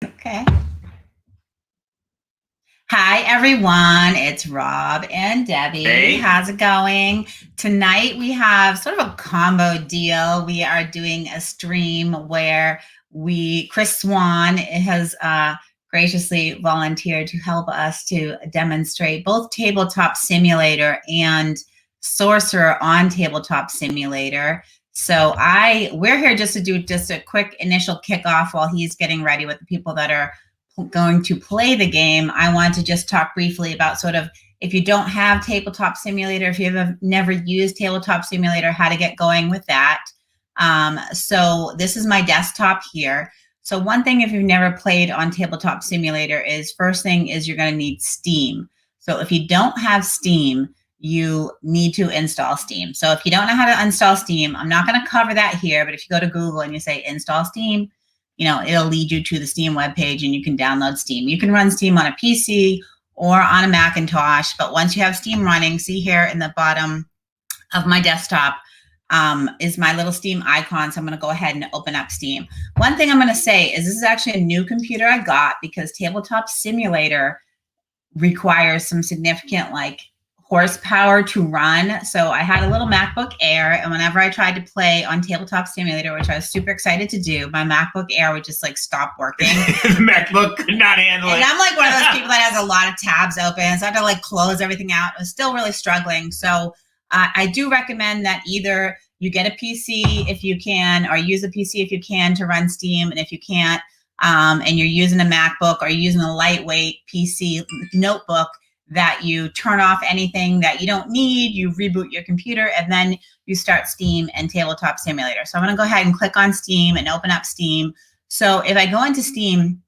Okay. Hi, everyone. It's Rob and Debbie. Hey. How's it going? Tonight we have sort of a combo deal. We are doing a stream where Chris Swan has graciously volunteered to help us to demonstrate both Tabletop Simulator and Sorcerer on Tabletop Simulator. So we're here just to do just a quick initial kickoff while he's getting ready with the people that are going to play the game. I want to just talk briefly about sort of, if you don't have Tabletop Simulator, if you've never used Tabletop Simulator, how to get going with that. So this is my desktop here. So one thing, if you've never played on Tabletop Simulator, is first thing is you're going to need Steam. So if you don't have Steam, you need to install Steam. So if you don't know how to install Steam, I'm not going to cover that here, but if you go to Google and you say install Steam, it'll lead you to the Steam webpage and you can download Steam. You can run Steam on a PC or on a Macintosh, but once you have Steam running, see here in the bottom of my desktop is my little Steam icon. So I'm going to go ahead and open up Steam. One thing I'm going to say is this is actually a new computer I got because Tabletop Simulator requires some significant horsepower to run. So I had a little MacBook Air, and whenever I tried to play on Tabletop Simulator, which I was super excited to do, my MacBook Air would just stop working. The MacBook could not handle it. And I'm like one of those people that has a lot of tabs open, so I had to close everything out. I was still really struggling. So I do recommend that either you get a PC if you can, or use a PC if you can to run Steam, and if you can't, and you're using a MacBook or using a lightweight PC notebook, that you turn off anything that you don't need, you reboot your computer, and then you start Steam and Tabletop Simulator. So I'm going to go ahead and click on Steam and open up Steam. So if I go into Steam,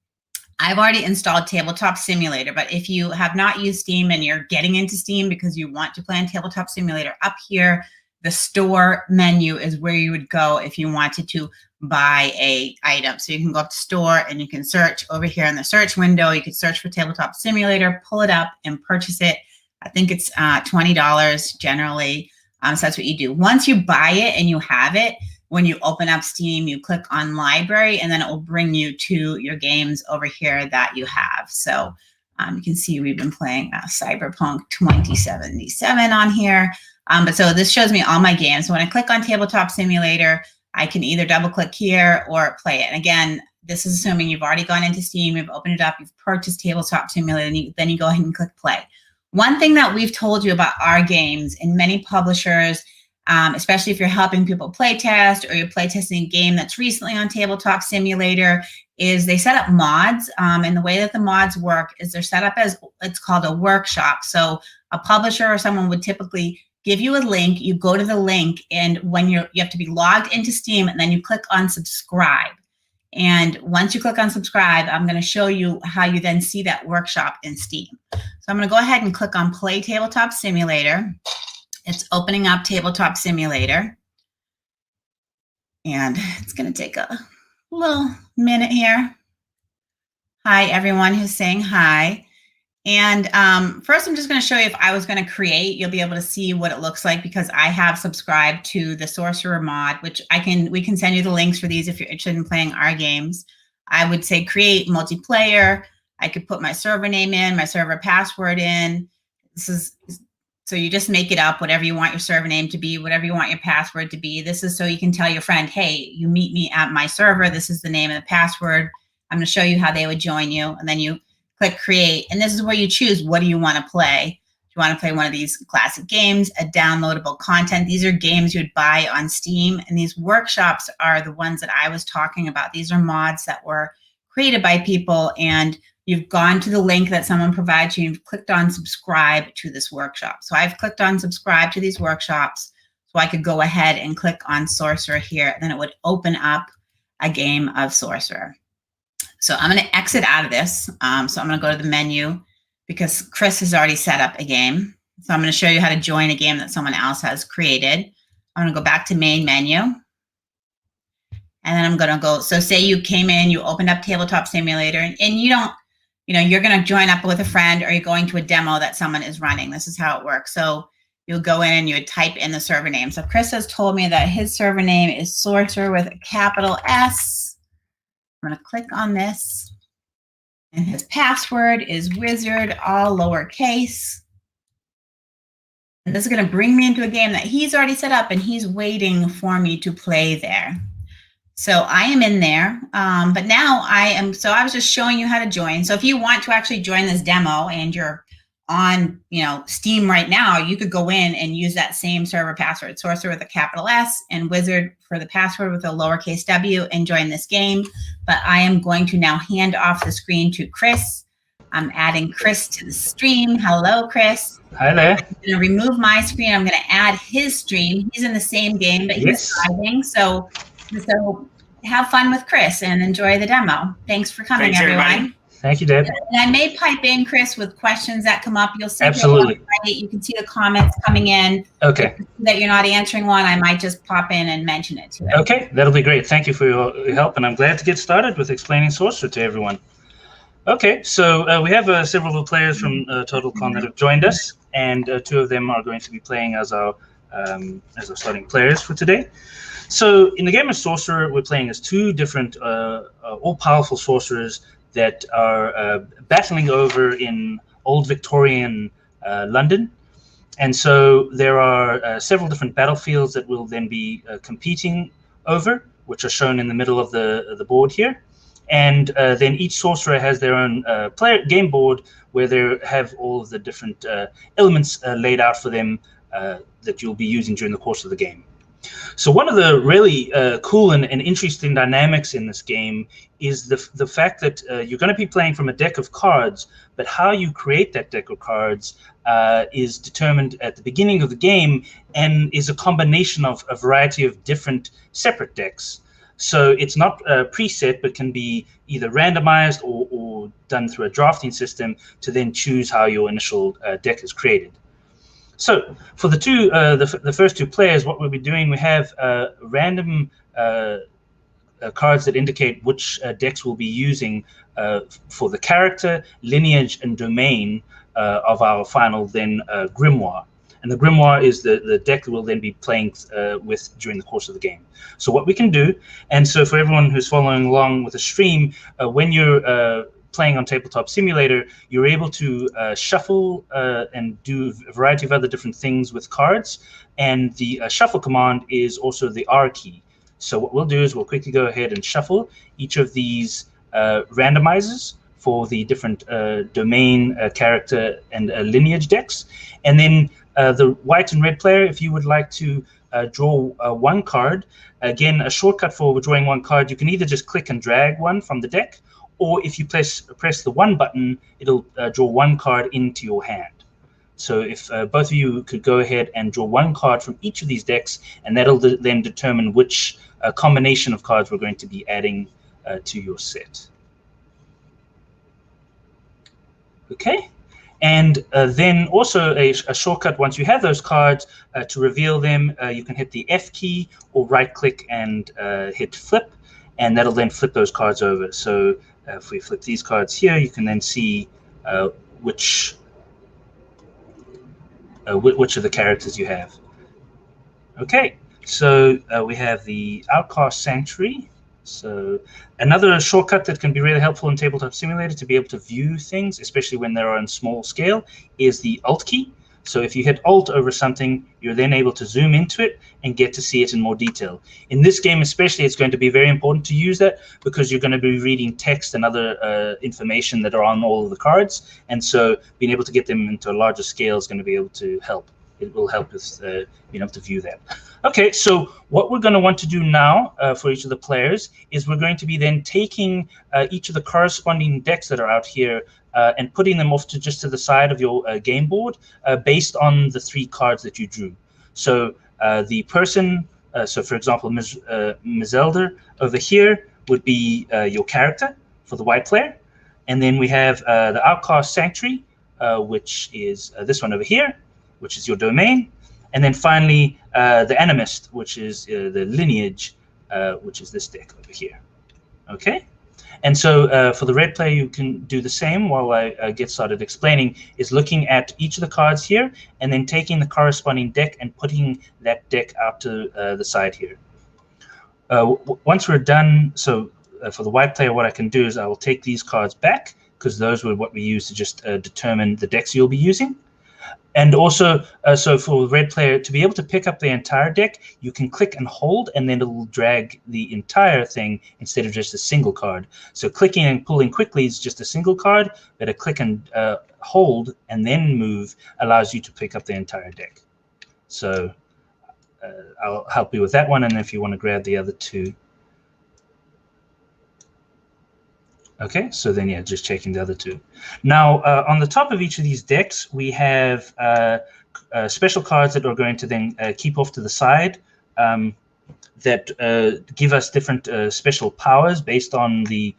I've already installed Tabletop Simulator, but if you have not used Steam and you're getting into Steam because you want to play on Tabletop Simulator, up here, the store menu is where you would go if you wanted to buy a item. So you can go up to store and you can search over here in the search window. You can search for Tabletop Simulator, pull it up and purchase it. I think it's $20 generally. So that's what you do. Once you buy it and you have it, when you open up Steam, you click on library and then it will bring you to your games over here that you have. So you can see we've been playing Cyberpunk 2077 on here. But so this shows me all my games. So when I click on Tabletop Simulator, I can either double click here or play it. And again, this is assuming you've already gone into Steam, you've opened it up, you've purchased Tabletop Simulator, and then you go ahead and click play. One thing that we've told you about our games, and many publishers, especially if you're helping people play test or you're play testing a game that's recently on Tabletop Simulator, is they set up mods. And the way that the mods work is they're set up as, it's called a workshop. So a publisher or someone would typically give you a link, you go to the link, and when you have to be logged into Steam, and then you click on subscribe. And once you click on subscribe, I'm going to show you how you then see that workshop in Steam. So I'm going to go ahead and click on Play Tabletop Simulator. It's opening up Tabletop Simulator. And it's going to take a little minute here. Hi, everyone who's saying hi. And first, I'm just going to show you if I was going to create, you'll be able to see what it looks like because I have subscribed to the Sorcerer mod, which we can send you the links for these if you're interested in playing our games. I would say create multiplayer. I could put my server name in, my server password in. So you just make it up, whatever you want your server name to be, whatever you want your password to be. This is so you can tell your friend, hey, you meet me at my server. This is the name and the password. I'm going to show you how they would join you. And then you click create, and this is where you choose what do you want to play. Do you want to play one of these classic games, a downloadable content? These are games you would buy on Steam, and these workshops are the ones that I was talking about. These are mods that were created by people, and you've gone to the link that someone provides you, and you've clicked on subscribe to this workshop. So I've clicked on subscribe to these workshops, so I could go ahead and click on Sorcerer here, and then it would open up a game of Sorcerer. So I'm going to exit out of this. So I'm going to go to the menu because Chris has already set up a game. So I'm going to show you how to join a game that someone else has created. I'm going to go back to main menu. And then I'm going to go, so say you came in, you opened up Tabletop Simulator, and you don't, you're going to join up with a friend or you're going to a demo that someone is running. This is how it works. So you'll go in and you would type in the server name. So Chris has told me that his server name is Sorcerer with a capital S. I'm going to click on this. And his password is wizard, all lowercase. And this is going to bring me into a game that he's already set up, and he's waiting for me to play there. So I am in there, but now I was just showing you how to join. So if you want to actually join this demo and you're on, Steam right now, you could go in and use that same server password, Sorcerer with a capital S and Wizard for the password with a lowercase w, and join this game. But I am going to now hand off the screen to Chris. I'm adding Chris to the stream. Hello, Chris. Hi there. I'm going to remove my screen. I'm going to add his stream. He's in the same game, but he's driving. So have fun with Chris and enjoy the demo. Thanks for coming, everyone. Everybody. Thank you, Deb. And I may pipe in, Chris, with questions that come up. You'll see Absolutely. You can see the comments coming in. Okay. That you're not answering one, I might just pop in and mention it to them. Okay, that'll be great. Thank you for your help, and I'm glad to get started with explaining Sorcerer to everyone. Okay, so we have several of the players from TotalCon that have joined us, and 2 of them are going to be playing as our starting players for today. So in the game of Sorcerer, we're playing as 2 different all-powerful sorcerers that are battling over in old Victorian London. And so there are several different battlefields that we'll then be competing over, which are shown in the middle of the board here. And then each sorcerer has their own game board where they have all of the different elements laid out for them that you'll be using during the course of the game. So one of the really cool and interesting dynamics in this game is the fact that you're going to be playing from a deck of cards, but how you create that deck of cards is determined at the beginning of the game and is a combination of a variety of different separate decks. So it's not preset, but can be either randomized or done through a drafting system to then choose how your initial deck is created. So for the first 2 players, what we'll be doing, we have random cards that indicate which decks we'll be using for the character, lineage, and domain of our final then grimoire. And the grimoire is the deck that we'll then be playing with during the course of the game. So what we can do, and so for everyone who's following along with the stream, when you're playing on Tabletop Simulator, you're able to shuffle and do a variety of other different things with cards. And the shuffle command is also the R key. So what we'll do is we'll quickly go ahead and shuffle each of these randomizers for the different domain, character, and lineage decks. And then the white and red player, if you would like to draw 1 card, again, a shortcut for drawing 1 card, you can either just click and drag one from the deck, or if you press the 1 button, it'll draw 1 card into your hand. So if both of you could go ahead and draw 1 card from each of these decks, and that'll then determine which combination of cards we're going to be adding to your set. Okay. And then also a shortcut, once you have those cards, to reveal them, you can hit the F key or right-click and hit flip, and that'll then flip those cards over. So if we flip these cards here, you can then see which of the characters you have. Okay, so we have the Outcast Sanctuary. So another shortcut that can be really helpful in Tabletop Simulator to be able to view things, especially when they're on small scale, is the Alt key. So if you hit Alt over something, you're then able to zoom into it and get to see it in more detail. In this game especially, it's going to be very important to use that because you're going to be reading text and other information that are on all of the cards. And so being able to get them into a larger scale is going to be able to help. It will help us being able to view that. Okay, so what we're going to want to do now for each of the players is we're going to be then taking each of the corresponding decks that are out here and putting them off to just to the side of your game board based on the 3 cards that you drew. So the person, so for example, Ms. Elder over here would be your character for the white player. And then we have the Outcast Sanctuary, which is this one over here, which is your domain. And then finally, the Animist, which is the lineage, which is this deck over here. Okay? And so for the red player, you can do the same while I get started explaining, is looking at each of the cards here and then taking the corresponding deck and putting that deck out to the side here. Once we're done, so for the white player, what I can do is I will take these cards back because those were what we use to just determine the decks you'll be using. And also, so for the red player to be able to pick up the entire deck, you can click and hold, and then it will drag the entire thing instead of just a single card. So clicking and pulling quickly is just a single card, but a click and hold and then move allows you to pick up the entire deck. So I'll help you with that one, and if you want to grab the other two. Okay, so then, yeah, just checking the other two. Now, on the top of each of these decks, we have special cards that are going to then keep off to the side that give us different special powers based on the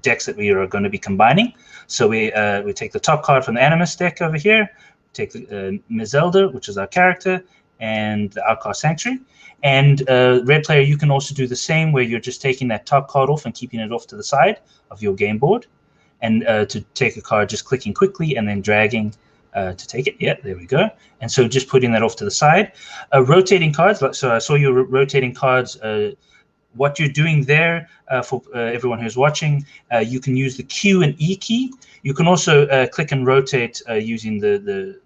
decks that we are going to be combining. So we take the top card from the Animus deck over here, take the Mizelda, which is our character, and the Outcast Sanctuary. And red player, you can also do the same, where you're just taking that top card off and keeping it off to the side of your game board. And to take a card, just clicking quickly and then dragging to take it. Yeah, there we go. And so just putting that off to the side. Rotating cards. So I saw you rotating cards. What you're doing there, for everyone who's watching, you can use the Q and E key. You can also click and rotate using the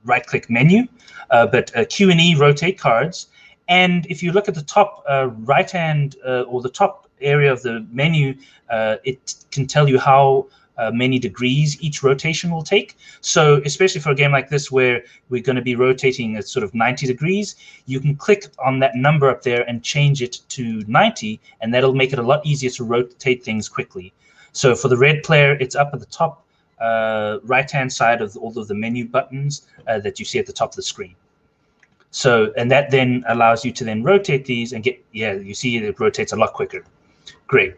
right-click menu. But Q and E rotate cards. And if you look at the top right-hand or the top area of the menu, it can tell you how many degrees each rotation will take. So especially for a game like this where we're going to be rotating at sort of 90 degrees, you can click on that number up there and change it to 90, and that'll make it a lot easier to rotate things quickly. So for the red player, it's up at the top right-hand side of all of the menu buttons that you see at the top of the screen. So, and that then allows you to then rotate these and get, yeah, you see it rotates a lot quicker. Great.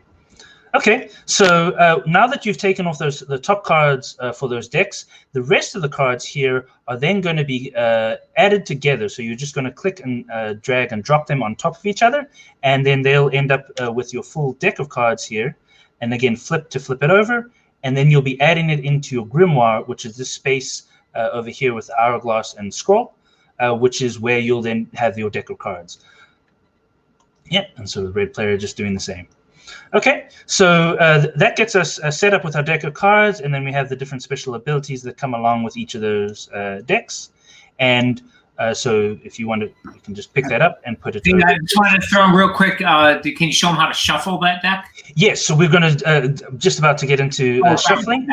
Okay, so now that you've taken off the top cards for those decks, the rest of the cards here are then going to be added together. So you're just going to click and drag and drop them on top of each other, and then they'll end up with your full deck of cards here. And again, flip it over, and then you'll be adding it into your grimoire, which is this space over here with the hourglass and scroll. Which is where you'll then have your deck of cards. Yeah, and so the red player just doing the same. Okay, so that gets us set up with our deck of cards, and then we have the different special abilities that come along with each of those decks. And so if you want to, you can just pick that up and put it. I just wanted to throw in real quick. Can you show them how to shuffle that deck? Yes, so we're going to just about to get into shuffling.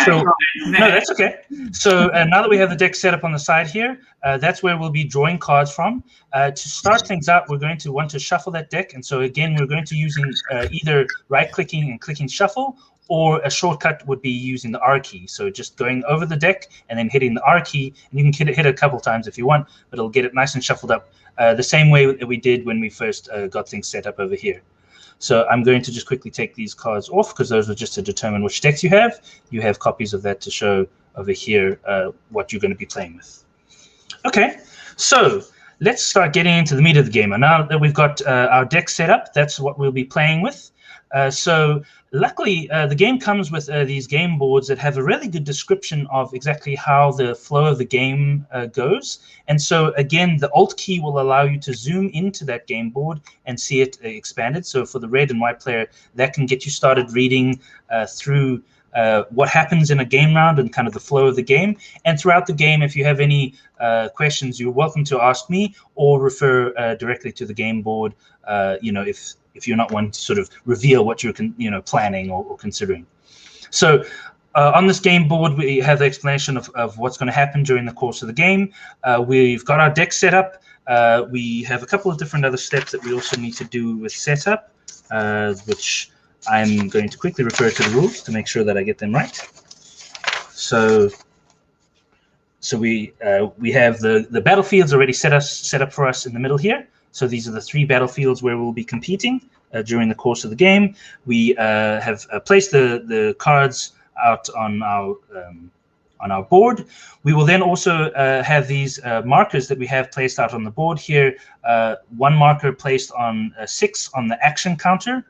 So, no, that's okay. So now that we have the deck set up on the side here, that's where we'll be drawing cards from. To start things out, we're going to want to shuffle that deck. And so again, we're going to using either right-clicking and clicking shuffle, or a shortcut would be using the R key. So just going over the deck and then hitting the R key, and you can hit it a couple times if you want, but it'll get it nice and shuffled up the same way that we did when we first got things set up over here. So I'm going to just quickly take these cards off, because those are just to determine which decks you have. You have copies of that to show over here what you're going to be playing with. Okay, so let's start getting into the meat of the game. And now that we've got our deck set up, that's what we'll be playing with. So luckily, the game comes with these game boards that have a really good description of exactly how the flow of the game goes. And so again, the Alt key will allow you to zoom into that game board and see it expanded. So for the red and white player, that can get you started reading through what happens in a game round and kind of the flow of the game. And throughout the game, if you have any questions, you're welcome to ask me or refer directly to the game board, if you're not one to sort of reveal what you're planning or considering. So on this game board, we have the explanation of what's going to happen during the course of the game. We've got our deck set up. We have a couple of different other steps that we also need to do with setup, which I'm going to quickly refer to the rules to make sure that I get them right. So we have the battlefields already set up for us in the middle here. So these are the 3 battlefields where we'll be competing during the course of the game. We have placed the cards out on our board. We will then also have these markers that we have placed out on the board here. One marker placed on 6 on the action counter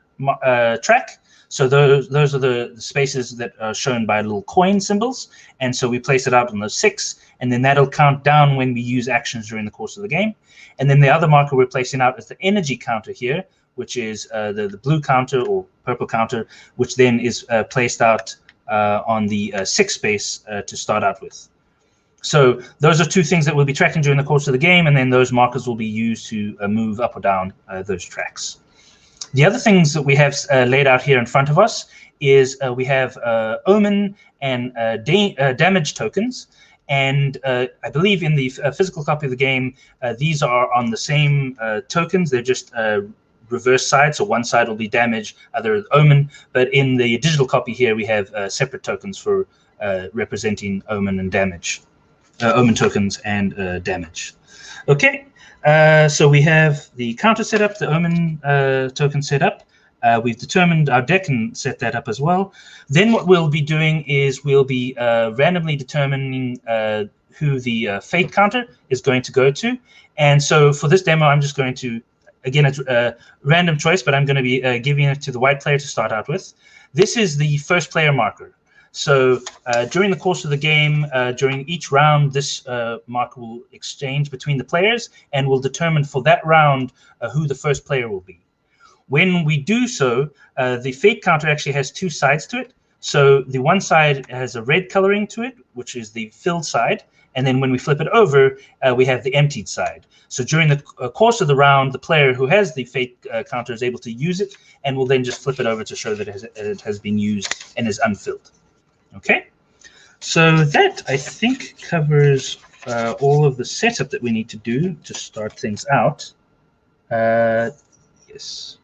track. So those are the spaces that are shown by little coin symbols. And so we place it out on those 6, and then that'll count down when we use actions during the course of the game. And then the other marker we're placing out is the energy counter here, which is the blue counter or purple counter, which then is placed out on the 6 space to start out with. So those are 2 things that we'll be tracking during the course of the game, and then those markers will be used to move up or down those tracks. The other things that we have laid out here in front of us is we have Omen and Damage tokens. And I believe in the physical copy of the game, these are on the same tokens. They're just reverse sides, so one side will be damage, other Omen. But in the digital copy here, we have separate tokens for representing Omen and damage. Omen tokens and damage. Okay, so we have the counter set up, the Omen token set up. We've determined our deck and set that up as well. Then what we'll be doing is we'll be randomly determining who the fate counter is going to go to. And so for this demo, I'm just going to, again, it's a random choice, but I'm going to be giving it to the white player to start out with. This is the first player marker. So during the course of the game, during each round, this marker will exchange between the players and will determine for that round who the first player will be. When we do so, the fate counter actually has 2 sides to it. So the one side has a red coloring to it, which is the filled side. And then when we flip it over, we have the emptied side. So during the course of the round, the player who has the fate counter is able to use it and will then just flip it over to show that it has been used and is unfilled. Okay, so that I think covers all of the setup that we need to do to start things out. Yes.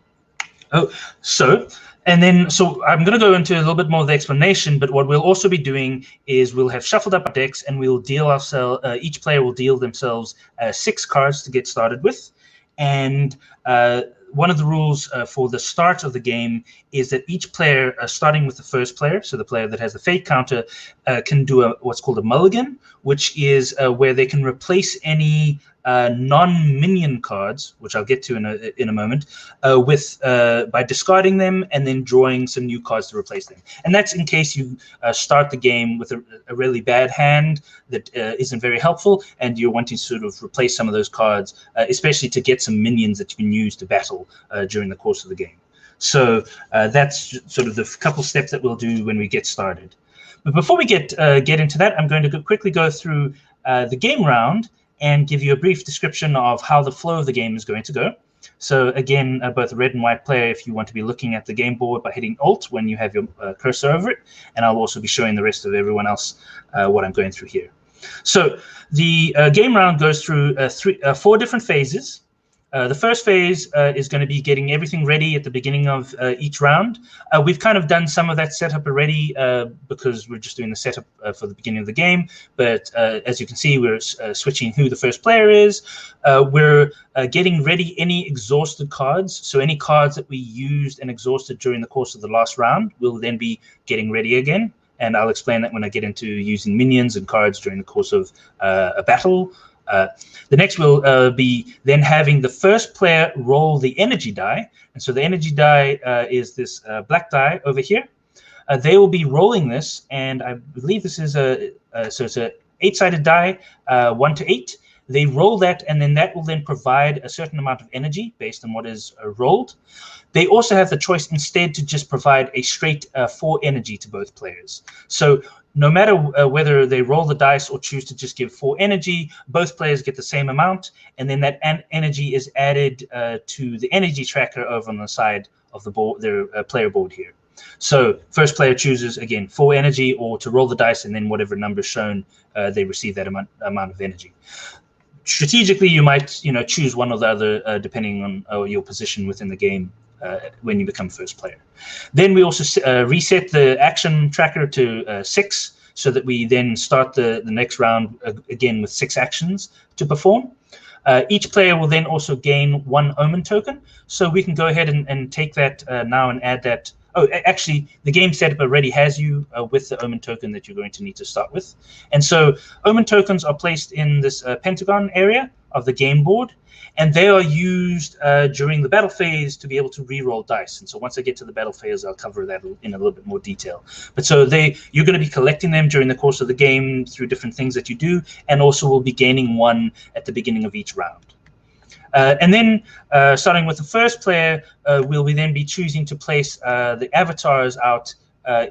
Oh, so I'm going to go into a little bit more of the explanation, but what we'll also be doing is we'll have shuffled up our decks and we'll deal ourselves, each player will deal themselves 6 cards to get started with. And one of the rules for the start of the game is that each player, starting with the first player, so the player that has the fate counter, can do what's called a mulligan, which is where they can replace any non-minion cards, which I'll get to in a moment, by discarding them and then drawing some new cards to replace them. And that's in case you start the game with a really bad hand that isn't very helpful, and you're wanting to sort of replace some of those cards, especially to get some minions that you can use to battle during the course of the game. So that's sort of the couple steps that we'll do when we get started. But before we get into that, I'm going to quickly go through the game round and give you a brief description of how the flow of the game is going to go. So again, both a red and white player, if you want to be looking at the game board by hitting Alt when you have your cursor over it, and I'll also be showing the rest of everyone else what I'm going through here. So the game round goes through 4 different phases. The first phase is going to be getting everything ready at the beginning of each round. We've kind of done some of that setup already because we're just doing the setup for the beginning of the game. But as you can see, we're switching who the first player is. We're getting ready any exhausted cards. So any cards that we used and exhausted during the course of the last round, we'll then be getting ready again. And I'll explain that when I get into using minions and cards during the course of a battle. The next will be then having the first player roll the energy die. And so the energy die is this black die over here. They will be rolling this, and I believe this is so it's a 8-sided die, 1 to 8. They roll that, and then that will then provide a certain amount of energy based on what is rolled. They also have the choice instead to just provide a straight 4 energy to both players. So no matter whether they roll the dice or choose to just give 4 energy, both players get the same amount, and then that energy is added to the energy tracker over on the side of the board, their player board here. So first player chooses, again, 4 energy, or to roll the dice, and then whatever number is shown, they receive that amount of energy. Strategically, you might choose one or the other depending on your position within the game when you become first player. Then we also reset the action tracker to 6, so that we then start the next round again with 6 actions to perform. Each player will then also gain 1 Omen token, so we can go ahead and take that now and add that. Oh, actually, the game setup already has you with the Omen token that you're going to need to start with. And so Omen tokens are placed in this pentagon area of the game board, and they are used during the battle phase to be able to re-roll dice. And so once I get to the battle phase, I'll cover that in a little bit more detail. But so you're going to be collecting them during the course of the game through different things that you do, and also will be gaining 1 at the beginning of each round. And then, starting with the first player, we'll then be choosing to place the avatars out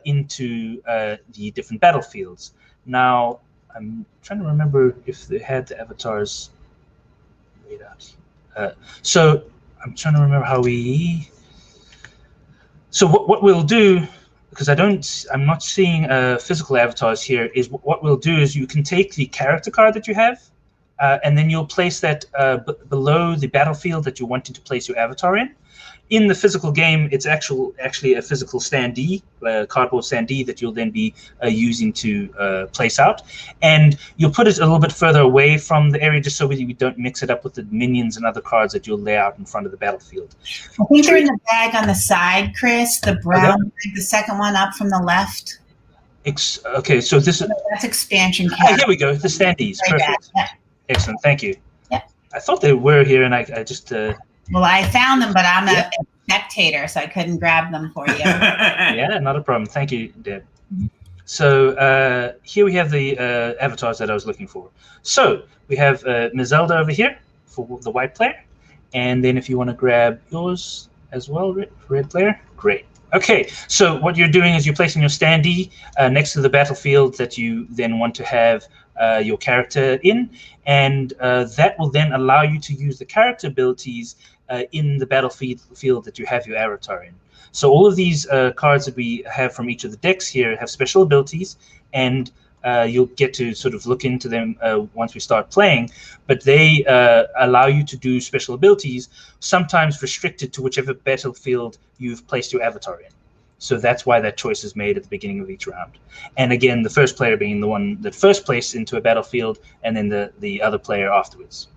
into the different battlefields. Now, I'm trying to remember if they had the avatars laid out. So I'm trying to remember how we. So what we'll do, because I'm not seeing physical avatars here, is what we'll do is you can take the character card that you have, and then you'll place that below the battlefield that you're wanting to place your avatar in. In the physical game, it's actually a physical standee, a cardboard standee that you'll then be using to place out. And you'll put it a little bit further away from the area just so we don't mix it up with the minions and other cards that you'll lay out in front of the battlefield. I think they're in the bag on the side, Chris, the brown, the second one up from the left. Okay, so this is... That's expansion cards. Here we go, the standees, perfect. Yeah. Excellent, thank you. Yeah. I thought they were here, and I just... Well, I found them, but I'm a spectator, so I couldn't grab them for you. Yeah, not a problem. Thank you, Deb. So here we have the avatars that I was looking for. So we have Ms. Zelda over here for the white player. And then if you want to grab yours as well, red player, great. Okay, so what you're doing is you're placing your standee next to the battlefield that you then want to have your character in, and that will then allow you to use the character abilities in the battlefield that you have your avatar in. So all of these cards that we have from each of the decks here have special abilities, and you'll get to sort of look into them once we start playing, but they allow you to do special abilities, sometimes restricted to whichever battlefield you've placed your avatar in. So that's why that choice is made at the beginning of each round. And again, the first player being the one that first placed into a battlefield, and then the other player afterwards.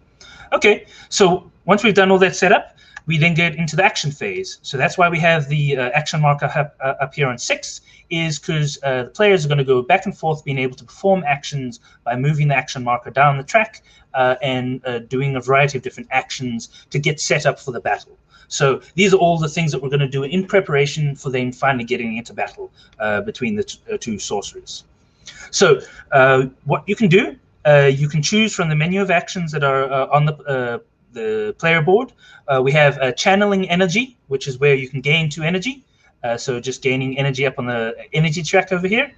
Okay, so once we've done all that setup, we then get into the action phase. So that's why we have the action marker up here on 6, is because the players are going to go back and forth being able to perform actions by moving the action marker down the track and doing a variety of different actions to get set up for the battle. So these are all the things that we're going to do in preparation for them finally getting into battle between the two sorceries. So what you can do, you can choose from the menu of actions that are on the player board. We have channeling energy, which is where you can gain 2 energy. So just gaining energy up on the energy track over here.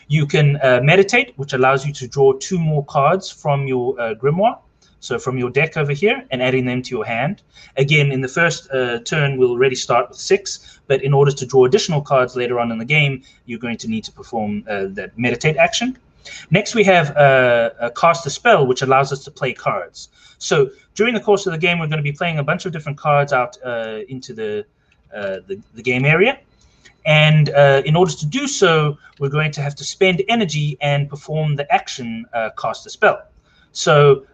You can meditate, which allows you to draw 2 more cards from your grimoire. So from your deck over here and adding them to your hand. Again, in the first turn, we'll already start with 6, but in order to draw additional cards later on in the game, you're going to need to perform that meditate action. Next, we have cast a spell, which allows us to play cards. So during the course of the game, we're going to be playing a bunch of different cards out into the game area. And in order to do so, we're going to have to spend energy and perform the action cast a spell. So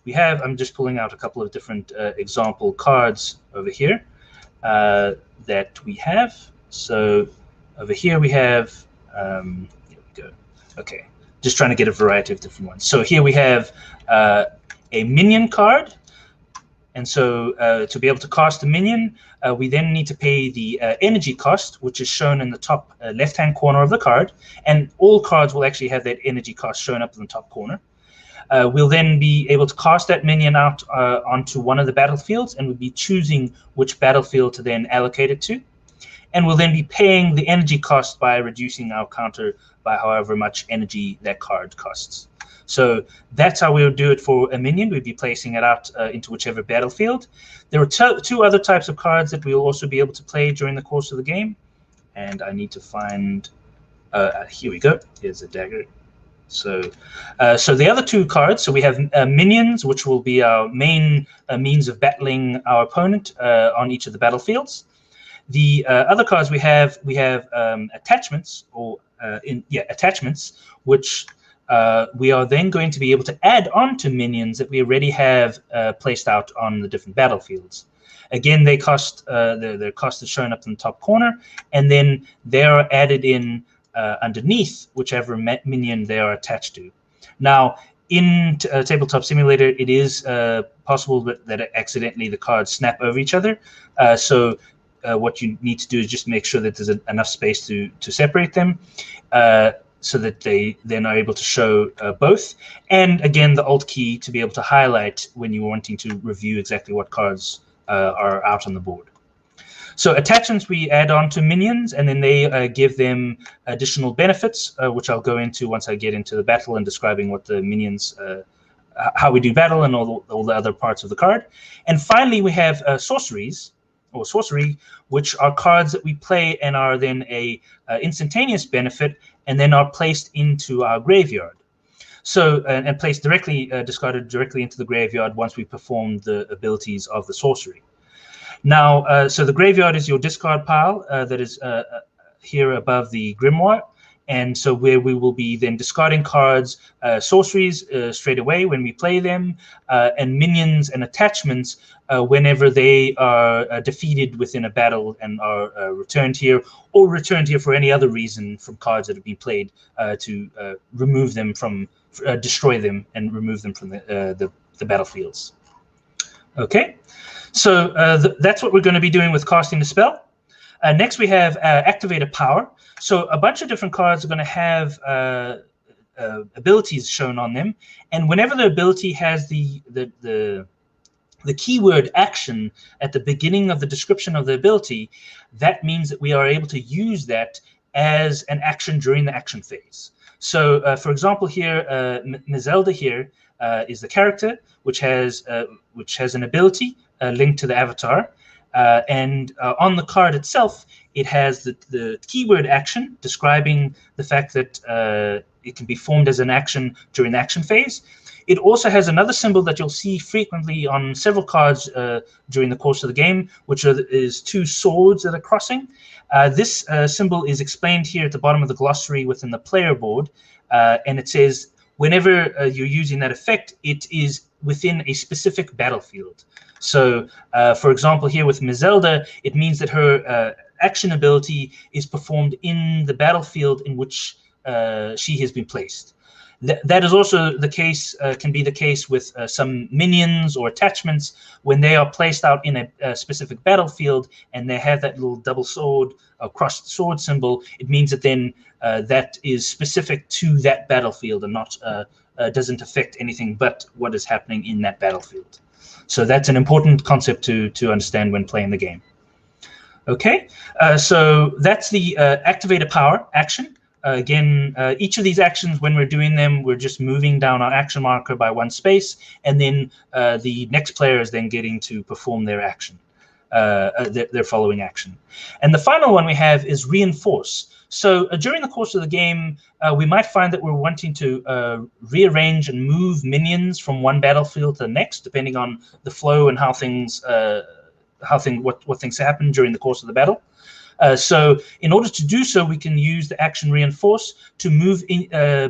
we have, I'm just pulling out a couple of different example cards over here that we have. So over here we have, here we go. Okay, just trying to get a variety of different ones. So here we have a Minion card. And so to be able to cast a minion, we then need to pay the energy cost, which is shown in the top left-hand corner of the card. And all cards will actually have that energy cost shown up in the top corner. We'll then be able to cast that minion out onto one of the battlefields, and we'll be choosing which battlefield to then allocate it to. And we'll then be paying the energy cost by reducing our counter by however much energy that card costs. So that's how we'll do it for a minion. We'll be placing it out into whichever battlefield. There are 2 other types of cards that we'll also be able to play during the course of the game. And I need to find, here we go. Here's a dagger. So the other 2 cards, so we have minions, which will be our main means of battling our opponent on each of the battlefields. The other cards we have attachments, or attachments, which we are then going to be able to add on to minions that we already have placed out on the different battlefields. Again, they cost their cost is shown up in the top corner, and then they are added in underneath whichever minion they are attached to. Now, in Tabletop Simulator, it is possible that accidentally the cards snap over each other. So what you need to do is just make sure that there's enough space to separate them. so that they then are able to show both. And again, the Alt key to be able to highlight when you're wanting to review exactly what cards are out on the board. So attachments we add on to minions, and then they give them additional benefits, which I'll go into once I get into the battle and describing what the minions, how we do battle and all the other parts of the card. And finally, we have sorceries, or sorcery, which are cards that we play and are then a instantaneous benefit, and then are placed into our graveyard. So and placed directly, discarded directly into the graveyard once we perform the abilities of the sorcery. Now, so the graveyard is your discard pile that is here above the grimoire, and so where we will be then discarding cards, sorceries straight away when we play them, and minions and attachments whenever they are defeated within a battle and are returned here, or returned here for any other reason from cards that have been played to remove them from, destroy them and remove them from the battlefields. Okay. So that's what we're going to be doing with casting the spell. Next, we have Activated Power. So a bunch of different cards are going to have abilities shown on them, and whenever the ability has the keyword action at the beginning of the description of the ability, that means that we are able to use that as an action during the action phase. So, for example, here, Mizelda here is the character, which has an ability linked to the avatar, and on the card itself, it has the keyword action describing the fact that it can be formed as an action during the action phase. It also has another symbol that you'll see frequently on several cards during the course of the game, which is two swords that are crossing. This symbol is explained here at the bottom of the glossary within the player board, and it says whenever you're using that effect, it is within a specific battlefield. So, for example, here with Mizelda, it means that her action ability is performed in the battlefield in which she has been placed. That is also the case, can be the case with some minions or attachments when they are placed out in a specific battlefield and they have that little double sword, crossed sword symbol. It means that then that is specific to that battlefield and not doesn't affect anything but what is happening in that battlefield. So that's an important concept to understand when playing the game. Okay, so that's the Activated Power action. Again, each of these actions, when we're doing them, we're just moving down our action marker by one space, and then the next player is then getting to perform their action, their following action. And the final one we have is Reinforce. So during the course of the game, we might find that we're wanting to rearrange and move minions from one battlefield to the next, depending on the flow and how things, what things happen during the course of the battle. So in order to do so, we can use the action Reinforce to move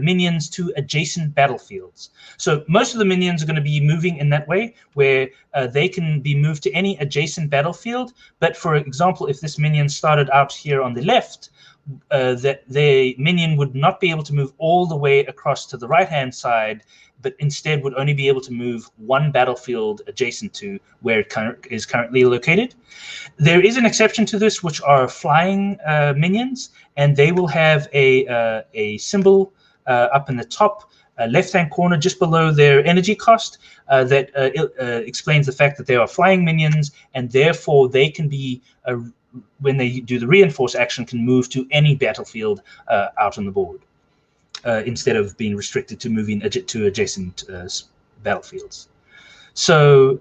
minions to adjacent battlefields. So most of the minions are going to be moving in that way, where they can be moved to any adjacent battlefield. But for example, if this minion started out here on the left, that the minion would not be able to move all the way across to the right-hand side, but instead would only be able to move one battlefield adjacent to where it is currently located. There is an exception to this, which are flying minions, and they will have a symbol up in the top left-hand corner just below their energy cost that explains the fact that they are flying minions, and therefore they can be when they do the Reinforce action, can move to any battlefield out on the board instead of being restricted to moving to adjacent battlefields. So,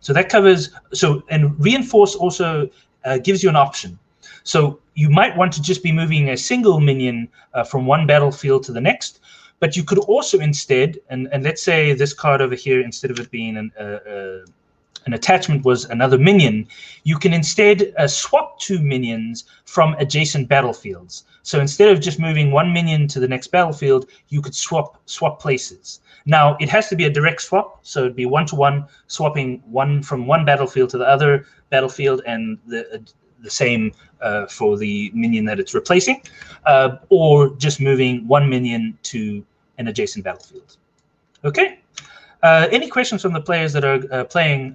so that covers. So, and Reinforce also gives you an option. So you might want to just be moving a single minion from one battlefield to the next, but you could also instead, and let's say this card over here, instead of it being an attachment was another minion, you can instead swap two minions from adjacent battlefields. So instead of just moving one minion to the next battlefield, you could swap places. Now, it has to be a direct swap, so it'd be one-to-one, swapping one from one battlefield to the other battlefield, and the same for the minion that it's replacing, or just moving one minion to an adjacent battlefield. Okay. Any questions from the players that are playing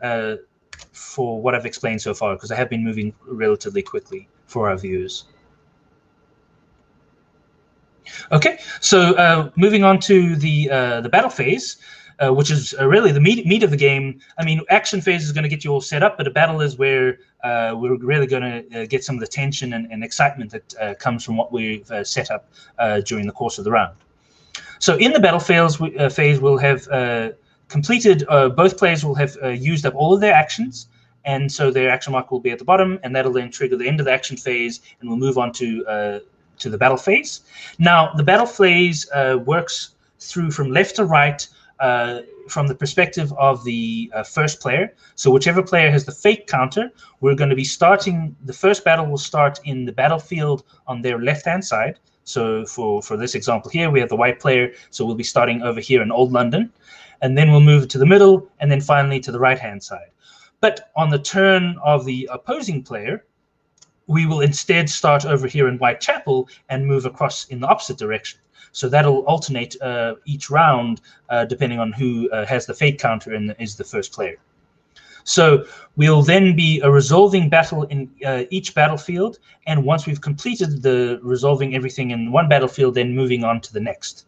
for what I've explained so far? Because I have been moving relatively quickly for our viewers. Okay, so moving on to the battle phase, which is really the meat of the game. I mean, action phase is going to get you all set up, but a battle is where we're really going to get some of the tension and excitement that comes from what we've set up during the course of the round. So in the battle phase, we'll have completed, both players will have used up all of their actions, and so their action mark will be at the bottom, and that'll then trigger the end of the action phase, and we'll move on to the battle phase. Now, the battle phase works through from left to right from the perspective of the first player. So whichever player has the fate counter, we're going to be starting, the first battle will start in the battlefield on their left-hand side. So for this example here, we have the white player, so we'll be starting over here in Old London, and then we'll move to the middle, and then finally to the right-hand side. But on the turn of the opposing player, we will instead start over here in Whitechapel and move across in the opposite direction. So that'll alternate each round depending on who has the fate counter and is the first player. So we'll then be resolving battle in each battlefield, and once we've completed the resolving everything in one battlefield, then moving on to the next.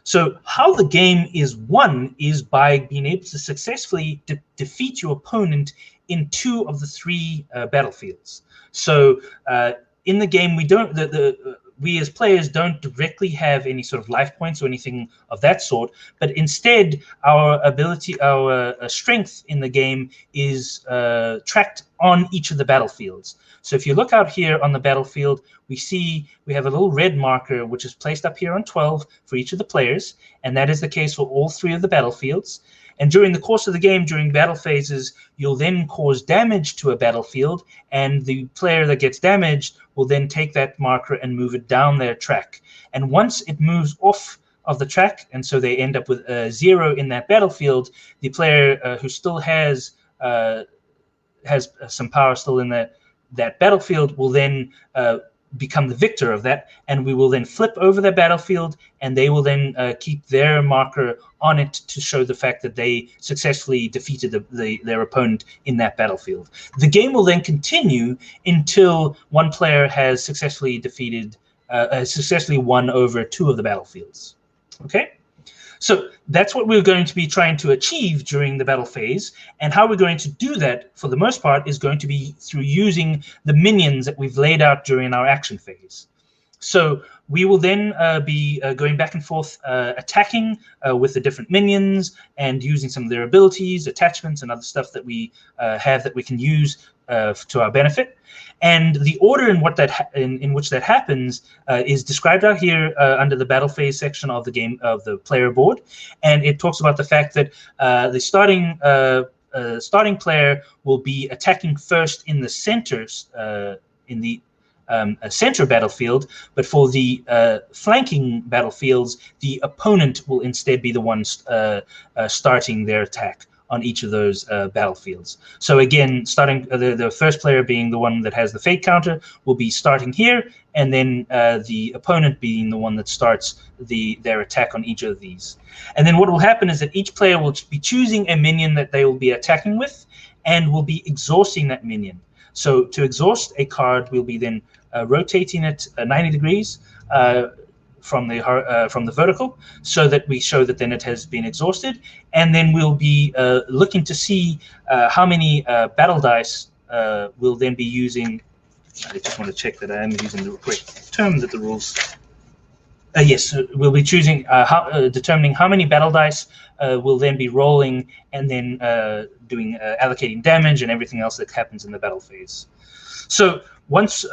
So how the game is won is by being able to successfully defeat your opponent in 2 of the 3 battlefields. So in the game, we as players don't directly have any sort of life points or anything of that sort, but instead our ability, our strength in the game is tracked on each of the battlefields. So if you look out here on the battlefield, we have a little red marker which is placed up here on 12 for each of the players, and that is the case for all 3 of the battlefields. And during the course of the game, during battle phases, you'll then cause damage to a battlefield, and the player that gets damaged will then take that marker and move it down their track. And once it moves off of the track, and so they end up with 0 in that battlefield, the player who still has some power still in that battlefield will then become the victor of that, and we will then flip over the battlefield, and they will then keep their marker on it to show the fact that they successfully defeated their opponent in that battlefield. The game will then continue until one player has successfully won over 2 of the battlefields. Okay? So that's what we're going to be trying to achieve during the battle phase, and how we're going to do that, for the most part, is going to be through using the minions that we've laid out during our action phase. So we will then be going back and forth, attacking with the different minions and using some of their abilities, attachments, and other stuff that we have that we can use to our benefit. And the order in which that happens is described out here under the battle phase section of the game, of the player board, and it talks about the fact that the starting player will be attacking first in the centers in the center battlefield, but for the flanking battlefields, the opponent will instead be the one starting their attack on each of those battlefields. So again, starting the first player being the one that has the fate counter will be starting here, and then the opponent being the one that starts their attack on each of these. And then what will happen is that each player will be choosing a minion that they will be attacking with, and will be exhausting that minion. So to exhaust a card, we'll be then rotating it 90 degrees from the vertical, so that we show that then it has been exhausted, and then we'll be looking to see how many battle dice we'll then be using. I just want to check that I am using the correct term that the rules. Yes, we'll be choosing determining how many battle dice we'll then be rolling, and then doing allocating damage and everything else that happens in the battle phase. So once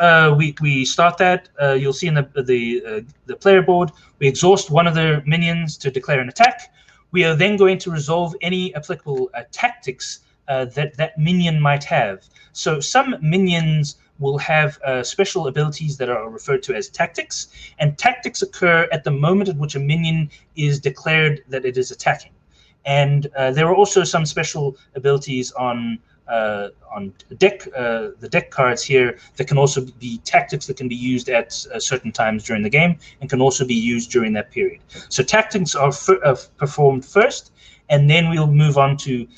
we start that, you'll see in the player board, we exhaust one of the minions to declare an attack. We are then going to resolve any applicable tactics that minion might have. So some minions will have special abilities that are referred to as tactics, and tactics occur at the moment at which a minion is declared that it is attacking. And there are also some special abilities on the deck cards here that can also be tactics that can be used at certain times during the game, and can also be used during that period. So tactics are performed first, and then we'll move on to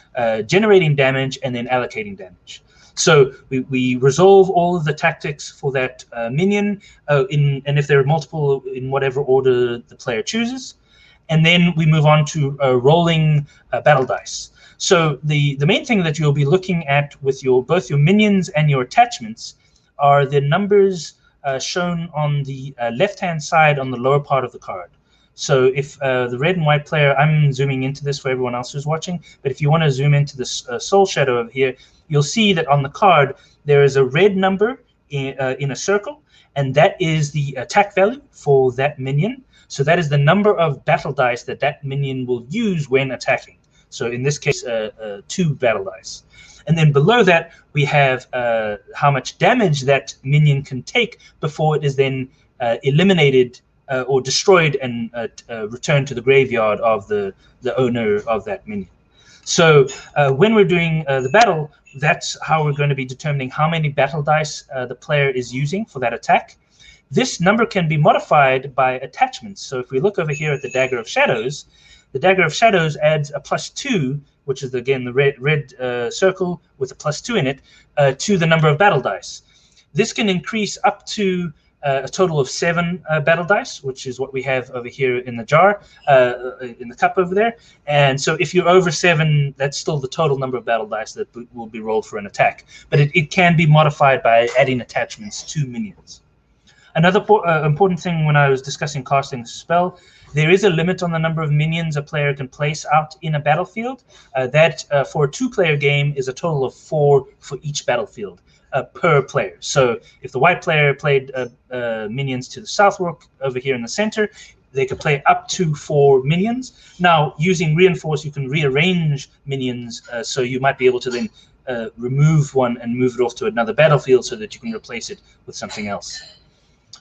generating damage and then allocating damage. So we resolve all of the tactics for that minion, and if there are multiple, in whatever order the player chooses. And then we move on to rolling battle dice. So the main thing that you'll be looking at with both your minions and your attachments are the numbers shown on the left-hand side on the lower part of the card. So if the red and white player, I'm zooming into this for everyone else who's watching, but if you want to zoom into this soul shadow over here, you'll see that on the card there is a red number in a circle, and that is the attack value for that minion. So that is the number of battle dice that that minion will use when attacking. So in this case, 2 battle dice. And then below that, we have how much damage that minion can take before it is then eliminated or destroyed and returned to the graveyard of the owner of that minion. So when we're doing the battle, that's how we're going to be determining how many battle dice the player is using for that attack. This number can be modified by attachments. So if we look over here at the Dagger of Shadows, the Dagger of Shadows adds a +2, which is, again, the red circle with a +2 in it, to the number of battle dice. This can increase up to a total of 7 battle dice, which is what we have over here in the jar, in the cup over there. And so if you're over 7, that's still the total number of battle dice that will be rolled for an attack. But it can be modified by adding attachments to minions. Another important thing when I was discussing casting a spell, there is a limit on the number of minions a player can place out in a battlefield. That for a 2-player game is a total of 4 for each battlefield per player. So if the white player played minions to the southward over here in the center, they could play up to 4 minions. Now, using Reinforce, you can rearrange minions, so you might be able to then remove one and move it off to another battlefield so that you can replace it with something else.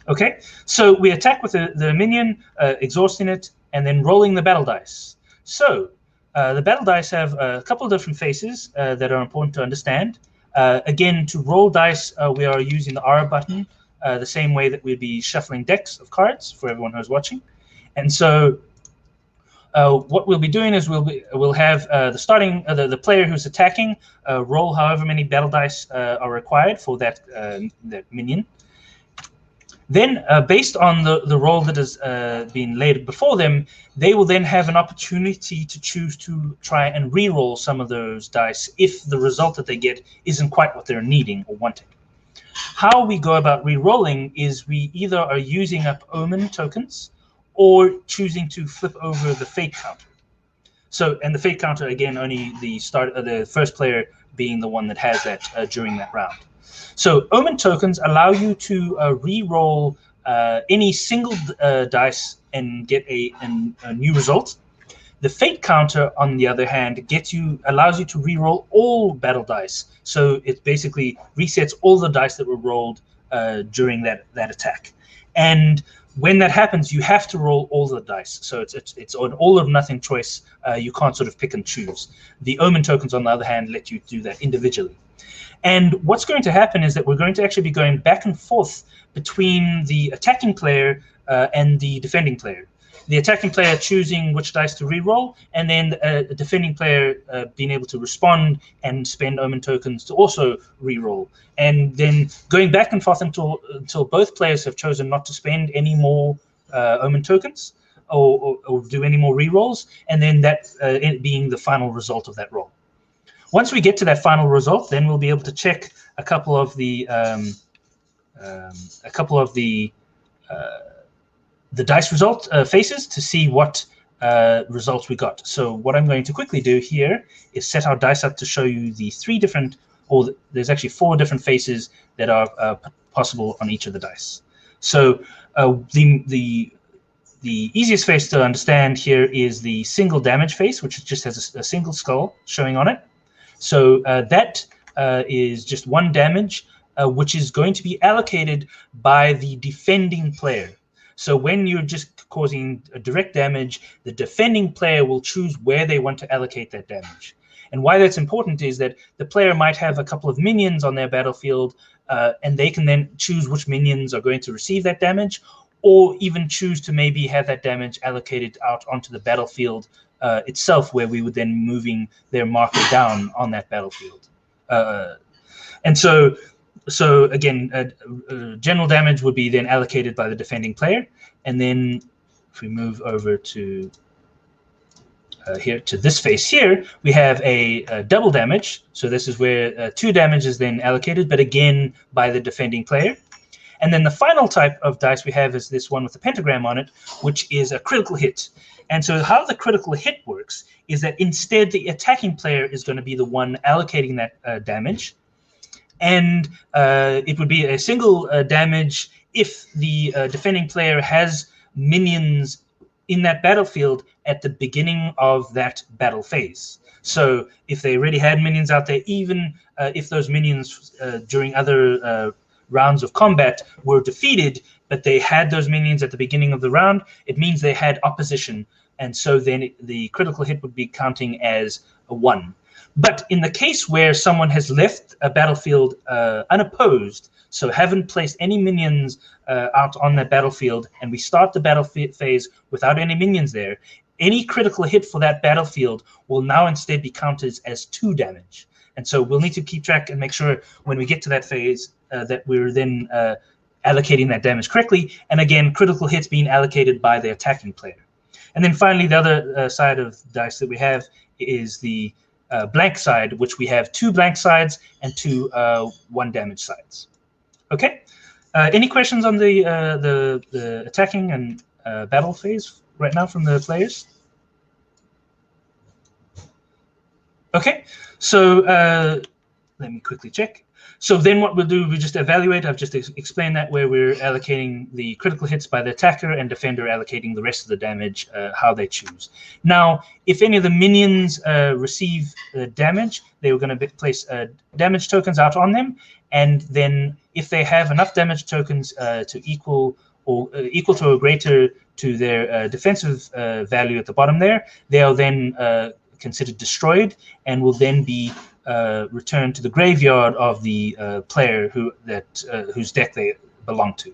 Okay, so we attack with the minion, exhausting it, and then rolling the battle dice. So the battle dice have a couple of different faces that are important to understand. Again, to roll dice, we are using the R button, the same way that we'd be shuffling decks of cards for everyone who's watching. And so what we'll be doing is we'll have the player who's attacking roll however many battle dice are required for that minion. Then, based on the roll that has been laid before them, they will then have an opportunity to choose to try and re-roll some of those dice if the result that they get isn't quite what they're needing or wanting. How we go about re-rolling is we either are using up Omen tokens or choosing to flip over the fate counter. So, and the fate counter, again, only the first player being the one that has that during that round. So Omen tokens allow you to re-roll any single dice and get a new result. The fate counter, on the other hand, allows you to re-roll all battle dice. So it basically resets all the dice that were rolled during that attack. And when that happens, you have to roll all the dice. So it's an all or nothing choice. You can't sort of pick and choose. The Omen tokens, on the other hand, let you do that individually. And what's going to happen is that we're going to actually be going back and forth between the attacking player and the defending player. The attacking player choosing which dice to re-roll, and then the defending player being able to respond and spend Omen tokens to also re-roll. And then going back and forth until both players have chosen not to spend any more Omen tokens or do any more re-rolls, and then that being the final result of that roll. Once we get to that final result, then we'll be able to check a couple of the dice result faces to see what results we got. So what I'm going to quickly do here is set our dice up to show you the there's actually 4 different faces that are possible on each of the dice. So the easiest face to understand here is the single damage face, which just has a single skull showing on it. So that is just 1 damage, which is going to be allocated by the defending player. So when you're just causing a direct damage, the defending player will choose where they want to allocate that damage. And why that's important is that the player might have a couple of minions on their battlefield, and they can then choose which minions are going to receive that damage, or even choose to maybe have that damage allocated out onto the battlefield itself, where we would then moving their marker down on that battlefield. And so again, general damage would be then allocated by the defending player. And then if we move over to here to this phase here, we have a double damage. So this is where 2 damage is then allocated, but again by the defending player. And then the final type of dice we have is this one with the pentagram on it, which is a critical hit. And so how the critical hit works is that instead the attacking player is going to be the one allocating that damage. And it would be a single damage if the defending player has minions in that battlefield at the beginning of that battle phase. So if they already had minions out there, even if those minions during other rounds of combat were defeated, but they had those minions at the beginning of the round, it means they had opposition. And so then the critical hit would be counting as a 1. But in the case where someone has left a battlefield unopposed, so haven't placed any minions out on that battlefield, and we start the battle phase without any minions there, any critical hit for that battlefield will now instead be counted as 2 damage. And so we'll need to keep track and make sure when we get to that phase that we're then allocating that damage correctly. And again, critical hits being allocated by the attacking player. And then finally, the other side of dice that we have is the blank side, which we have 2 blank sides and 2 1 damage sides. Okay. Any questions on the attacking and battle phase right now from the players? Okay. So let me quickly check. So then what we'll do, we just evaluate. I've just explained that, where we're allocating the critical hits by the attacker and defender allocating the rest of the damage, how they choose. Now, if any of the minions receive damage, they were going to place damage tokens out on them. And then if they have enough damage tokens to equal to or greater to their defensive value at the bottom there, they'll then considered destroyed and will then be returned to the graveyard of the player whose deck they belong to.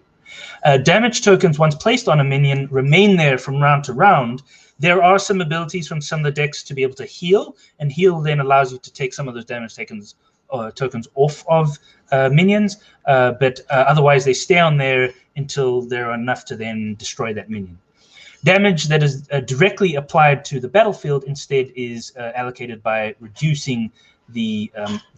Damage tokens, once placed on a minion, remain there from round to round. There are some abilities from some of the decks to be able to heal, and heal then allows you to take some of those damage tokens off of minions, but otherwise they stay on there until there are enough to then destroy that minion. Damage that is directly applied to the battlefield instead is allocated by reducing the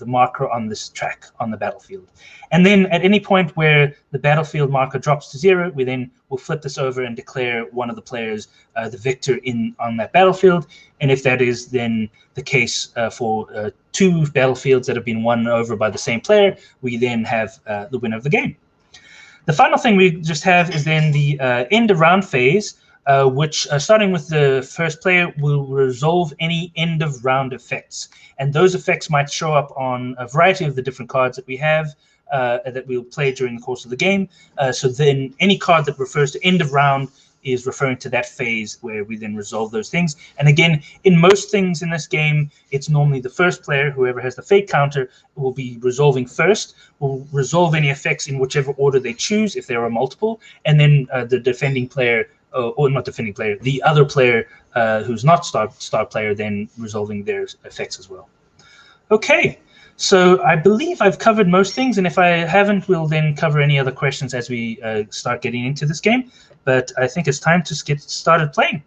marker on this track on the battlefield. And then at any point where the battlefield marker drops to 0, we then will flip this over and declare one of the players the victor on that battlefield. And if that is then the case for 2 battlefields that have been won over by the same player, we then have the winner of the game. The final thing we just have is then the end of round phase, which starting with the first player will resolve any end of round effects. And those effects might show up on a variety of the different cards that we have that we'll play during the course of the game. So then any card that refers to end of round is referring to that phase where we then resolve those things. And again, in most things in this game, it's normally the first player, whoever has the fate counter, will be resolving first, will resolve any effects in whichever order they choose if there are multiple, and then the defending player, or not defending player, the other player who's not star player, then resolving their effects as well. Okay, so I believe I've covered most things, and if I haven't, we'll then cover any other questions as we start getting into this game. But I think it's time to get started playing.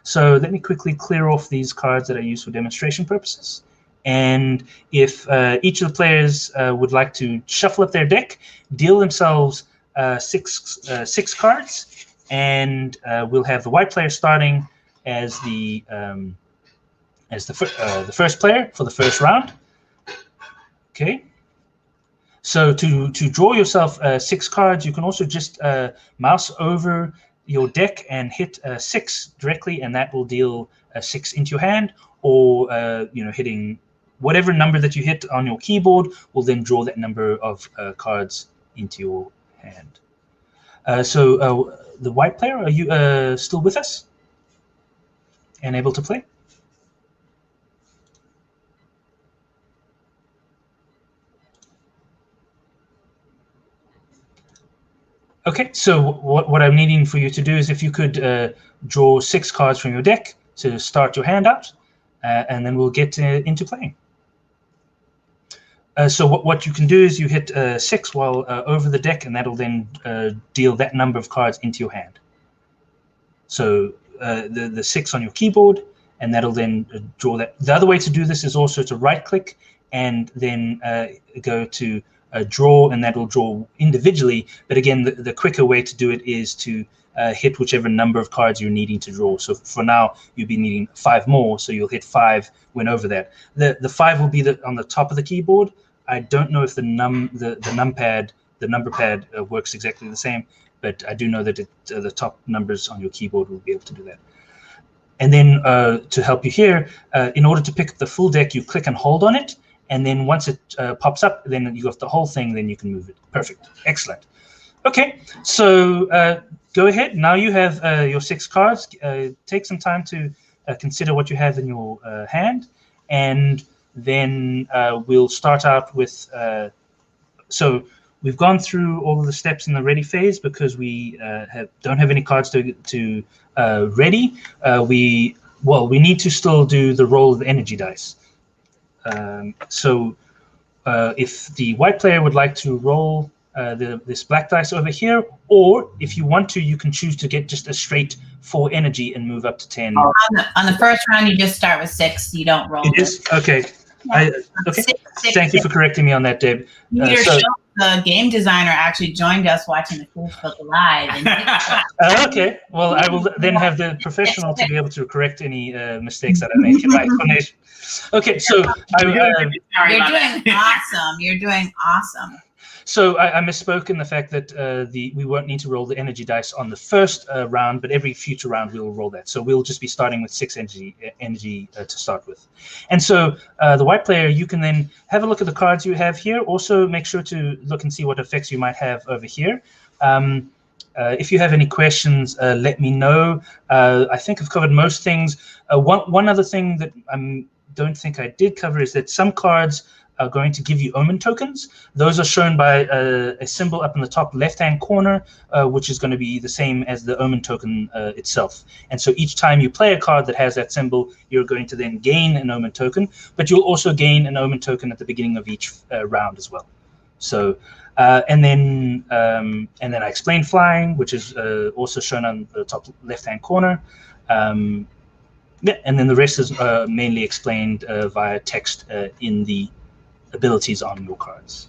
So let me quickly clear off these cards that I use for demonstration purposes. And if each of the players would like to shuffle up their deck, deal themselves six cards, and we'll have the white player starting as the first player for the first round. Okay. So to draw yourself 6 cards, you can also just mouse over your deck and hit 6 directly, and that will deal 6 into your hand. Or hitting whatever number that you hit on your keyboard will then draw that number of cards into your hand. So the white player, are you still with us and able to play? Okay, so what I'm needing for you to do is if you could draw 6 cards from your deck to start your hand out, and then we'll get into playing. So what you can do is you hit 6 while over the deck, and that'll then deal that number of cards into your hand. So the 6 on your keyboard, and that'll then draw that. The other way to do this is also to right-click and then go to draw, and that'll draw individually. But again, the quicker way to do it is to hit whichever number of cards you're needing to draw. So for now, you'll be needing 5 more, so you'll hit 5 when over that. The 5 will be on the top of the keyboard. I don't know if the number pad works exactly the same, but I do know that the top numbers on your keyboard will be able to do that. And then to help you here, in order to pick up the full deck, you click and hold on it, and then once it pops up, then you got the whole thing, then you can move it. Perfect. Excellent. Okay, so go ahead. Now you have your 6 cards. Take some time to consider what you have in your hand, and then we'll start out with, so we've gone through all of the steps in the ready phase because we don't have any cards to ready. We need to still do the roll of the energy dice. So if the white player would like to roll this black dice over here, or if you want to, you can choose to get just a straight 4 energy and move up to 10. On the first round, you just start with 6. You don't roll. It is? Okay. Yeah. Okay. Six, Thank you for correcting me on that, Deb. The game designer actually joined us watching the Facebook Live. And okay. Well, I will then have the professional to be able to correct any mistakes that I make in my explanation. Okay, so you're doing awesome. You're doing awesome. So I misspoke in the fact that we won't need to roll the energy dice on the first round, but every future round we'll roll that. So we'll just be starting with 6 energy to start with. And so the white player, you can then have a look at the cards you have here. Also make sure to look and see what effects you might have over here. If you have any questions, let me know. I think I've covered most things. One other thing that I don't think I did cover is that some cards are going to give you Omen tokens. Those are shown by a symbol up in the top left-hand corner, which is going to be the same as the Omen token itself. And so each time you play a card that has that symbol, you're going to then gain an Omen token, but you'll also gain an Omen token at the beginning of each round as well. So, and then I explained flying, which is also shown on the top left-hand corner. Yeah, and then the rest is mainly explained via text in the abilities on your cards.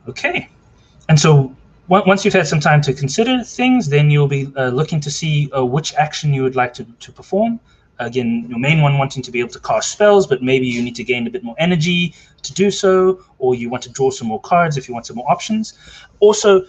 Okay, and so once you've had some time to consider things, then you'll be looking to see which action you would like to perform. Again, your main one wanting to be able to cast spells, but maybe you need to gain a bit more energy to do so, or you want to draw some more cards if you want some more options. Also,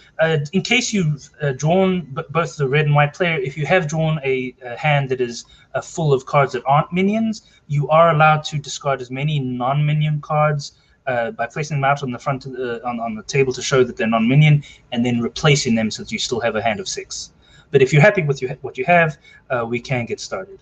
in case you've drawn both the red and white player, if you have drawn a hand that is full of cards that aren't minions, you are allowed to discard as many non-minion cards by placing them out on the front of on the table to show that they're non-minion, and then replacing them so that you still have a hand of 6. But if you're happy with what you have, we can get started.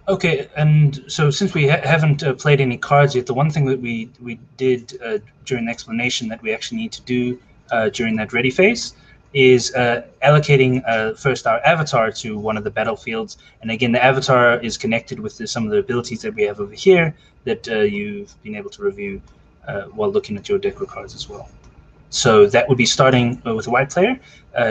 Okay, and so since we haven't played any cards yet, the one thing that we did during the explanation that we actually need to do during that ready phase is allocating first our avatar to one of the battlefields. And again, the avatar is connected with some of the abilities that we have over here that you've been able to review while looking at your deck of cards as well. So that would be starting with a white player.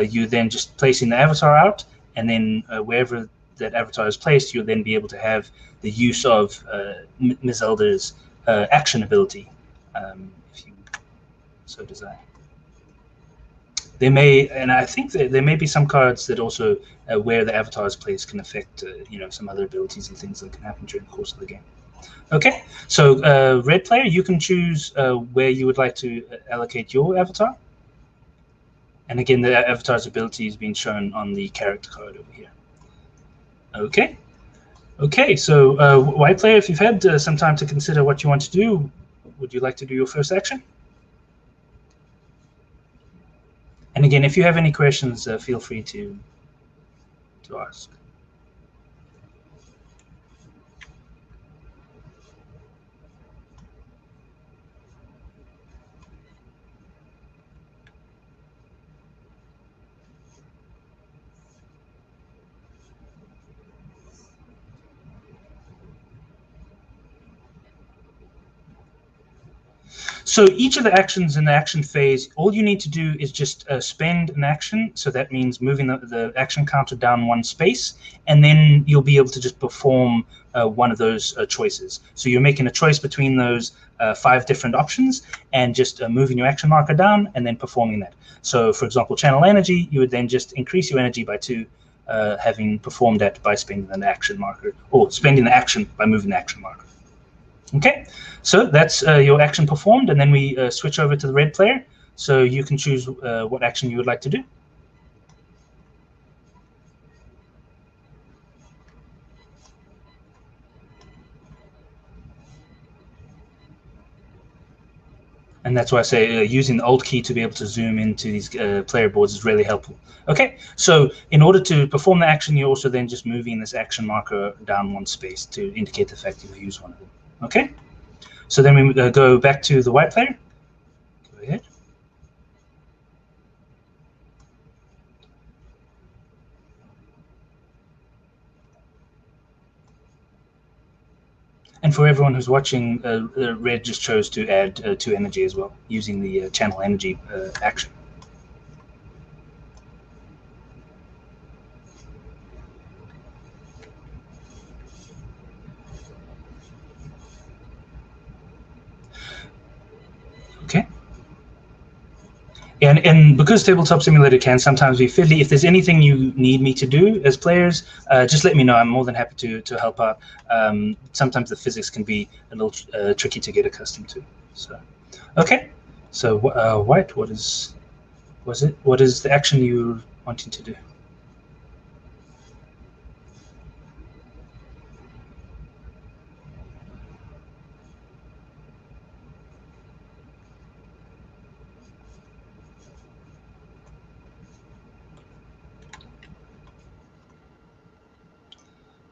You then just placing the avatar out, and then wherever that avatar is placed, you'll then be able to have the use of Ms. Elder's action ability, if you so desire. There may, and I think that there may be some cards that also where the avatar is placed can affect, some other abilities and things that can happen during the course of the game. Okay, so red player, you can choose where you would like to allocate your avatar. And again, the avatar's ability is being shown on the character card over here. Okay, so white player, if you've had some time to consider what you want to do, would you like to do your first action? And again, if you have any questions, feel free to ask. So each of the actions in the action phase, all you need to do is just spend an action. So that means moving the action counter down one space, and then you'll be able to just perform one of those choices. So you're making a choice between those 5 different options, and just moving your action marker down and then performing that. So for example, channel energy, you would then just increase your energy by 2, having performed that by spending an action marker, or spending the action by moving the action marker. Okay, so that's your action performed, and then we switch over to the red player. So you can choose what action you would like to do. And that's why I say using the Alt key to be able to zoom into these player boards is really helpful. Okay, so in order to perform the action, you're also then just moving this action marker down one space to indicate the fact you've used one of them. Okay, so then we go back to the white player. Go ahead. And for everyone who's watching, red just chose to add 2 energy as well, using the channel energy action. Okay. And because Tabletop Simulator can sometimes be fiddly, if there's anything you need me to do as players, just let me know. I'm more than happy to help out. Sometimes the physics can be a little tricky to get accustomed to. So, okay. So white, what is the action you're wanting to do?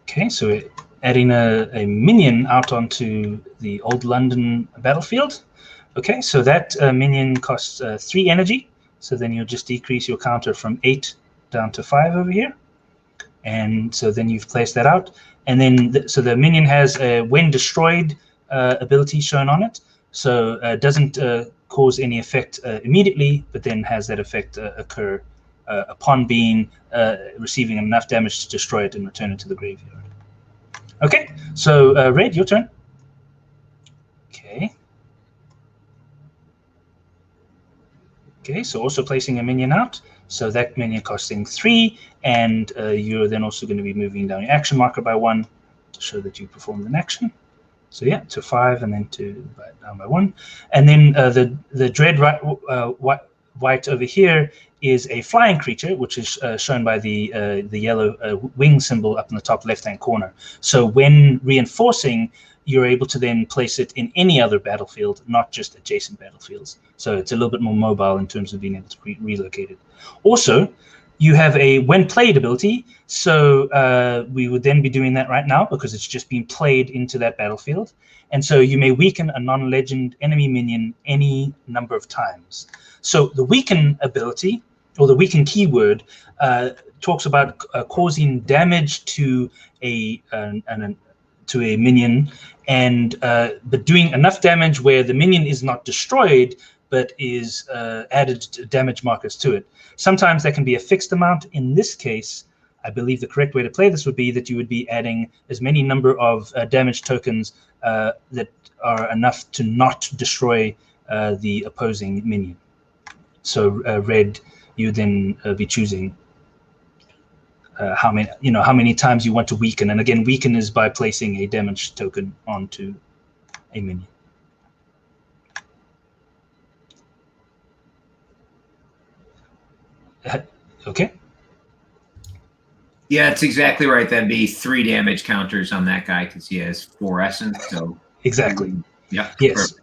Okay, so we're adding a minion out onto the old London battlefield. Okay, so that minion costs 3 energy. So then you'll just decrease your counter from 8 down to 5 over here. And so then you've placed that out. And then, so the minion has a when destroyed ability shown on it. So it doesn't cause any effect immediately, but then has that effect occur upon being receiving enough damage to destroy it and return it to the graveyard. Okay, so red, your turn. Okay. Okay, so also placing a minion out. So that minion costing 3, and you're then also going to be moving down your action marker by 1 to show that you performed an action. So yeah, to 5, and then down by 1. And then the dread white over here is a flying creature, which is shown by the yellow wing symbol up in the top left-hand corner. So when reinforcing, you're able to then place it in any other battlefield, not just adjacent battlefields. So it's a little bit more mobile in terms of being able to relocate it. Also, you have a when played ability. So we would then be doing that right now because it's just being played into that battlefield. And so you may weaken a non-legend enemy minion any number of times. So the weaken ability or the weaken keyword, talks about causing damage to a minion, and but doing enough damage where the minion is not destroyed, but is added damage markers to it. Sometimes that can be a fixed amount. In this case, I believe the correct way to play this would be that you would be adding as many number of damage tokens that are enough to not destroy the opposing minion. So red, you then be choosing how many times you want to weaken, and again, weaken is by placing a damage token onto a minion. Okay. Yeah, it's exactly right. That'd be 3 damage counters on that guy because he has 4 essence. So exactly. Yeah. Yes. Perfect.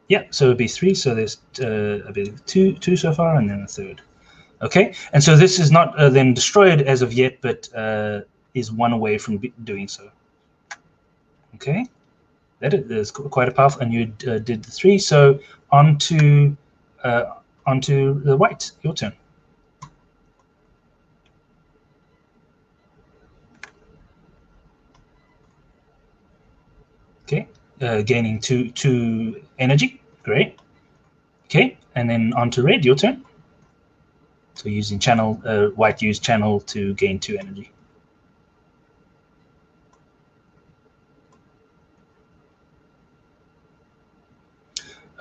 Yeah. So it'd be 3. So there's I believe two so far, and then a third. Okay. And so this is not then destroyed as of yet, but is 1 away from doing so. Okay. That is quite a powerful. And you did the 3. So onto the white. Your turn. Okay, gaining two energy. Great. Okay, and then on to red. Your turn. So using channel, white used channel to gain 2 energy.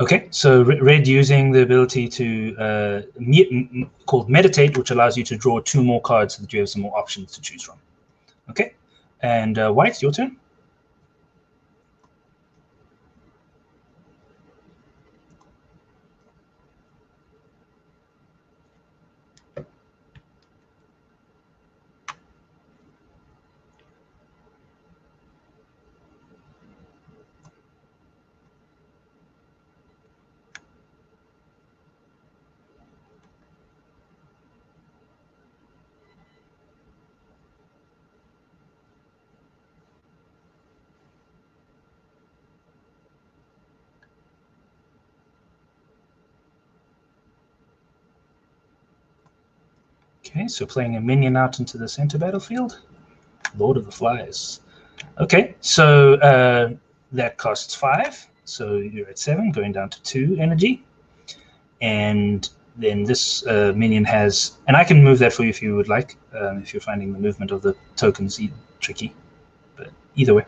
Okay, so red using the ability to called meditate, which allows you to draw 2 more cards so that you have some more options to choose from. Okay, and white, your turn. Okay, so playing a minion out into the center battlefield. Lord of the Flies. Okay, so that costs 5. So you're at 7, going down to 2 energy. And then this minion has, and I can move that for you if you would like, if you're finding the movement of the tokens tricky, but either way.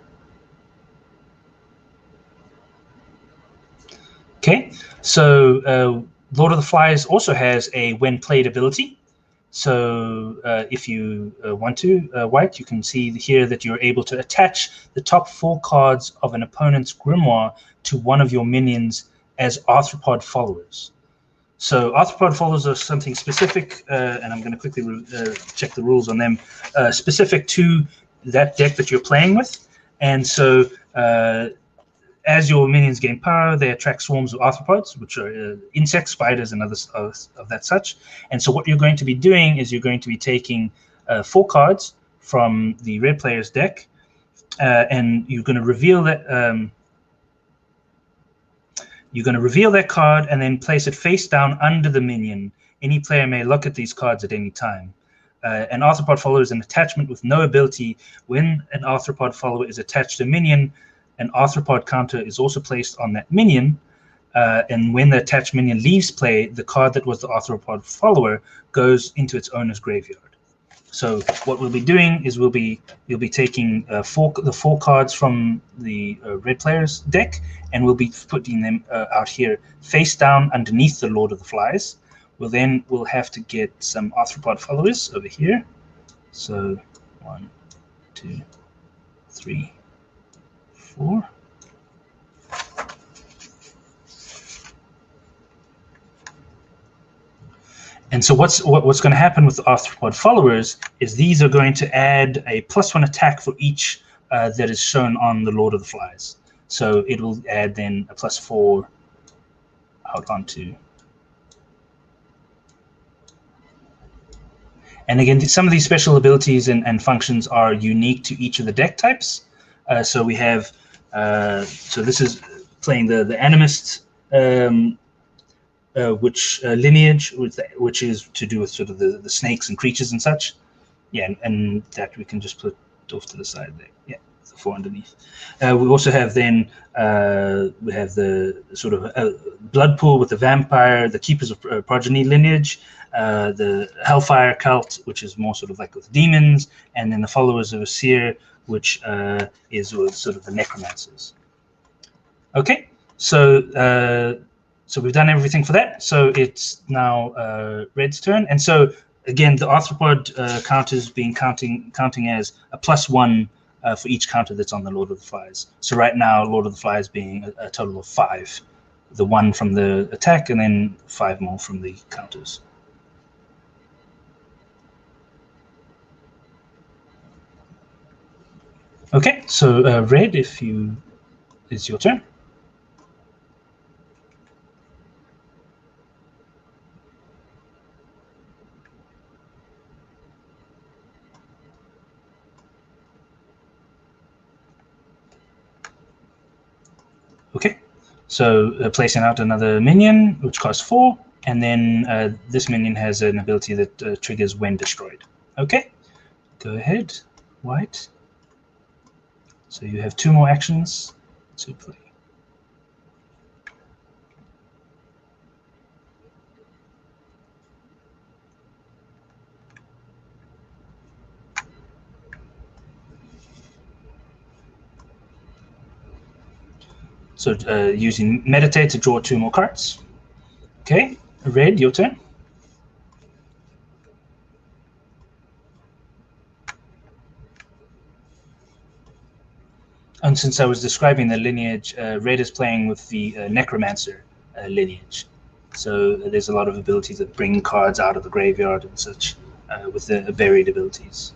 Okay, so Lord of the Flies also has a when played ability. So if you want to, white, you can see here that you're able to attach the top 4 cards of an opponent's grimoire to one of your minions as arthropod followers. So arthropod followers are something specific, and I'm going to quickly check the rules on them, specific to that deck that you're playing with. And so as your minions gain power, they attract swarms of arthropods, which are insects, spiders, and others of that such. And so what you're going to be doing is you're going to be taking 4 cards from the red player's deck, and you're going to reveal that. You're going to reveal that card and then place it face down under the minion. Any player may look at these cards at any time. An arthropod follower is an attachment with no ability. When an arthropod follower is attached to a minion, an arthropod counter is also placed on that minion, and when the attached minion leaves play, the card that was the arthropod follower goes into its owner's graveyard. So what we'll be doing is you'll be taking the 4 cards from the red player's deck, and we'll be putting them out here face down underneath the Lord of the Flies. We'll have to get some arthropod followers over here. So 1, 2, 3, 4. And so what's going to happen with the arthropod followers is these are going to add a +1 attack for each that is shown on the Lord of the Flies. So it will add then a +4 out onto. And again, some of these special abilities and functions are unique to each of the deck types. So we have, so this is playing the Animist which lineage, which is to do with sort of the snakes and creatures and such. Yeah, and that we can just put off to the side there. Yeah, the 4 underneath. We also have then we have the sort of blood pool with the vampire, the keepers of progeny lineage, the hellfire cult, which is more sort of like with demons, and then the followers of a seer, which is with sort of the necromancers. Okay, so so we've done everything for that. So it's now Red's turn, and so again the arthropod counters being counting as a +1 for each counter that's on the Lord of the Flies. So right now Lord of the Flies being a total of 5, the 1 from the attack, and then 5 more from the counters. Okay, so Red, it's your turn. Okay, so placing out another minion, which costs 4, and then this minion has an ability that triggers when destroyed. Okay, go ahead, White. So you have 2 more actions to play. So using Meditate to draw 2 more cards. Okay, Red, your turn. And since I was describing the lineage, Red is playing with the Necromancer lineage. So there's a lot of abilities that bring cards out of the graveyard and such with the varied abilities.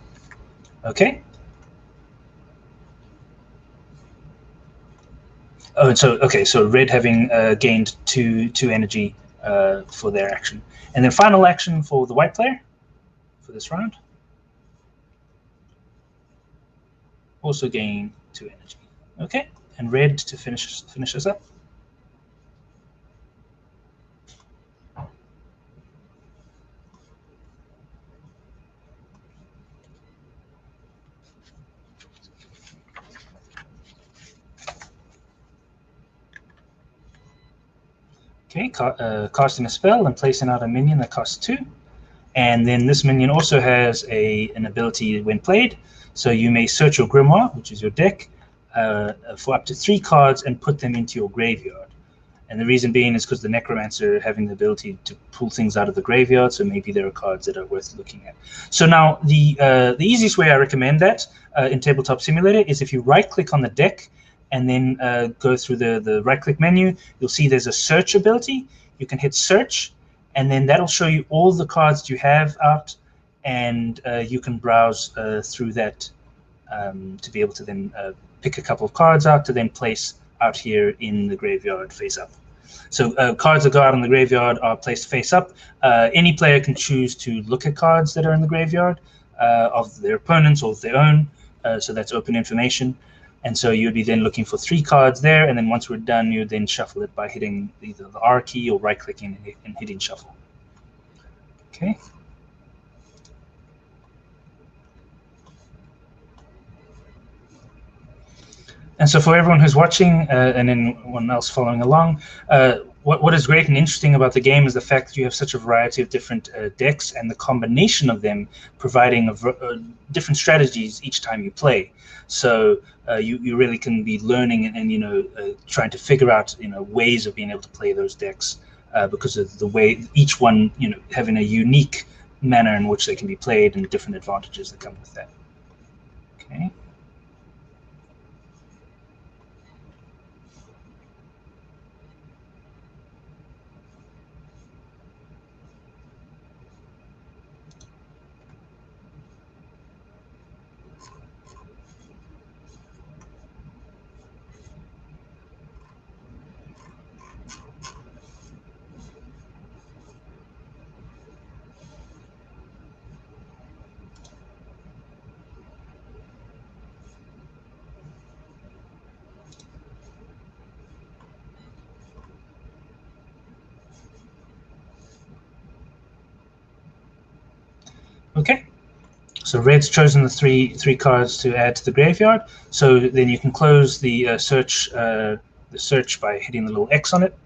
Okay. Oh, and so Red having gained two energy for their action, and then final action for the White player for this round. Also gain 2 energy. Okay, and Red to finish us up. Okay, casting a spell and placing out a minion that costs 2. And then this minion also has an ability when played. So you may search your grimoire, which is your deck, for up to 3 cards and put them into your graveyard. And the reason being is because the Necromancer having the ability to pull things out of the graveyard, so maybe there are cards that are worth looking at. So now the easiest way I recommend that in Tabletop Simulator is if you right-click on the deck and then go through the right-click menu, you'll see there's a search ability. You can hit search, and then that'll show you all the cards you have out, and you can browse through that to be able to then pick a couple of cards out to then place out here in the graveyard face up. So cards that go out in the graveyard are placed face up. Any player can choose to look at cards that are in the graveyard of their opponents or of their own, so that's open information. And so you'd be then looking for 3 cards there, and then once we're done, you then shuffle it by hitting either the R key or right-clicking and hitting shuffle. Okay. And so for everyone who's watching and anyone else following along, what is great and interesting about the game is the fact that you have such a variety of different decks and the combination of them providing different strategies each time you play. So you really can be learning and trying to figure out ways of being able to play those decks because of the way each one having a unique manner in which they can be played and different advantages that come with that. Okay. Okay. So red's chosen the three cards to add to the graveyard. So then you can close the search by hitting the little X on it.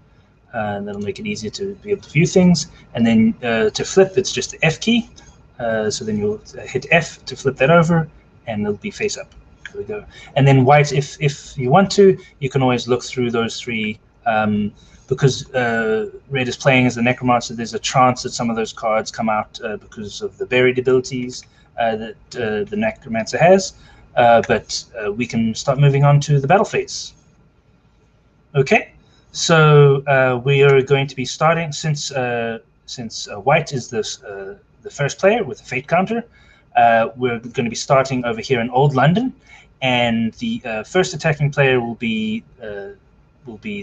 And that'll make it easier to be able to view things. And then to flip, it's just the F key. So then you'll hit F to flip that over, and it'll be face up. There we go. And then white, if you want to, you can always look through those three. Because red is playing as the Necromancer, there's a chance that some of those cards come out because of the buried abilities that the Necromancer has. But we can start moving on to the battle phase. Okay. So we are going to be starting, since white is the first player with the fate counter, we're going to be starting over here in Old London, and the first attacking player will be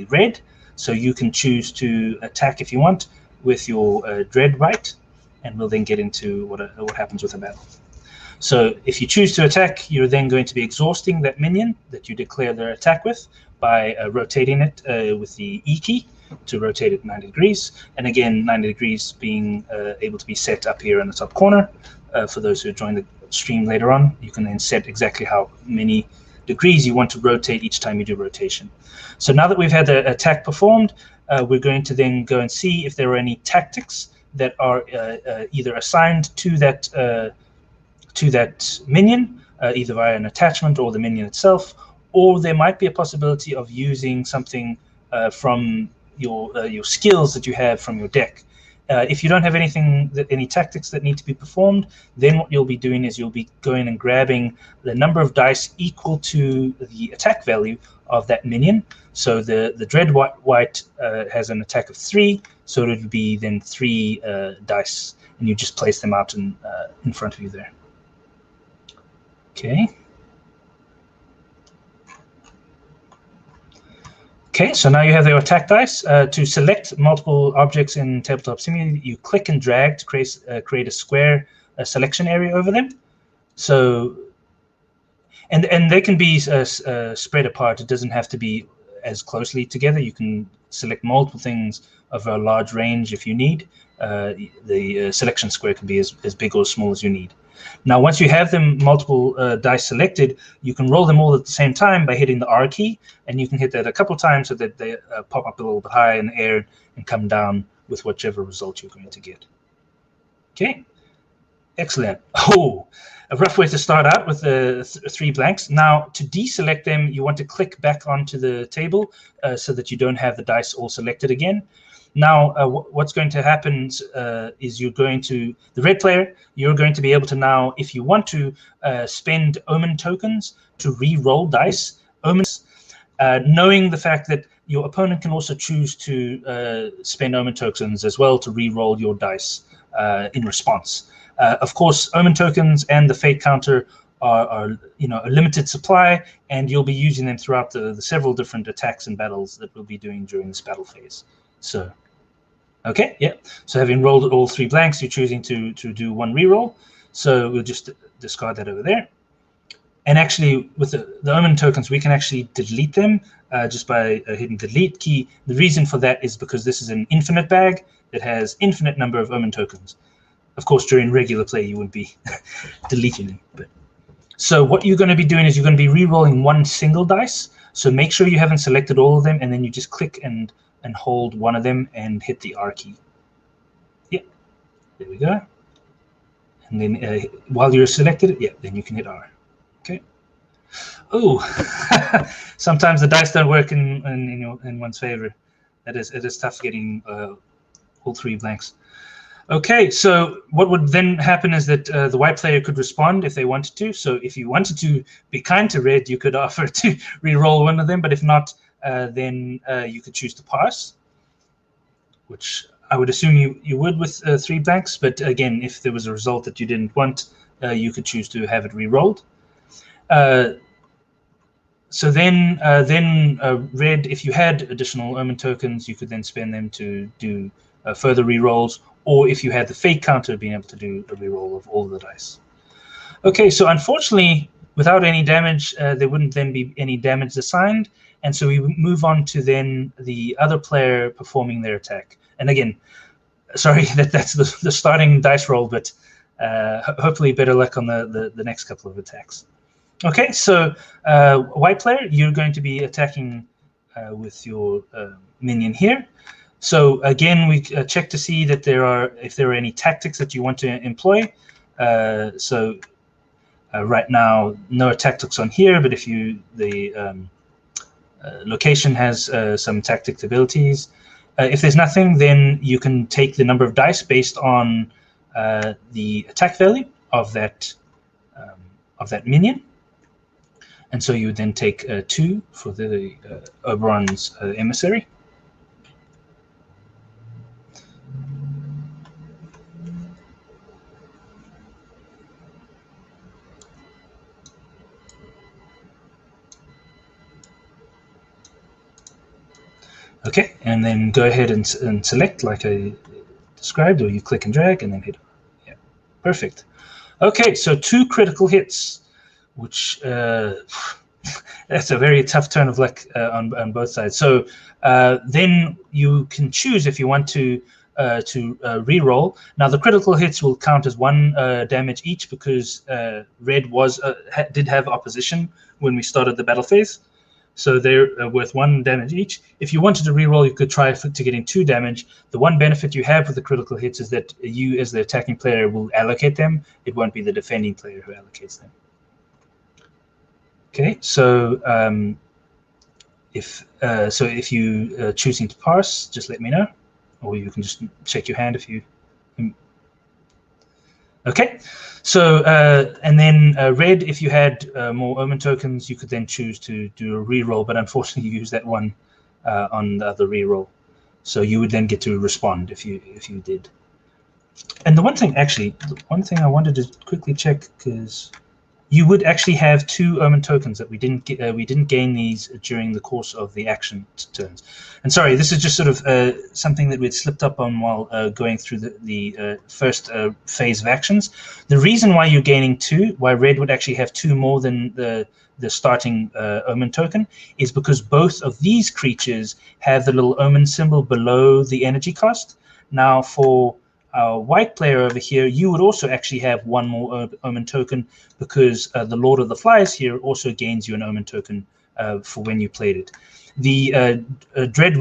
red. So you can choose to attack if you want with your dread right, and we'll then get into what happens with a battle. So if you choose to attack, you're then going to be exhausting that minion that you declare their attack with by rotating it with the E key to rotate it 90 degrees. And again, 90 degrees being able to be set up here in the top corner. For those who join the stream later on, you can then set exactly how many degrees you want to rotate each time you do rotation. So now that we've had the attack performed, we're going to then go and see if there are any tactics that are either assigned to that minion, either via an attachment or the minion itself, or there might be a possibility of using something from your skills that you have from your deck. If you don't have any tactics that need to be performed, then what you'll be doing is you'll be going and grabbing the number of dice equal to the attack value of that minion. So the dread white has an attack of 3, so it would be then 3 dice, and you just place them out in front of you there. Okay. Okay, so now you have your attack dice. To select multiple objects in Tabletop Simulator, you click and drag to create a square selection area over them. So, and they can be spread apart. It doesn't have to be as closely together. You can select multiple things of a large range if you need. The selection square can be as big or small as you need. Now, once you have them multiple dice selected, you can roll them all at the same time by hitting the R key, and you can hit that a couple times so that they pop up a little bit high in the air and come down with whichever result you're going to get. Okay, excellent. Oh, a rough way to start out with the 3 blanks. Now, to deselect them, you want to click back onto the table so that you don't have the dice all selected again. Now, what's going to happen is the red player, you're going to be able to now, if you want to, spend Omen tokens to re-roll dice. Omens, knowing the fact that your opponent can also choose to spend Omen tokens as well to re-roll your dice in response. Of course, Omen tokens and the fate counter are a limited supply, and you'll be using them throughout the several different attacks and battles that we'll be doing during this battle phase. So, okay, yeah. So having rolled all 3 blanks, you're choosing to do 1 reroll. So we'll just discard that over there. And actually, with the Omen tokens, we can actually delete them just by hitting the delete key. The reason for that is because this is an infinite bag that has infinite number of Omen tokens. Of course, during regular play, you wouldn't be deleting them. So what you're going to be doing is you're going to be re-rolling 1 single dice. So make sure you haven't selected all of them, and then you just click and hold one of them and hit the R key. Yeah, there we go. And then while you're selected, yeah, then you can hit R. Okay. Oh, sometimes the dice don't work in one's favor. It is tough getting all 3 blanks. Okay, so what would then happen is that the white player could respond if they wanted to. So if you wanted to be kind to red, you could offer to re-roll one of them. But if not, then you could choose to pass, which I would assume you would with 3 blanks. But again, if there was a result that you didn't want, you could choose to have it re-rolled. So then red, if you had additional Omen tokens, you could then spend them to do further re-rolls, or if you had the fate counter, being able to do a re-roll of all the dice. Okay, so unfortunately, without any damage, there wouldn't then be any damage assigned, and so we move on to then the other player performing their attack. And again, sorry that's the starting dice roll, but hopefully better luck on the next couple of attacks. Okay, so white player, you're going to be attacking with your minion here. So again, we check to see that if there are any tactics that you want to employ. Right now, no tactics on here, but if the location has some tactic abilities. If there's nothing, then you can take the number of dice based on the attack value of that minion. And so you would then take 2 for the Oberon's Emissary. Okay, and then go ahead and select like I described, or you click and drag and then hit. Yeah, perfect. Okay, so 2 critical hits, which that's a very tough turn of luck on both sides. So then you can choose if you want to re-roll. Now the critical hits will count as 1 damage each because red did have opposition when we started the battle phase. So they're worth 1 damage each. If you wanted to reroll, you could try to getting 2 damage. The one benefit you have with the critical hits is that you, as the attacking player, will allocate them. It won't be the defending player who allocates them. Okay, so if you choosing to pass, just let me know, or you can just check your hand if you. Okay, so and then red, if you had more Omen tokens, you could then choose to do a reroll, but unfortunately you use that one on the other reroll, so you would then get to respond if you did. And the one thing I wanted to quickly check, because you would actually have 2 Omen tokens that we didn't gain these during the course of the action turns. And sorry, this is just sort of something that we'd slipped up on while going through the first phase of actions. The reason why you're gaining 2, why red would actually have 2 more than the starting Omen token, is because both of these creatures have the little Omen symbol below the energy cost. Now for white player over here, you would also actually have 1 more Omen token because the Lord of the Flies here also gains you an Omen token for when you played it. The Dread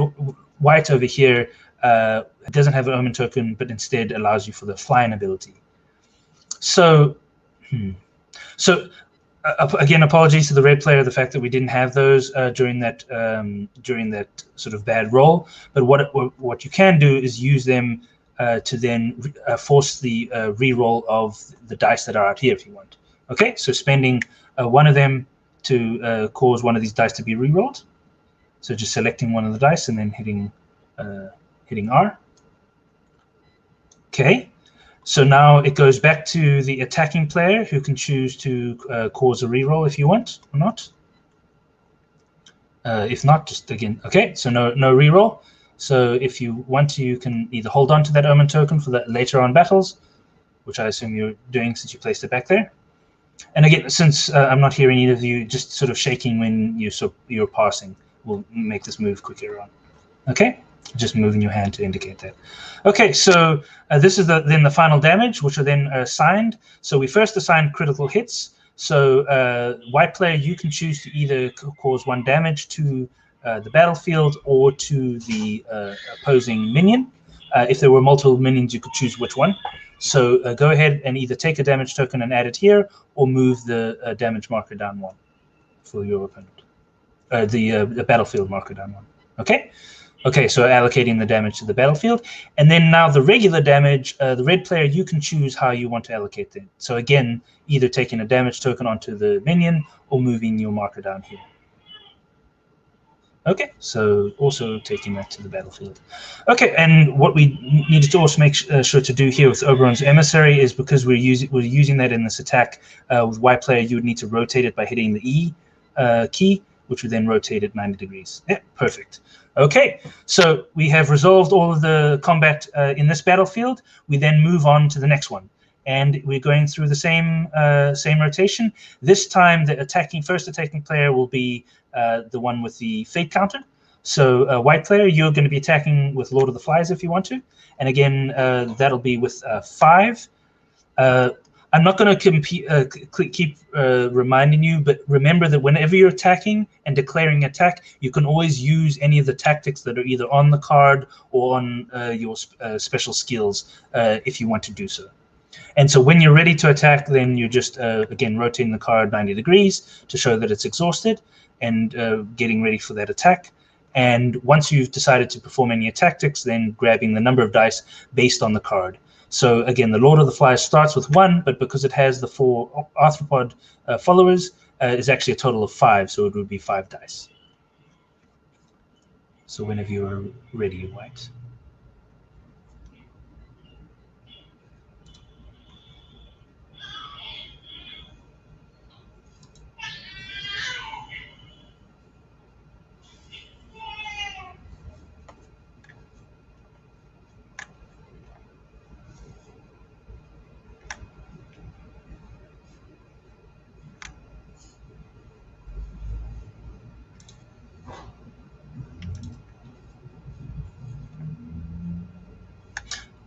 White over here doesn't have an Omen token, but instead allows you for the flying ability. So, again, apologies to the red player, the fact that we didn't have those during that sort of bad roll. But what you can do is use them to then force the reroll of the dice that are out here if you want. Okay, so spending 1 of them to cause 1 of these dice to be rerolled. So just selecting 1 of the dice and then hitting R. Okay, so now it goes back to the attacking player, who can choose to cause a reroll if you want or not. If not, just again. Okay, so no reroll. So if you want to, you can either hold on to that Omen token for that later on battles, which I assume you're doing since you placed it back there. And again, since I'm not hearing either of you, just sort of shaking when you're passing will make this move quicker on. Okay, just moving your hand to indicate that. Okay, so this is then the final damage, which are then assigned. So we first assign critical hits. So white player, you can choose to either cause 1 damage to the battlefield or to the opposing minion. If there were multiple minions, you could choose which one. So go ahead and either take a damage token and add it here, or move the damage marker down 1 for your opponent. The battlefield marker down 1. Okay? Okay, so allocating the damage to the battlefield. And then now the regular damage, the red player, you can choose how you want to allocate them. So again, either taking a damage token onto the minion or moving your marker down here. Okay, so also taking that to the battlefield. Okay, and what we needed to also make sure to do here with Oberon's Emissary is, because we're using that in this attack with white player, you would need to rotate it by hitting the E key, which would then rotate it 90 degrees. Yeah, perfect. Okay, so we have resolved all of the combat in this battlefield. We then move on to the next one, and we're going through the same rotation. This time, the first attacking player will be the one with the fate counter. So white player, you're going to be attacking with Lord of the Flies if you want to, and again that'll be with 5. I'm not going to keep reminding you, but remember that whenever you're attacking and declaring attack, you can always use any of the tactics that are either on the card or on your special skills if you want to do so. And so when you're ready to attack, then you're just, again, rotating the card 90 degrees to show that it's exhausted and getting ready for that attack. And once you've decided to perform any tactics, then grabbing the number of dice based on the card. So again, the Lord of the Flies starts with 1, but because it has the 4 arthropod followers, is actually a total of 5, so it would be 5 dice. So whenever you are ready, White.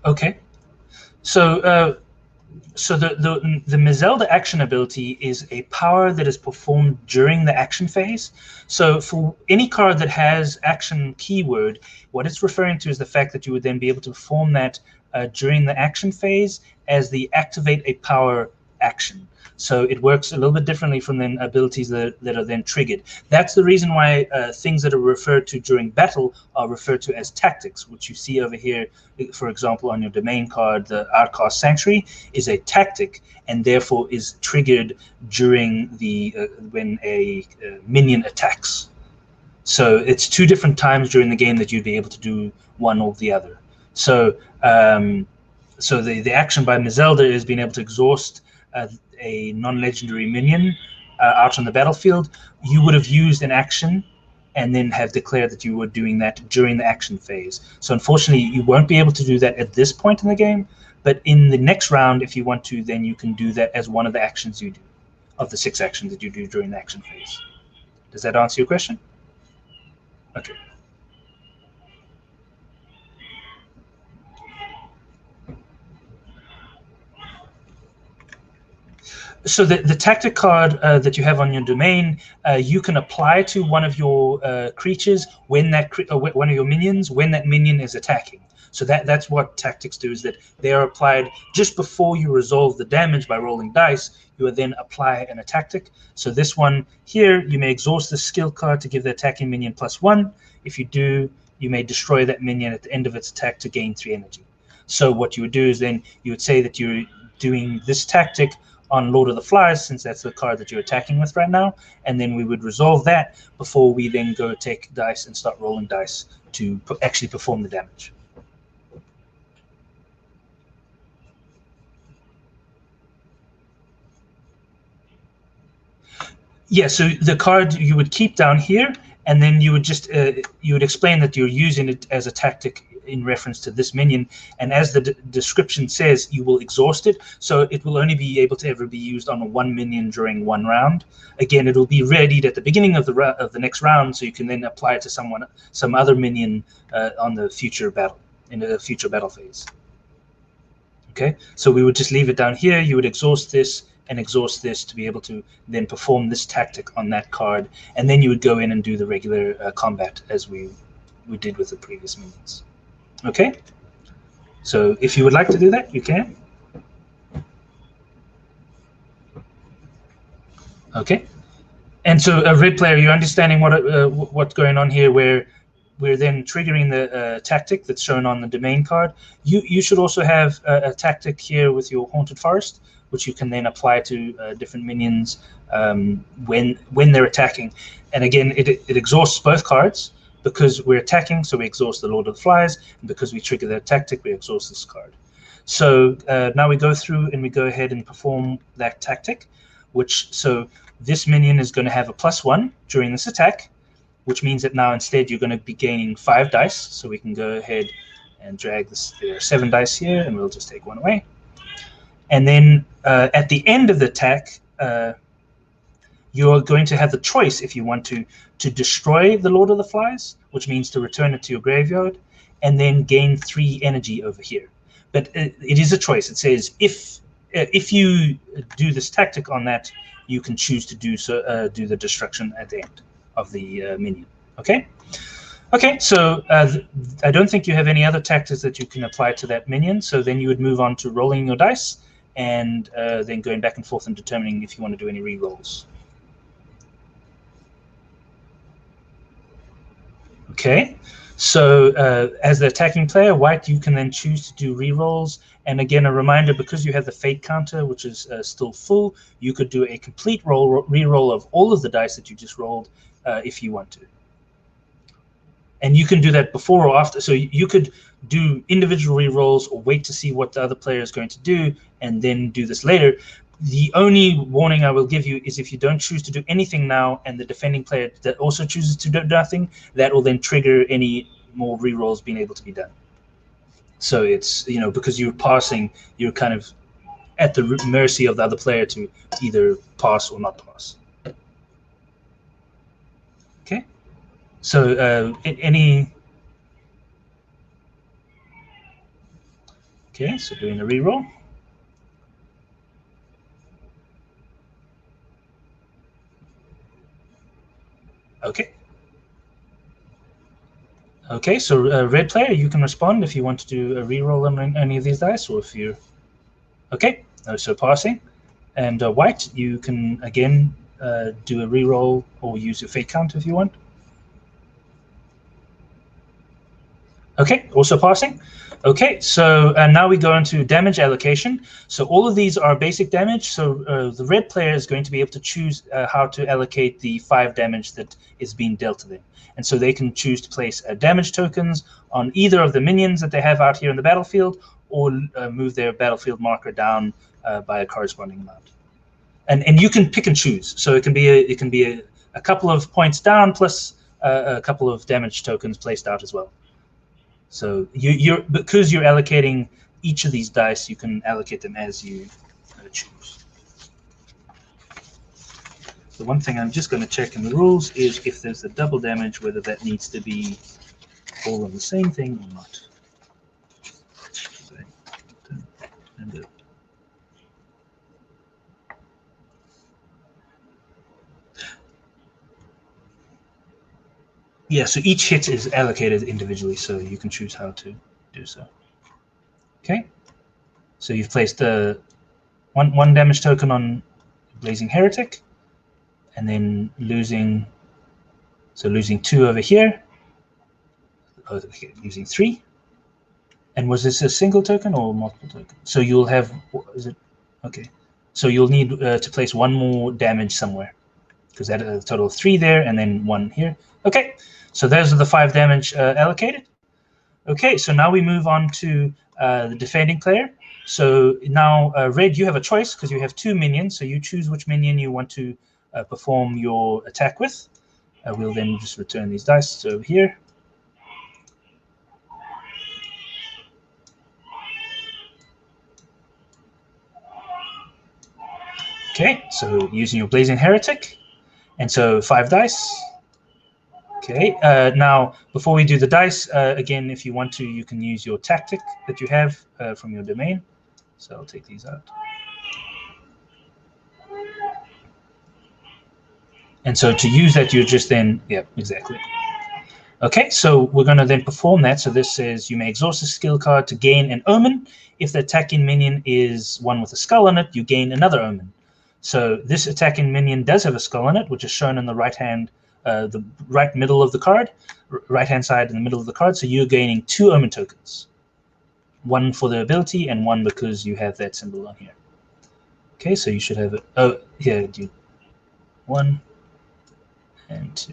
Okay, so the Mezelda action ability is a power that is performed during the action phase. So for any card that has action keyword, what it's referring to is the fact that you would then be able to perform that during the action phase as the activate a power action. So it works a little bit differently from the abilities that are then triggered. That's the reason why things that are referred to during battle are referred to as tactics, which you see over here, for example, on your domain card, the Outcast Sanctuary is a tactic and therefore is triggered during the when a minion attacks. So it's 2 different times during the game that you'd be able to do one or the other. So so the action by Mezelda is being able to exhaust a non-legendary minion out on the battlefield. You would have used an action and then have declared that you were doing that during the action phase. So unfortunately, you won't be able to do that at this point in the game, but in the next round, if you want to, then you can do that as one of the actions you do, of the 6 actions that you do during the action phase. Does that answer your question? Okay. So the tactic card that you have on your domain, you can apply to one of your creatures when that one of your minions when that minion is attacking. So that's what tactics do, is that they are applied just before you resolve the damage by rolling dice. You would then apply a tactic. So this one here, you may exhaust the skill card to give the attacking minion +1. If you do, you may destroy that minion at the end of its attack to gain 3 energy. So what you would do is then you would say that you're doing this tactic on Lord of the Flies, since that's the card that you're attacking with right now, and then we would resolve that before we then go take dice and start rolling dice to actually perform the damage. Yeah, so the card you would keep down here, and then you would just you would explain that you're using it as a tactic in reference to this minion, and as the description says, you will exhaust it, so it will only be able to ever be used on 1 minion during 1 round. Again, it will be readied at the beginning of the next round, so you can then apply it to some other minion on the future battle, in the future battle phase. Okay, so we would just leave it down here. You would exhaust this and exhaust this to be able to then perform this tactic on that card, and then you would go in and do the regular combat as we did with the previous minions. Okay, so if you would like to do that, you can. Okay, and so a red player, you're understanding what's going on here, where we're then triggering the tactic that's shown on the domain card. You should also have a tactic here with your Haunted Forest, which you can then apply to different minions when they're attacking. And again, it exhausts both cards. Because we're attacking, so we exhaust the Lord of the Flies, and because we trigger that tactic, we exhaust this card. So now we go through and we go ahead and perform that tactic, so this minion is going to have a +1 during this attack, which means that now instead you're going to be gaining 5 dice. So we can go ahead and drag this. There are 7 dice here, and we'll just take 1 away. And then at the end of the attack, you're going to have the choice, if you want to destroy the Lord of the Flies, which means to return it to your graveyard, and then gain 3 energy over here. But it is a choice. It says if if you do this tactic on that, you can choose to do the destruction at the end of the minion. Okay. Okay, so I don't think you have any other tactics that you can apply to that minion. So then you would move on to rolling your dice, and then going back and forth and determining if you want to do any rerolls. Okay, so as the attacking player, white, you can then choose to do rerolls. And again, a reminder, because you have the fate counter, which is still full, you could do a complete reroll of all of the dice that you just rolled if you want to. And you can do that before or after. So you could do individual rerolls or wait to see what the other player is going to do and then do this later. The only warning I will give you is if you don't choose to do anything now and the defending player that also chooses to do nothing, that will then trigger any more rerolls being able to be done. So it's, you know, because you're passing, you're kind of at the mercy of the other player to either pass or not pass. Okay. So any... Okay, so doing a reroll. Okay. Okay, so red player, you can respond if you want to do a reroll on any of these dice, or if you're... Okay, so passing. And white, you can again do a reroll or use your fate count if you want. Okay, also passing. Okay, so now we go into damage allocation. So all of these are basic damage. So the red player is going to be able to choose how to allocate the 5 damage that is being dealt to them. And so they can choose to place damage tokens on either of the minions that they have out here in the battlefield, or move their battlefield marker down by a corresponding amount. And you can pick and choose. So it can be a couple of points down plus a couple of damage tokens placed out as well. So because you're allocating each of these dice, you can allocate them as you choose. The one thing I'm just going to check in the rules is if there's a double damage, whether that needs to be all on the same thing or not. Yeah, so each hit is allocated individually, so you can choose how to do so. Okay, so you've placed one damage token on Blazing Heretic, and then losing 2 over here, using 3. And was this a single token or multiple tokens? So you'll have, is it? Okay, so you'll need to place 1 more damage somewhere, because that is a total of 3 there, and then 1 here. Okay, so those are the 5 damage allocated. Okay, so now we move on to the defending player. So now, red, you have a choice because you have 2 minions. So you choose which minion you want to perform your attack with. We'll then just return these dice over here. Okay, so using your Blazing Heretic. And so 5 dice. Okay, now before we do the dice, again, if you want to, you can use your tactic that you have from your domain. So I'll take these out. And so to use that, you just then, yeah, exactly. Okay, so we're going to then perform that. So this says you may exhaust a skill card to gain an omen. If the attacking minion is one with a skull on it, you gain another omen. So this attacking minion does have a skull on it, which is shown in the right hand, the right middle of the card, right hand side in the middle of the card. So you're gaining 2 Omen tokens, 1 for the ability and 1 because you have that symbol on here. Okay, so you should have it. Oh, here, 1 and 2.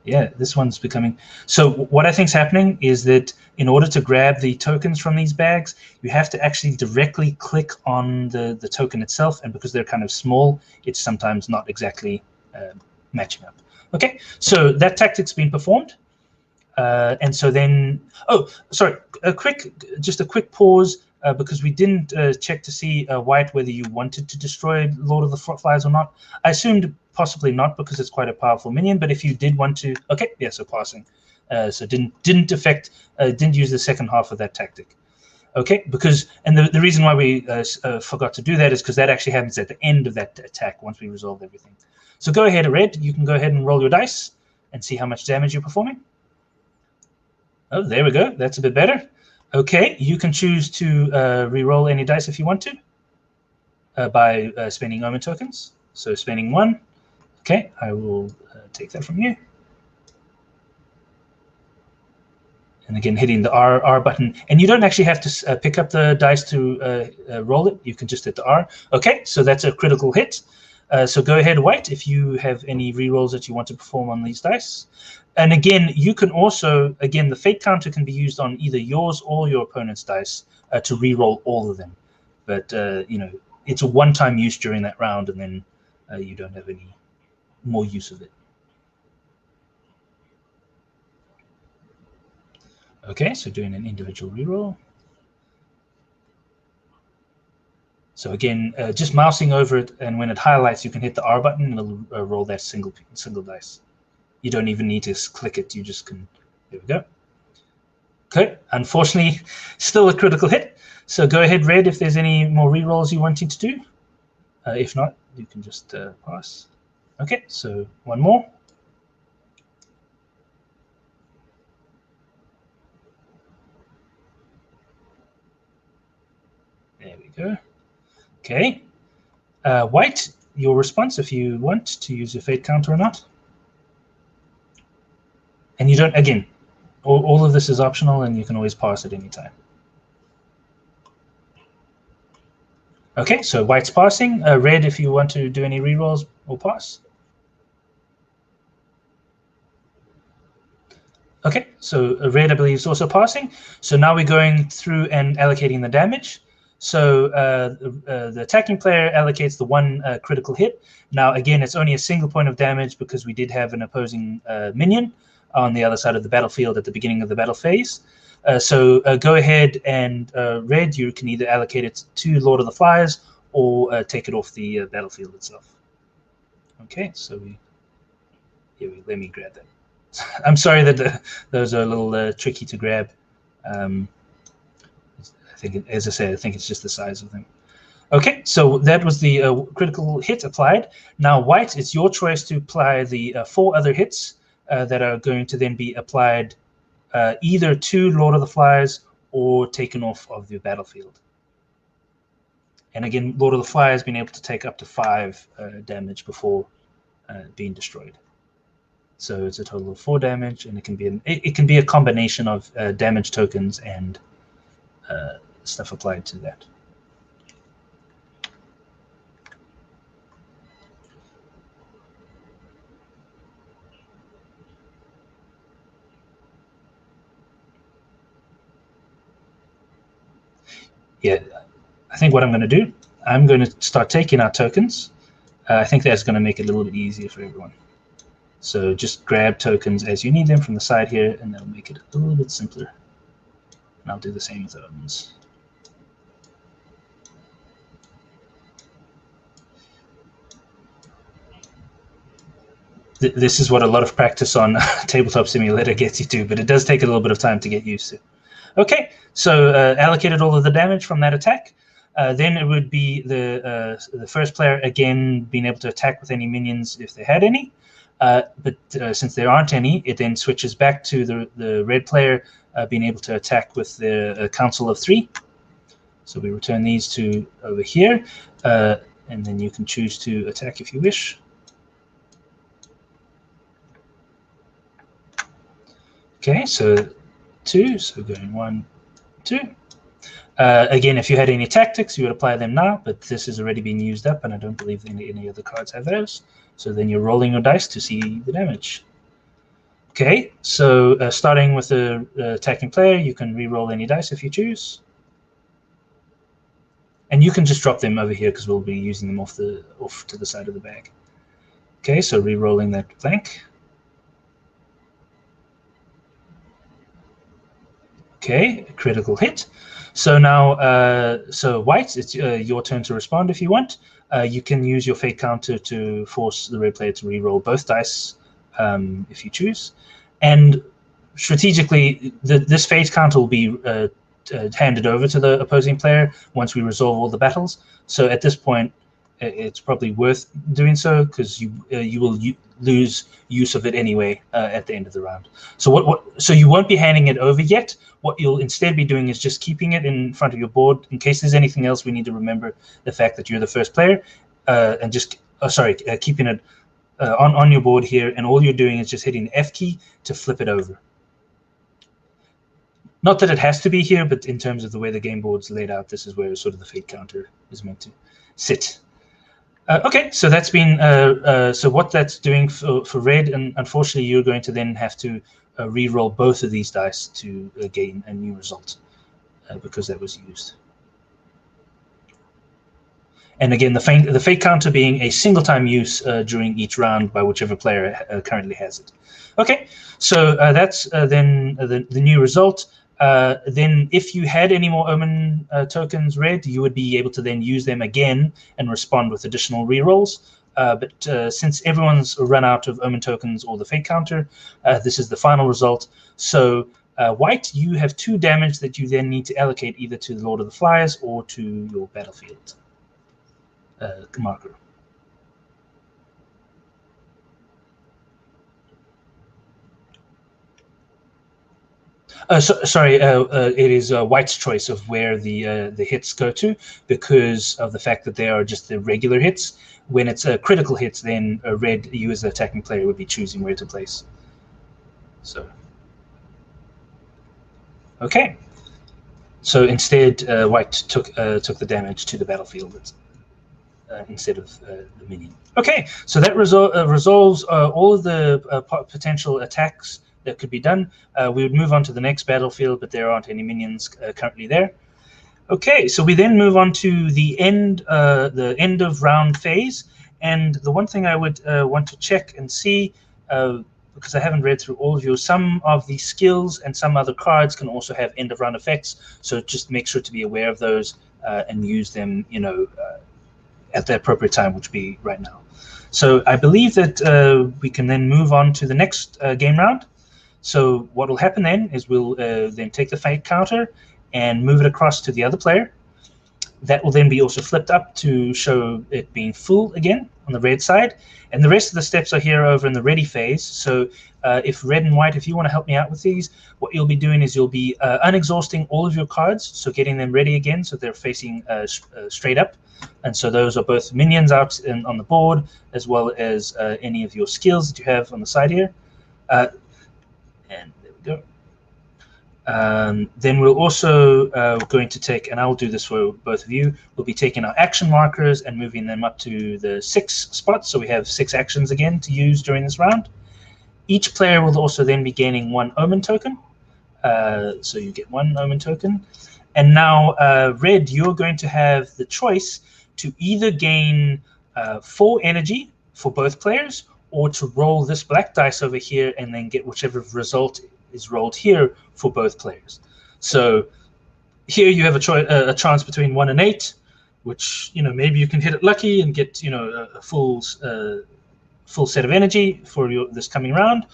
Yeah, this one's becoming... So what I think is happening is that in order to grab the tokens from these bags, you have to actually directly click on the token itself, and because they're kind of small, it's sometimes not exactly matching up. Okay, so that tactic's been performed. And so then... Oh, sorry, just a quick pause, because we didn't check to see, White, whether you wanted to destroy Lord of the Flies or not. I assumed possibly not, because it's quite a powerful minion, but if you did want to... Okay, yeah, so passing. So didn't use the second half of that tactic. Okay, and the reason why we forgot to do that is because that actually happens at the end of that attack once we resolve everything. So go ahead, Red. You can go ahead and roll your dice and see how much damage you're performing. Oh, there we go. That's a bit better. Okay, you can choose to re-roll any dice if you want to by spending Omen tokens. So spending 1. Okay, I will take that from you. And again, hitting the R button. And you don't actually have to pick up the dice to roll it. You can just hit the R. Okay, so that's a critical hit. So go ahead, White, if you have any rerolls that you want to perform on these dice. And again, you can also, again, the fate counter can be used on either yours or your opponent's dice to reroll all of them. But, you know, it's a one-time use during that round, and then you don't have any more use of it. Okay, so doing an individual reroll. So again, just mousing over it, and when it highlights, you can hit the R button, and it'll roll that single dice. You don't even need to click it. You just can. There we go. Okay, unfortunately, still a critical hit. So go ahead, Red, if there's any more rerolls you're wanting to do. If not, you can just pass. Okay, so one more. There we go. Okay. White, your response if you want to use your fate counter or not. And you don't, again, all of this is optional, and you can always pass at any time. Okay, so White's passing. Red, if you want to do any rerolls, will pass. Okay, so Red, I believe, is also passing. So now we're going through and allocating the damage. So the attacking player allocates the 1 critical hit. Now, again, it's only a single point of damage because we did have an opposing minion on the other side of the battlefield at the beginning of the battle phase. So go ahead and Red, you can either allocate it to Lord of the Flies or take it off the battlefield itself. Okay, so let me grab that. I'm sorry that those are a little tricky to grab. I think, as I said, I think it's just the size of them. Okay, so that was the critical hit applied. Now, White, it's your choice to apply the 4 other hits that are going to then be applied either to Lord of the Flies or taken off of the battlefield. And again, Lord of the Flies being able to take up to 5 damage before being destroyed. So it's a total of 4 damage, and it can be a combination of damage tokens and stuff applied to that. Yeah, I think what I'm going to do, I'm going to start taking our tokens. I think that's going to make it a little bit easier for everyone. So just grab tokens as you need them from the side here, and that'll make it a little bit simpler. And I'll do the same with omens. This is what a lot of practice on Tabletop Simulator gets you to, but it does take a little bit of time to get used to. Okay, so allocated all of the damage from that attack. Then it would be the first player, again, being able to attack with any minions if they had any. But since there aren't any, it then switches back to the red player being able to attack with the council of 3. So we return these to over here, and then you can choose to attack if you wish. Okay, so 2, so going 1, 2. Again, if you had any tactics, you would apply them now, but this has already been used up, and I don't believe any other cards have those. So then you're rolling your dice to see the damage. Okay, so starting with the attacking player, you can re-roll any dice if you choose. And you can just drop them over here because we'll be using them off to the side of the bag. Okay, so re-rolling that blank. Okay, critical hit. So now, so White, it's your turn to respond if you want. You can use your fate counter to force the red player to re-roll both dice if you choose. And strategically, this fate counter will be handed over to the opposing player once we resolve all the battles. So at this point, it's probably worth doing so because you will lose use of it anyway at the end of the round. So so you won't be handing it over yet. What you'll instead be doing is just keeping it in front of your board in case there's anything else. We need to remember the fact that you're the first player, and just keeping it on your board here, and all you're doing is just hitting the F key to flip it over. Not that it has to be here, but in terms of the way the game board's laid out, this is where sort of the fate counter is meant to sit. Okay, so that's been so what that's doing for red, and unfortunately you're going to then have to re-roll both of these dice to gain a new result because that was used. And again, the fate counter being a single time use during each round by whichever player currently has it. Okay, so that's then the new result. Then if you had any more Omen tokens red, you would be able to then use them again and respond with additional rerolls. But since everyone's run out of Omen tokens or the fate counter, this is the final result. So white, you have 2 damage that you then need to allocate either to the Lord of the Flies or to your battlefield marker. Sorry, it is white's choice of where the hits go to because of the fact that they are just the regular hits. When it's critical hits, then red, you as the attacking player would be choosing where to place. So, okay. So instead, white took the damage to the battlefield instead of the minion. Okay, so that resolves all of the potential attacks that could be done. We would move on to the next battlefield, but there aren't any minions currently there. Okay, so we then move on to the end of round phase, and the one thing I would want to check and see, because I haven't read through all of you, some of the skills and some other cards can also have end of round effects. So just make sure to be aware of those and use them, at the appropriate time, which would be right now. So I believe that we can then move on to the next game round. So what will happen then is we'll then take the fate counter and move it across to the other player. That will then be also flipped up to show it being full again on the red side. And the rest of the steps are here over in the ready phase. So if red and white, if you want to help me out with these, what you'll be doing is you'll be unexhausting all of your cards, so getting them ready again so they're facing straight up. And so those are both minions out on the board, as well as any of your skills that you have on the side here. And there we go. Then we'll also going to take, and I'll do this for both of you, we'll be taking our action markers and moving them up to the 6 spots. So we have 6 actions again to use during this round. Each player will also then be gaining 1 Omen token. So you get 1 Omen token. And now, red, you're going to have the choice to either gain 4 energy for both players, or to roll this black dice over here and then get whichever result is rolled here for both players. So here you have a chance between 1 and 8, which maybe you can hit it lucky and get a full set of energy for this coming round,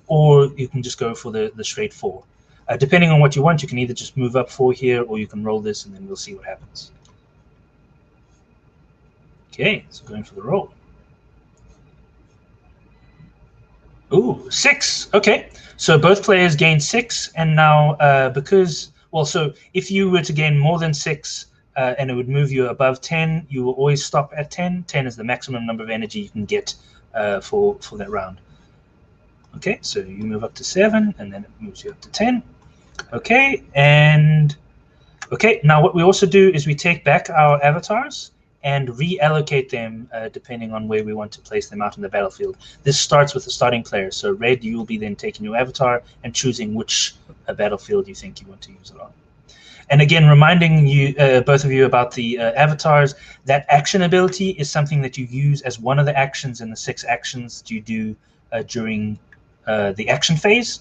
or you can just go for the straight 4. Depending on what you want, you can either just move up 4 here, or you can roll this, and then we'll see what happens. Okay, so going for the roll. Ooh, 6. Okay, so both players gain 6, and now so if you were to gain more than 6 and it would move you above 10, you will always stop at 10. 10 is the maximum number of energy you can get for that round. Okay, so you move up to 7, and then it moves you up to 10. Okay, now what we also do is we take back our avatars and reallocate them depending on where we want to place them out in the battlefield. This starts with the starting player. So red, you will be then taking your avatar and choosing which battlefield you think you want to use it on. And again, reminding you, both of you, about the avatars, that action ability is something that you use as one of the actions in the 6 actions that you do during the action phase.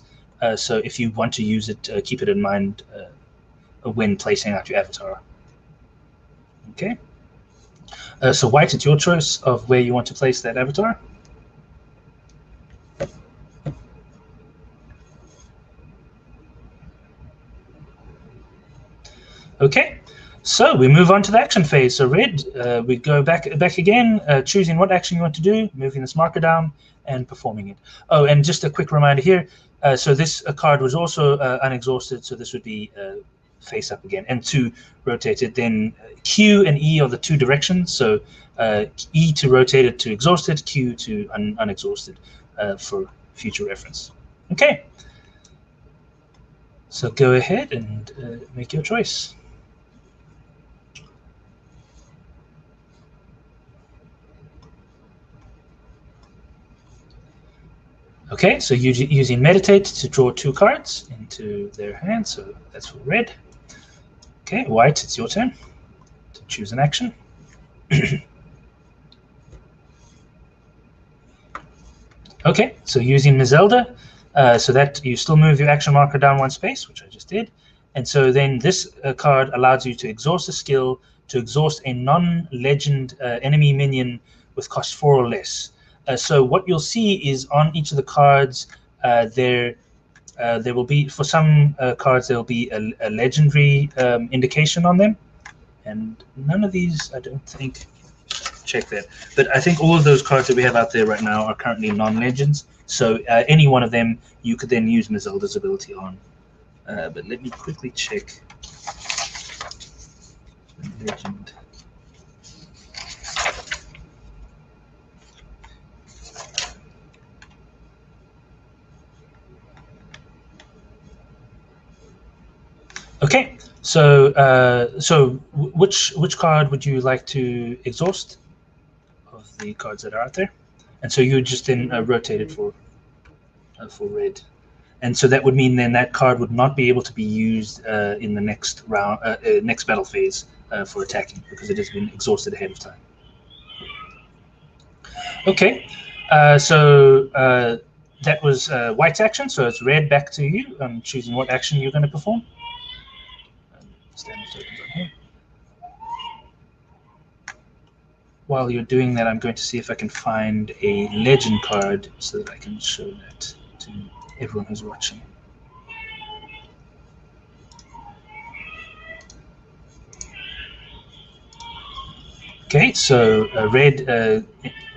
So if you want to use it, keep it in mind when placing out your avatar. Okay. So white, it's your choice of where you want to place that avatar. Okay, so we move on to the action phase. So red, we go back again, choosing what action you want to do, moving this marker down, and performing it. Oh, and just a quick reminder here. So this card was also unexhausted, so this would be face up again. And to rotate it, then Q and E are the two directions. So E to rotate it to exhausted, Q to unexhausted for future reference. Okay. So go ahead and make your choice. Okay, so using Meditate to draw 2 cards into their hand, so that's for red. Okay, white, it's your turn to choose an action. Okay, so using Mazelda, so that you still move your action marker down 1 space, which I just did. And so then this card allows you to exhaust a skill to exhaust a non-legend enemy minion with cost 4 or less. So what you'll see is on each of the cards, there will be, for some cards, there will be a legendary indication on them. And none of these, I don't think, check that. But I think all of those cards that we have out there right now are currently non-legends. So any one of them, you could then use Mazelda's ability on. But let me quickly check. Legend. Okay, so which card would you like to exhaust of the cards that are out there? And so you would just then rotate it for red, and so that would mean then that card would not be able to be used in the next round, next battle phase for attacking, because it has been exhausted ahead of time. Okay, so that was white's action. So it's red back to you. I'm choosing what action you're going to perform. Standard tokens on here. While you're doing that, I'm going to see if I can find a legend card so that I can show that to everyone who's watching. Okay, so red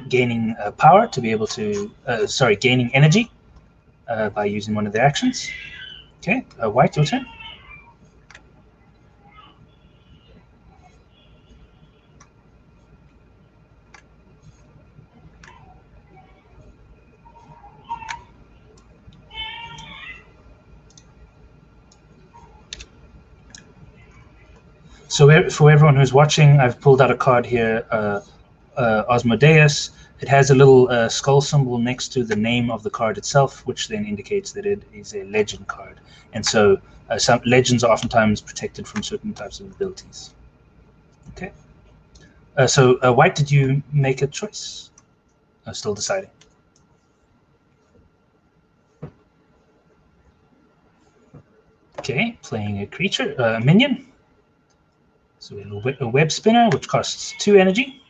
gaining power to be able to, gaining energy by using one of their actions. Okay, white, your turn. So for everyone who's watching, I've pulled out a card here, Osmodeus. It has a little skull symbol next to the name of the card itself, which then indicates that it is a legend card. And so some legends are oftentimes protected from certain types of abilities. Okay. So white, did you make a choice? I'm still deciding. Okay, playing a creature, a minion. So we have a web spinner, which costs 2 energy.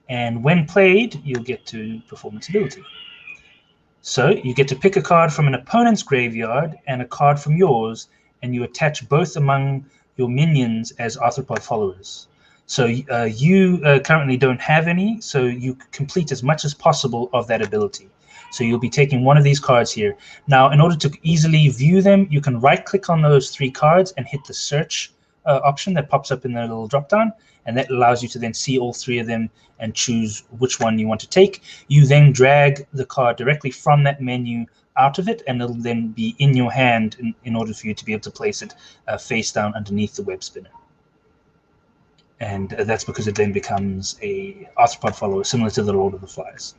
And when played, you'll get to perform its ability. So you get to pick a card from an opponent's graveyard and a card from yours, and you attach both among your minions as arthropod followers. So you currently don't have any, so you complete as much as possible of that ability. So you'll be taking one of these cards here. Now, in order to easily view them, you can right-click on those 3 cards and hit the search option that pops up in the little drop-down, and that allows you to then see all 3 of them and choose which one you want to take. You then drag the card directly from that menu out of it, and it'll then be in your hand in order for you to be able to place it face down underneath the web spinner. And that's because it then becomes a arthropod follower, similar to the Lord of the Flies.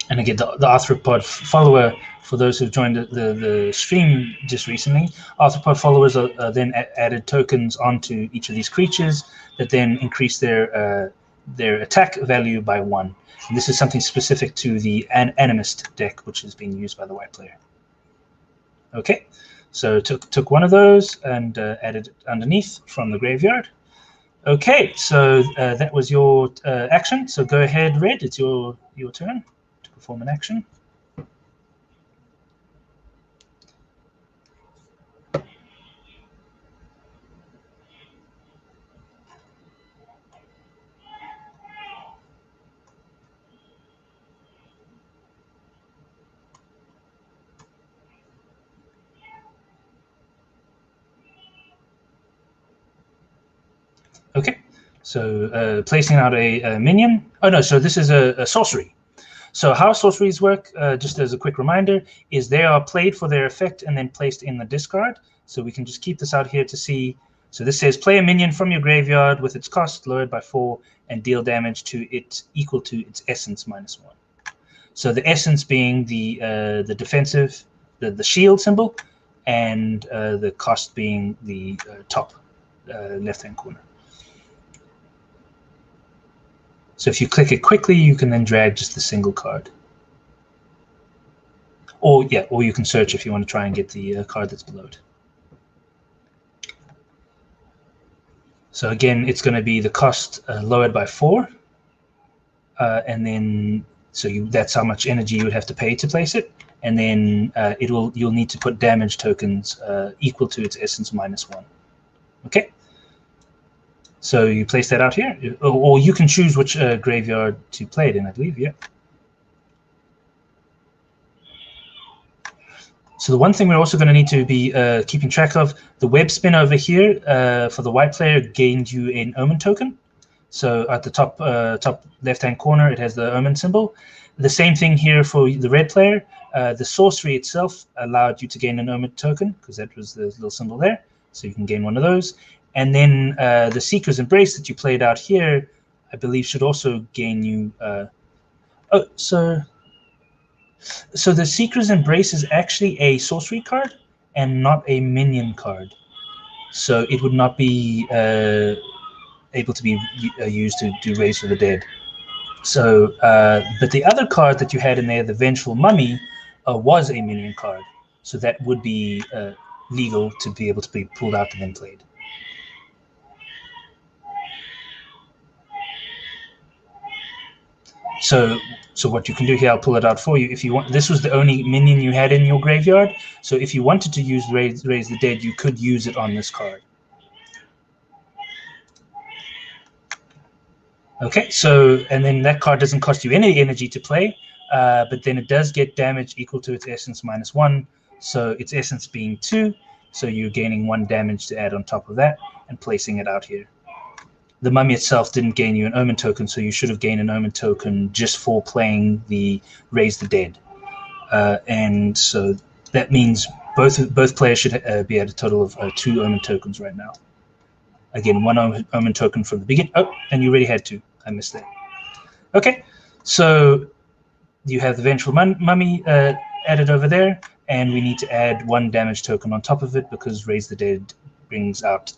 And again, the arthropod follower, for those who've joined the stream just recently, arthropod followers are then added tokens onto each of these creatures that then increase their attack value by 1. And this is something specific to the Animist deck, which is being used by the white player. Okay, so took one of those and added it underneath from the graveyard. Okay, so that was your action. So go ahead, Red. It's your turn to perform an action. Okay, so placing out a minion. Oh no, so this is a sorcery. So how sorceries work, just as a quick reminder, is they are played for their effect and then placed in the discard. So we can just keep this out here to see. So this says play a minion from your graveyard with its cost lowered by 4 and deal damage to it equal to its essence -1. So the essence being the defensive, the shield symbol, and the cost being the top left-hand corner. So if you click it quickly, you can then drag just the single card. Or you can search if you want to try and get the card that's below it. So again, it's going to be the cost lowered by 4, and then that's how much energy you would have to pay to place it, and then you'll need to put damage tokens equal to its essence -1. Okay. So you place that out here, or you can choose which graveyard to play it in, I believe, yeah. So the one thing we're also going to need to be keeping track of, the web spin over here for the white player gained you an Omen token. So at the top left-hand corner, it has the Omen symbol. The same thing here for the red player. The sorcery itself allowed you to gain an Omen token, because that was the little symbol there. So you can gain one of those. And then the Seeker's Embrace that you played out here, I believe, should also gain you. So the Seeker's Embrace is actually a sorcery card and not a minion card. So it would not be able to be used to do Raise for the Dead. So, but the other card that you had in there, the Vengeful Mummy, was a minion card. So that would be legal to be able to be pulled out and then played. So what you can do here, I'll pull it out for you. If you want, this was the only minion you had in your graveyard. So if you wanted to use Raise the Dead, you could use it on this card. Okay, so, and then that card doesn't cost you any energy to play, but then it does get damage equal to its essence -1. So its essence being 2, so you're gaining 1 damage to add on top of that and placing it out here. The mummy itself didn't gain you an Omen token, so you should have gained an Omen token just for playing the Raise the Dead. And so that means both players should be at a total of 2 Omen tokens right now. Again, 1 Omen token from the beginning. Oh, and you already had 2. I missed that. Okay, so you have the Vengeful Mummy added over there, and we need to add 1 damage token on top of it because Raise the Dead brings out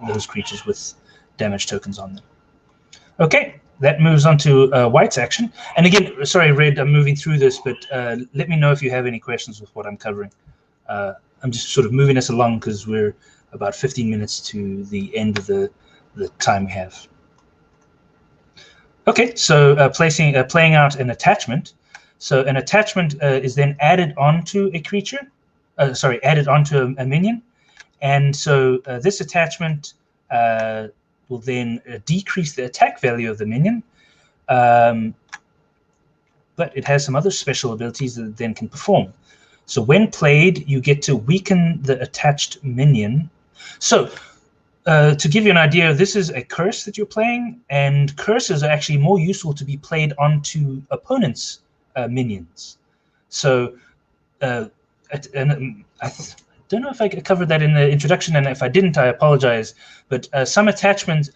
those creatures with damage tokens on them. Okay, that moves on to White's action. And again, sorry, Red, I'm moving through this, but let me know if you have any questions with what I'm covering. I'm just sort of moving us along because we're about 15 minutes to the end of the time we have. Okay, so playing out an attachment. So an attachment is then added onto a creature, added onto a minion. And so this attachment will then decrease the attack value of the minion, but it has some other special abilities that it then can perform. So when played, you get to weaken the attached minion. So to give you an idea, this is a curse that you're playing, and curses are actually more useful to be played onto opponents' minions. So I don't know if I covered that in the introduction, and if I didn't, I apologize. But some attachments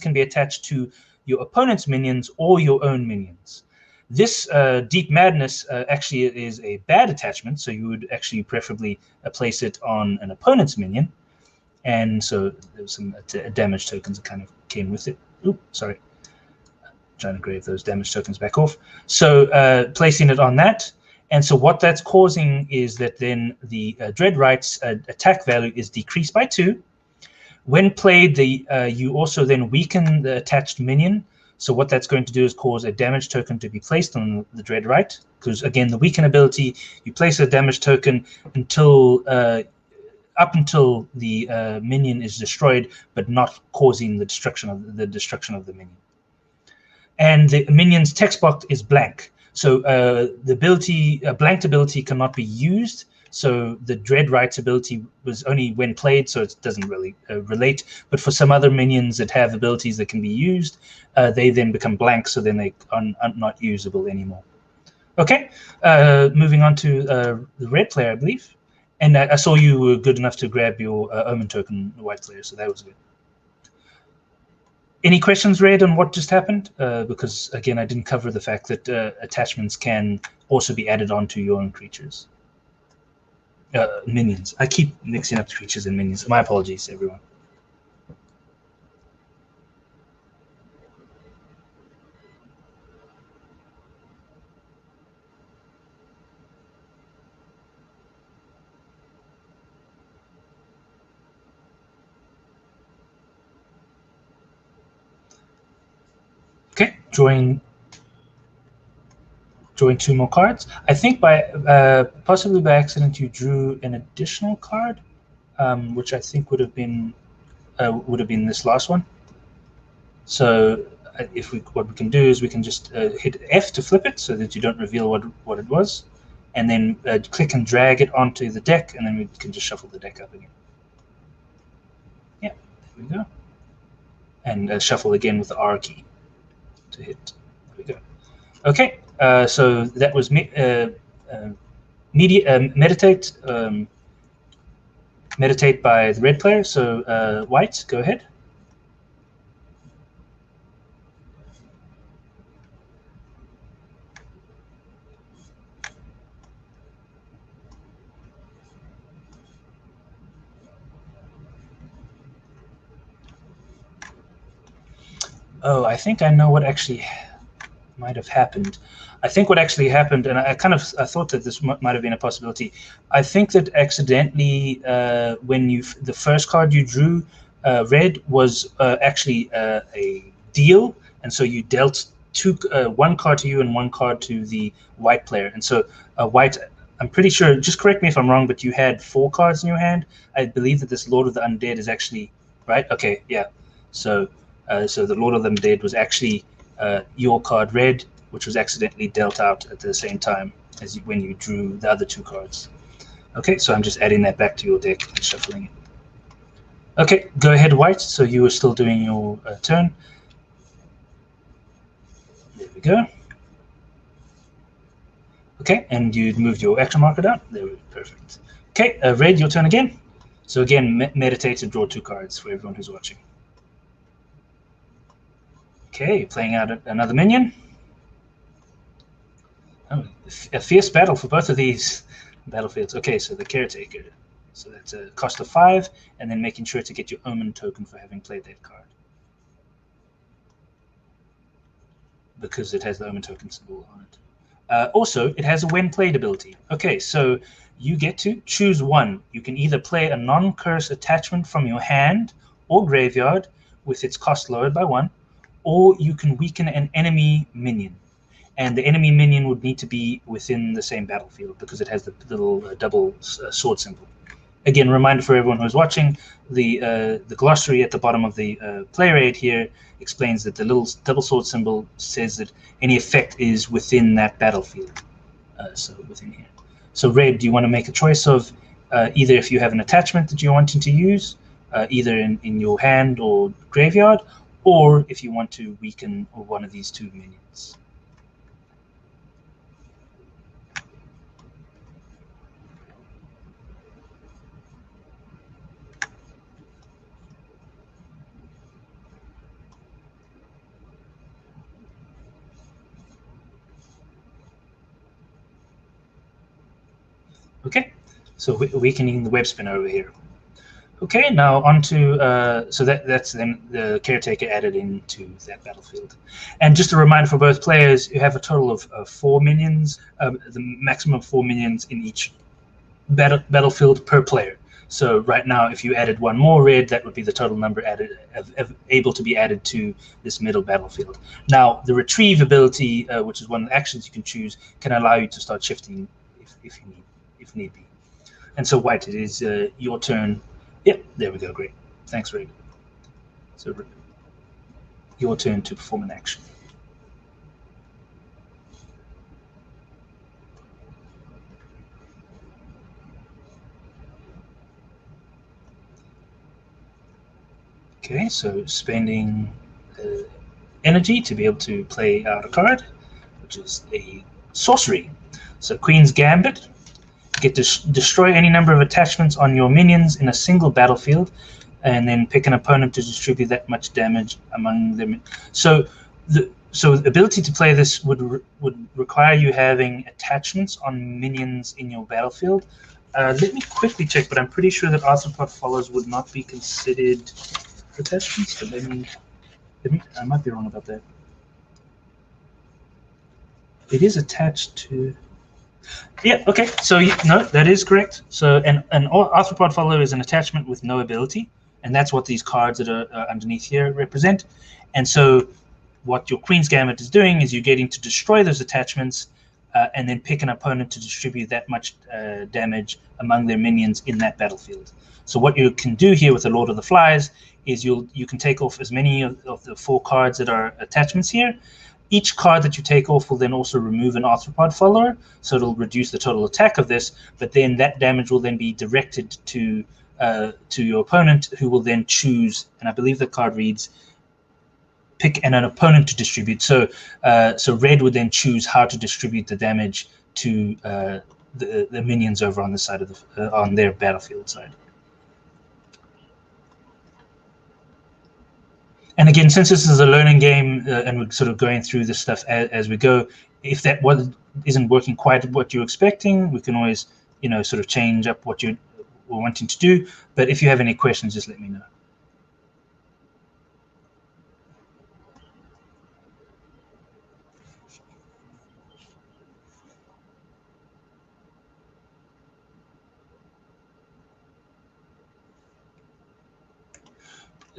can be attached to your opponent's minions or your own minions. This Deep Madness actually is a bad attachment, so you would actually preferably place it on an opponent's minion. And so there's some damage tokens that kind of came with it. Oops, sorry. I'm trying to grab those damage tokens back off. So placing it on that. And so what that's causing is that then the Dreadright's attack value is decreased by 2, When played, you also then weaken the attached minion. So what that's going to do is cause a damage token to be placed on the Dread Right. Because again, the weaken ability, you place a damage token until up until the minion is destroyed, but not causing the destruction of the minion. And the minion's text box is blank. So the ability, blanked ability, cannot be used. So the Dread Right's ability was only when played, so it doesn't really relate. But for some other minions that have abilities that can be used, they then become blank, so then they are not usable anymore. Okay, moving on to the red player, I believe. And I saw you were good enough to grab your Omen token, white player, so that was good. Any questions, Red, on what just happened? Because, again, I didn't cover the fact that attachments can also be added onto your own creatures. Minions. I keep mixing up creatures and minions. My apologies, everyone. Okay, drawing 2 more cards. I think by possibly by accident you drew an additional card, which I think would have been this last one. So what we can do is we can just hit F to flip it so that you don't reveal what it was, and then click and drag it onto the deck, and then we can just shuffle the deck up again. Yeah, there we go. And shuffle again with the R key to hit. There we go. Okay, so that was meditate. Meditate by the red player. So white, go ahead. Oh, I think I know what actually might have happened. I think what actually happened, and I thought that this might have been a possibility. I think that accidentally, when the first card you drew, red, was actually a deal, and so you dealt one card to you and 1 card to the white player. And so white, I'm pretty sure, just correct me if I'm wrong, but you had 4 cards in your hand. I believe that this Lord of the Undead is actually right. Okay, yeah. So the Lord of the Undead was actually your card red, which was accidentally dealt out at the same time as when you drew the other 2 cards. Okay, so I'm just adding that back to your deck and shuffling it. Okay, go ahead, white. So you were still doing your turn. There we go. Okay, and you moved your action marker down. There we go, perfect. Okay, red, your turn again. So again, meditate and draw 2 cards for everyone who's watching. Okay, playing out another minion. Oh, a fierce battle for both of these battlefields. Okay, so the Caretaker. So that's a cost of 5, and then making sure to get your Omen token for having played that card, because it has the Omen token symbol on it. Also, it has a when played ability. Okay, so you get to choose one. You can either play a non-curse attachment from your hand or graveyard with its cost lowered by 1, or you can weaken an enemy minion. And the enemy minion would need to be within the same battlefield because it has the little double sword symbol. Again, reminder for everyone who's watching, the glossary at the bottom of the player aid here explains that the little double sword symbol says that any effect is within that battlefield. So within here. So red, do you want to make a choice of either if you have an attachment that you're wanting to use, either in your hand or graveyard, or if you want to weaken one of these 2 minions. Okay, so weakening the web spinner over here. Okay, now on to, so that's then the Caretaker added into that battlefield. And just a reminder for both players, you have a total of 4 minions, the maximum of 4 minions in each battlefield per player. So right now, if you added one more red, that would be the total number added able to be added to this middle battlefield. Now, the retrieve ability, which is one of the actions you can choose, can allow you to start shifting if need be. And so, White, it is your turn. Yep, there we go. Great. Thanks, Red. So, your turn to perform an action. Okay, so spending energy to be able to play out a card, which is a sorcery. So Queen's Gambit. You get to destroy any number of attachments on your minions in a single battlefield, and then pick an opponent to distribute that much damage among them. So the ability to play this would require you having attachments on minions in your battlefield. Let me quickly check, but I'm pretty sure that arthropod follows would not be considered attachments, but let me I might be wrong about that. It is attached to. Yeah. Okay. So no, that is correct. So an arthropod follower is an attachment with no ability, and that's what these cards that are underneath here represent. And so, what your Queen's Gambit is doing is you're getting to destroy those attachments, and then pick an opponent to distribute that much damage among their minions in that battlefield. So what you can do here with the Lord of the Flies is you can take off as many of the 4 cards that are attachments here. Each card that you take off will then also remove an arthropod follower, so it'll reduce the total attack of this, but then that damage will then be directed to your opponent, who will then choose, and I believe the card reads, pick an opponent to distribute. So red would then choose how to distribute the damage to the minions over on the side of on their battlefield side. And again, since this is a learning game and we're sort of going through this stuff as we go, if that isn't working quite what you're expecting, we can always, sort of change up what you're wanting to do. But if you have any questions, just let me know.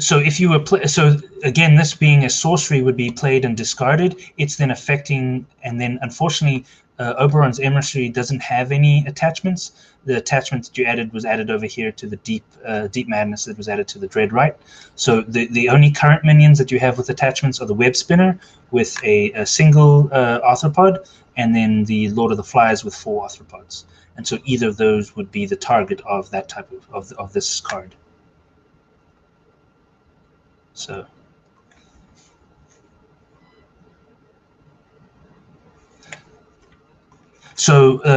So if you were so again, this being a sorcery would be played and discarded. It's then affecting, and then unfortunately, Oberon's Emissary doesn't have any attachments. The attachment that you added was added over here to the Deep Madness that was added to the Dread Right. So the only current minions that you have with attachments are the Web Spinner with a single arthropod, and then the Lord of the Flies with 4 arthropods. And so either of those would be the target of that type of this card. So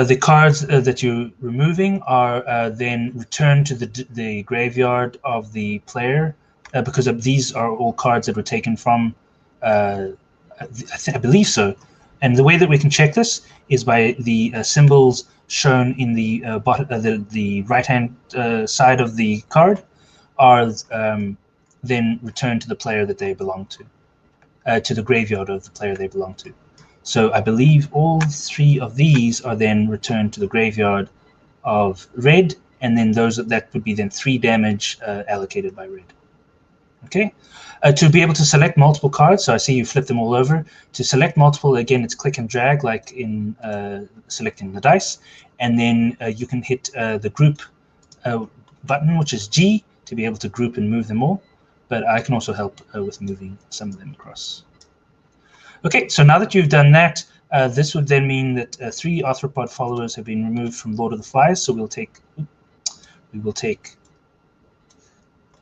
the cards that you're removing are then returned to the graveyard of the player, because these are all cards that were taken from, I believe so. And the way that we can check this is by the symbols shown in the the right-hand side of the card are then returned to the player that they belong to the graveyard of the player they belong to. So I believe all 3 of these are then returned to the graveyard of red, and then that would be then 3 damage allocated by red. Okay. To be able to select multiple cards, so I see you flip them all over. To select multiple, again, it's click and drag, like in selecting the dice, and then you can hit the group button, which is G, to be able to group and move them all. But I can also help with moving some of them across. Okay, so now that you've done that, this would then mean that 3 arthropod followers have been removed from Lord of the Flies. So we will take.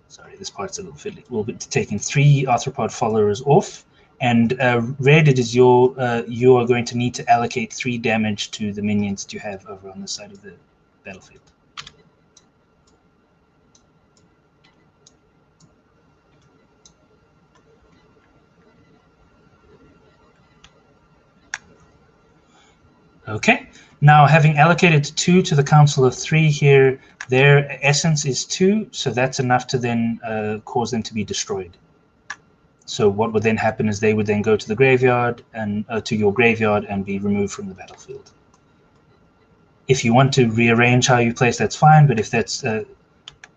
Sorry, this part's a little fiddly. We'll be taking 3 arthropod followers off, and red, it is you are going to need to allocate 3 damage to the minions that you have over on the side of the battlefield. Okay, now having allocated 2 to the Council of 3 here, their essence is 2, so that's enough to then cause them to be destroyed. So what would then happen is they would then go to the graveyard and to your graveyard and be removed from the battlefield. If you want to rearrange how you place, that's fine, but if that's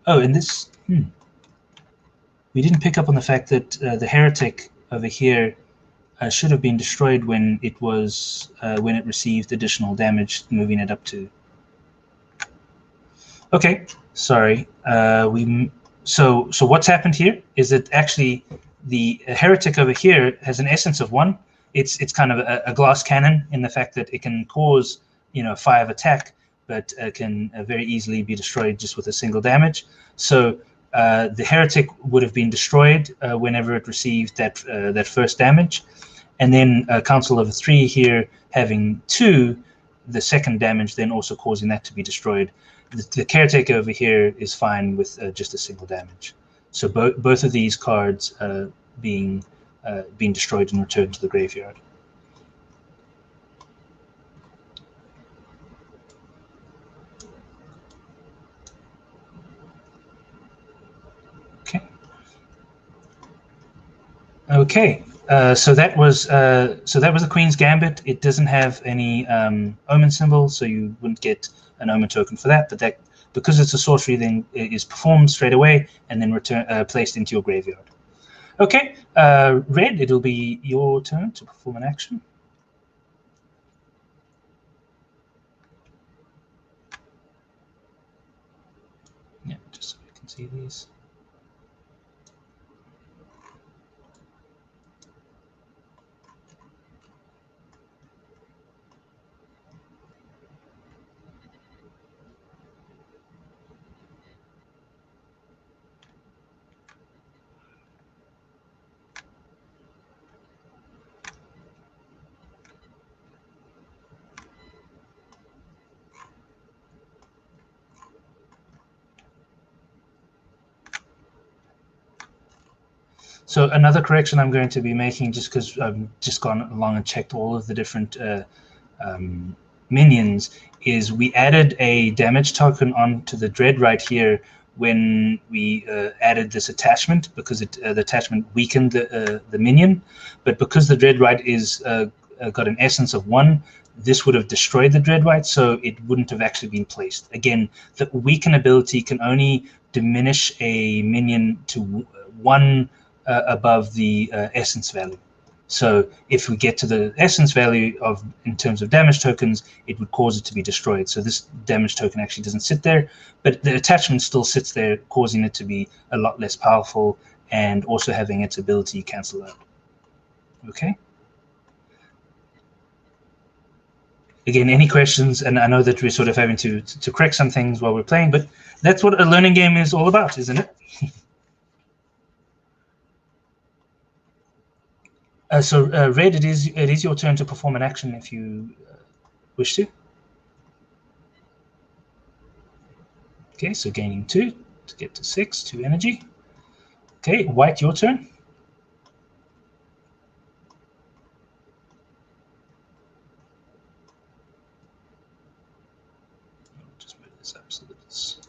Oh, and this... We didn't pick up on the fact that the heretic over here should have been destroyed when it was when it received additional damage, moving it up to... Okay, sorry. So what's happened here is that actually the heretic over here has an essence of 1. It's kind of a glass cannon in the fact that it can cause 5 attack, but can very easily be destroyed just with a single damage. So the heretic would have been destroyed whenever it received that first damage, and then Council of 3 here having 2, the second damage then also causing that to be destroyed. The caretaker over here is fine with just a single damage. So both of these cards being destroyed and returned to the graveyard. Okay, so that was the Queen's Gambit. It doesn't have any Omen symbol, so you wouldn't get an Omen token for that. But that, because it's a sorcery, then it is performed straight away and then placed into your graveyard. Okay, Red, it'll be your turn to perform an action. Yeah, just so you can see these. So another correction I'm going to be making, just because I've just gone along and checked all of the different minions, is we added a damage token onto the Dread right here when we added this attachment, because the attachment weakened the minion. But because the Dread right is got an essence of 1, this would have destroyed the Dread right, so it wouldn't have actually been placed. Again, the weaken ability can only diminish a minion to 1 above the essence value. So if we get to the essence value in terms of damage tokens, it would cause it to be destroyed. So this damage token actually doesn't sit there, but the attachment still sits there, causing it to be a lot less powerful and also having its ability cancel out. Okay. Again, any questions? And I know that we're sort of having to correct some things while we're playing, but that's what a learning game is all about, isn't it? So Red, it is your turn to perform an action if you wish to. Okay, so gaining 2 to get to 6, 2 energy. Okay, White, your turn. I'll just move this up so that it's...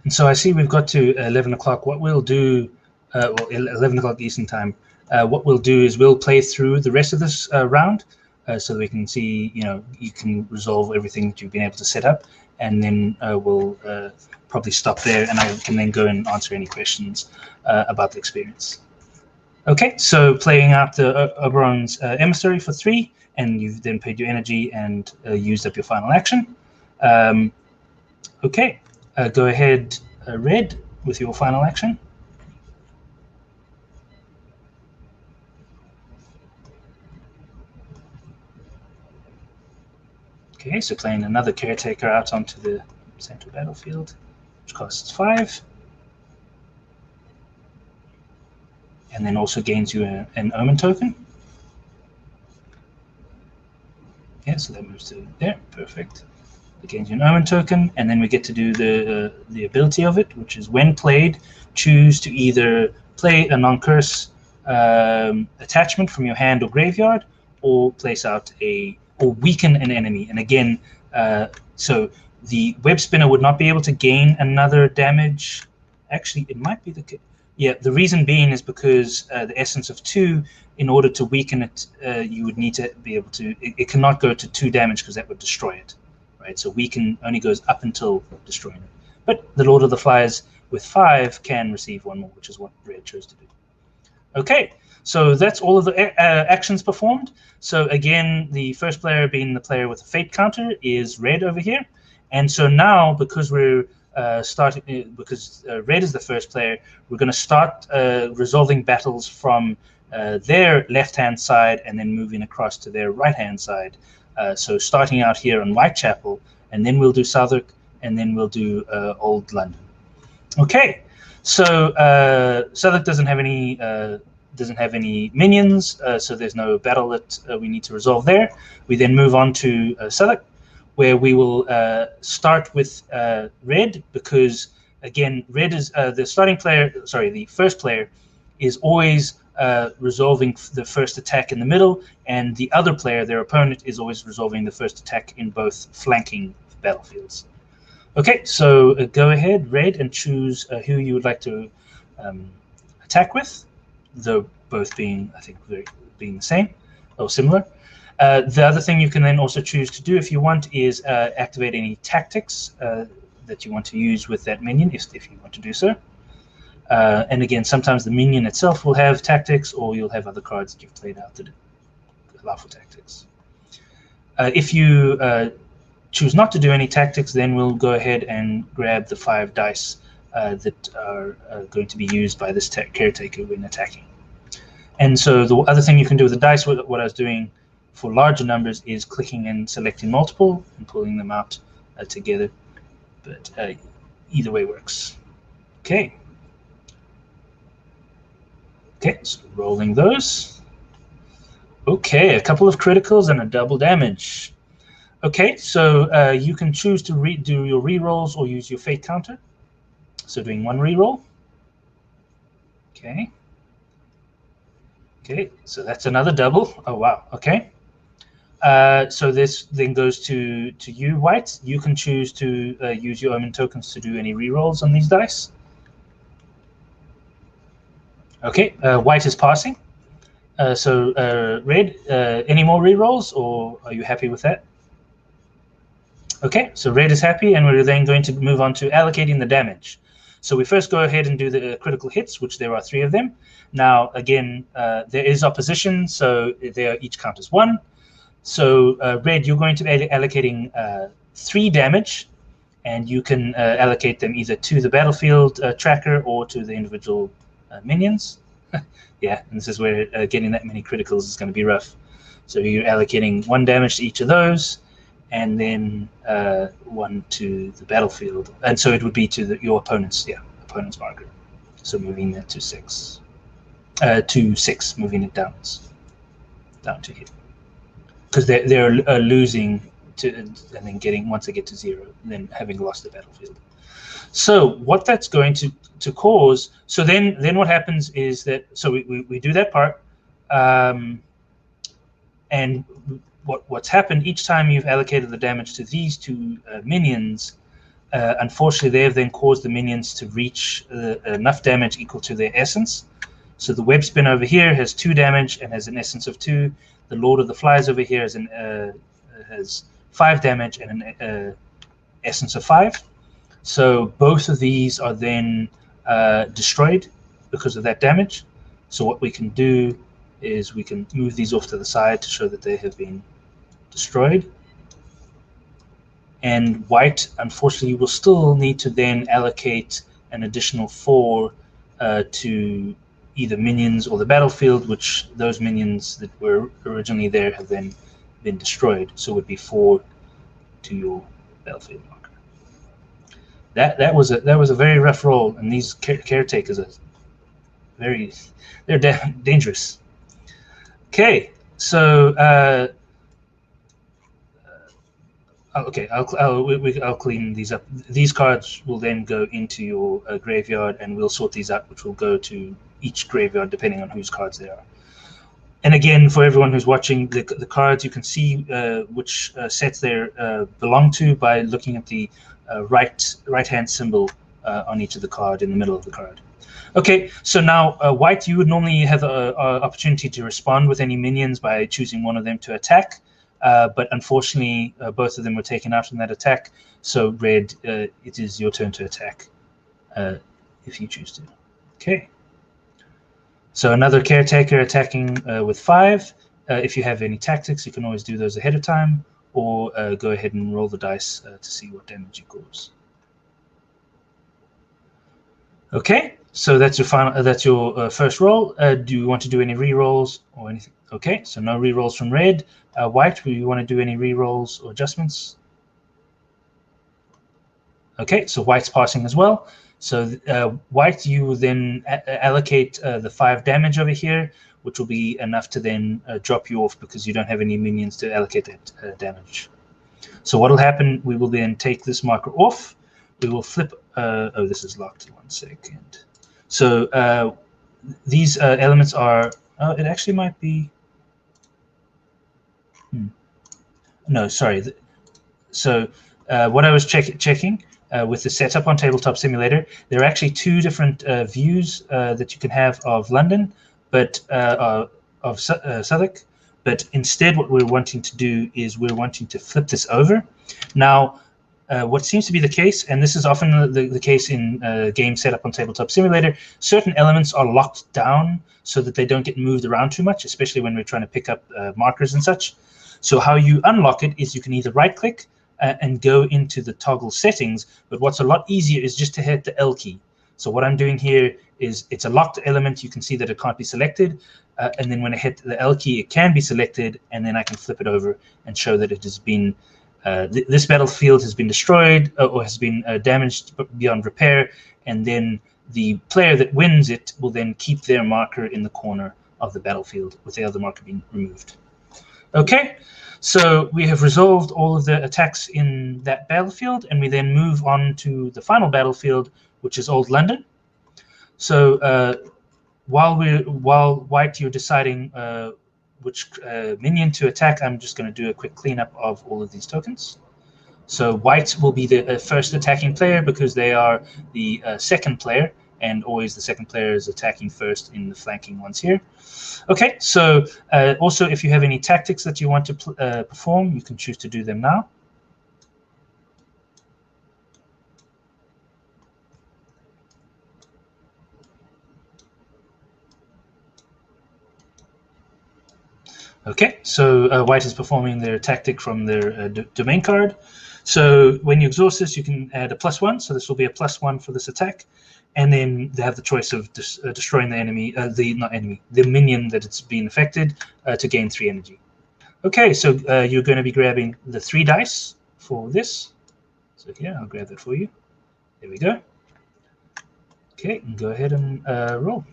And so I see we've got to 11 o'clock. What we'll do, well, 11 o'clock Eastern time, what we'll do is we'll play through the rest of this round so that we can see, you can resolve everything that you've been able to set up. And then we'll probably stop there, and I can then go and answer any questions about the experience. Okay, so playing out the Oberon's Emissary for 3, and you've then paid your energy and used up your final action. Okay. Go ahead, Red, with your final action. Okay, so playing another Caretaker out onto the central battlefield, which costs 5. And then also gains you an Omen token. Yeah, so that moves to there, perfect. It gains you an Omen token, and then we get to do the ability of it, which is when played, choose to either play a non-curse attachment from your hand or graveyard, or place out or weaken an enemy. And again, so the web spinner would not be able to gain another damage. Actually, it might be the case. Yeah, the reason being is because the essence of 2, in order to weaken it, you would need to be able to, it cannot go to 2 damage because that would destroy it, right? So weaken only goes up until destroying it. But the Lord of the Flies with 5 can receive 1 more, which is what Red chose to do. Okay, so that's all of the actions performed. So again, the first player being the player with a fate counter is Red over here. And so now, because we're because Red is the first player, we're going to start resolving battles from their left-hand side and then moving across to their right-hand side. So starting out here on Whitechapel, and then we'll do Southwark, and then we'll do Old London. Okay, so Southwark doesn't have any minions, so there's no battle that we need to resolve there. We then move on to Southwark, where we will start with Red, because again, Red is the starting player. Sorry, the first player is always resolving the first attack in the middle, and the other player, their opponent, is always resolving the first attack in both flanking battlefields. Okay, so go ahead, Red, and choose who you would like to attack with, though both being, I think, being the same or similar. The other thing you can then also choose to do if you want is activate any tactics that you want to use with that minion, if you want to do so. And again, sometimes the minion itself will have tactics, or you'll have other cards that you've played out that allow for tactics. If you choose not to do any tactics, then we'll go ahead and grab the 5 dice that are going to be used by this caretaker when attacking. And so the other thing you can do with the dice, what I was doing for larger numbers, is clicking and selecting multiple and pulling them out together. But either way works. Okay. Okay, so rolling those. Okay, a couple of criticals and a double damage. Okay, so you can choose to do your rerolls or use your fate counter. So doing 1 reroll. Okay. Okay, so that's another double. Oh, wow. Okay. So this then goes to you, White. You can choose to use your Omen tokens to do any rerolls on these dice. Okay, White is passing. So Red, any more rerolls, or are you happy with that? Okay, so Red is happy, and we're then going to move on to allocating the damage. So we first go ahead and do the critical hits, which there are 3 of them. Now, again, there is opposition, so they each count as 1. So Red, you're going to be allocating 3 damage, and you can allocate them either to the battlefield tracker or to the individual minions. Yeah, and this is where getting that many criticals is going to be rough. So you're allocating 1 damage to each of those, and then 1 to the battlefield. And so it would be to your opponent's marker. So moving that to 6. To 6, moving it down to here. Because they're losing and then getting, once they get to 0, then having lost the battlefield. So what that's going to cause, so then what happens is that, so we do that part, and what's happened each time you've allocated the damage to these 2 minions, unfortunately they have then caused the minions to reach enough damage equal to their essence. So the web spin over here has 2 damage and has an essence of 2. The Lord of the Flies over here has 5 damage and an essence of 5. So both of these are then destroyed because of that damage. So what we can do is we can move these off to the side to show that they have been destroyed. And White, unfortunately, will still need to then allocate an additional 4 to either minions or the battlefield, which those minions that were originally there have then been destroyed. So it would be 4 to your battlefield marker. That was a very rough roll, and these caretakers are they're dangerous. Okay, so Okay, I'll clean these up. These cards will then go into your graveyard, and we'll sort these out, which will go to each graveyard depending on whose cards they are. And again, for everyone who's watching, the cards, you can see which sets they belong to by looking at the right-hand symbol on each of the card in the middle of the card. Okay, so now white, you would normally have an opportunity to respond with any minions by choosing one of them to attack. But unfortunately, both of them were taken out in that attack. So red, it is your turn to attack if you choose to. Okay. So another caretaker attacking with 5. If you have any tactics, you can always do those ahead of time, or go ahead and roll the dice to see what damage you cause. Okay, so that's your final. That's your first roll. Do you want to do any rerolls or anything? Okay, so no rerolls from red. White, do you want to do any rerolls or adjustments? Okay, so white's passing as well. So white, you will then allocate the 5 damage over here, which will be enough to then drop you off because you don't have any minions to allocate that damage. So what will happen, we will then take this marker off. We will flip, oh, this is locked, 1 second. So these elements are, it actually might be, no, sorry. So what I was checking with the setup on Tabletop Simulator, there are actually 2 different views that you can have of London, but of Southwark. But instead, what we're wanting to do is we're wanting to flip this over. Now, what seems to be the case, and this is often the case in game setup on Tabletop Simulator, certain elements are locked down so that they don't get moved around too much, especially when we're trying to pick up markers and such. So how you unlock it is you can either right-click and go into the toggle settings, but what's a lot easier is just to hit the L key. So what I'm doing here is it's a locked element. You can see that it can't be selected, and then when I hit the L key, it can be selected, and then I can flip it over and show that it has been, this battlefield has been destroyed or has been damaged beyond repair, and then the player that wins it will then keep their marker in the corner of the battlefield with the other marker being removed. Okay, so we have resolved all of the attacks in that battlefield, and we then move on to the final battlefield, which is Old London. So while white, you're deciding which minion to attack, I'm just going to do a quick cleanup of all of these tokens. So white will be the first attacking player because they are the second player, and always the second player is attacking first in the flanking ones here. Okay, so also if you have any tactics that you want to perform, you can choose to do them now. Okay, so white is performing their tactic from their domain card. So when you exhaust this, you can add a +1, so this will be a +1 for this attack. And then they have the choice of destroying the enemy, the minion that it's been affected to gain 3 energy. Okay, so you're going to be grabbing the 3 dice for this. So here, I'll grab that for you. There we go. Okay, and go ahead and roll.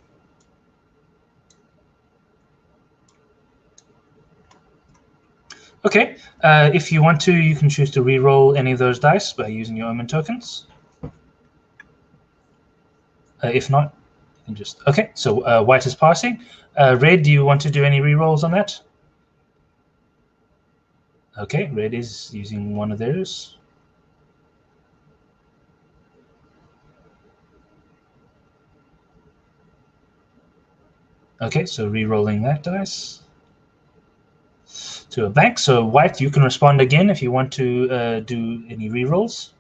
Okay, if you want to, you can choose to re-roll any of those dice by using your Omen Tokens. If not, you can just... Okay, so white is passing. Red, do you want to do any re-rolls on that? Okay, red is using one of theirs. Okay, so re-rolling that dice to a blank. So white, you can respond again if you want to do any re-rolls.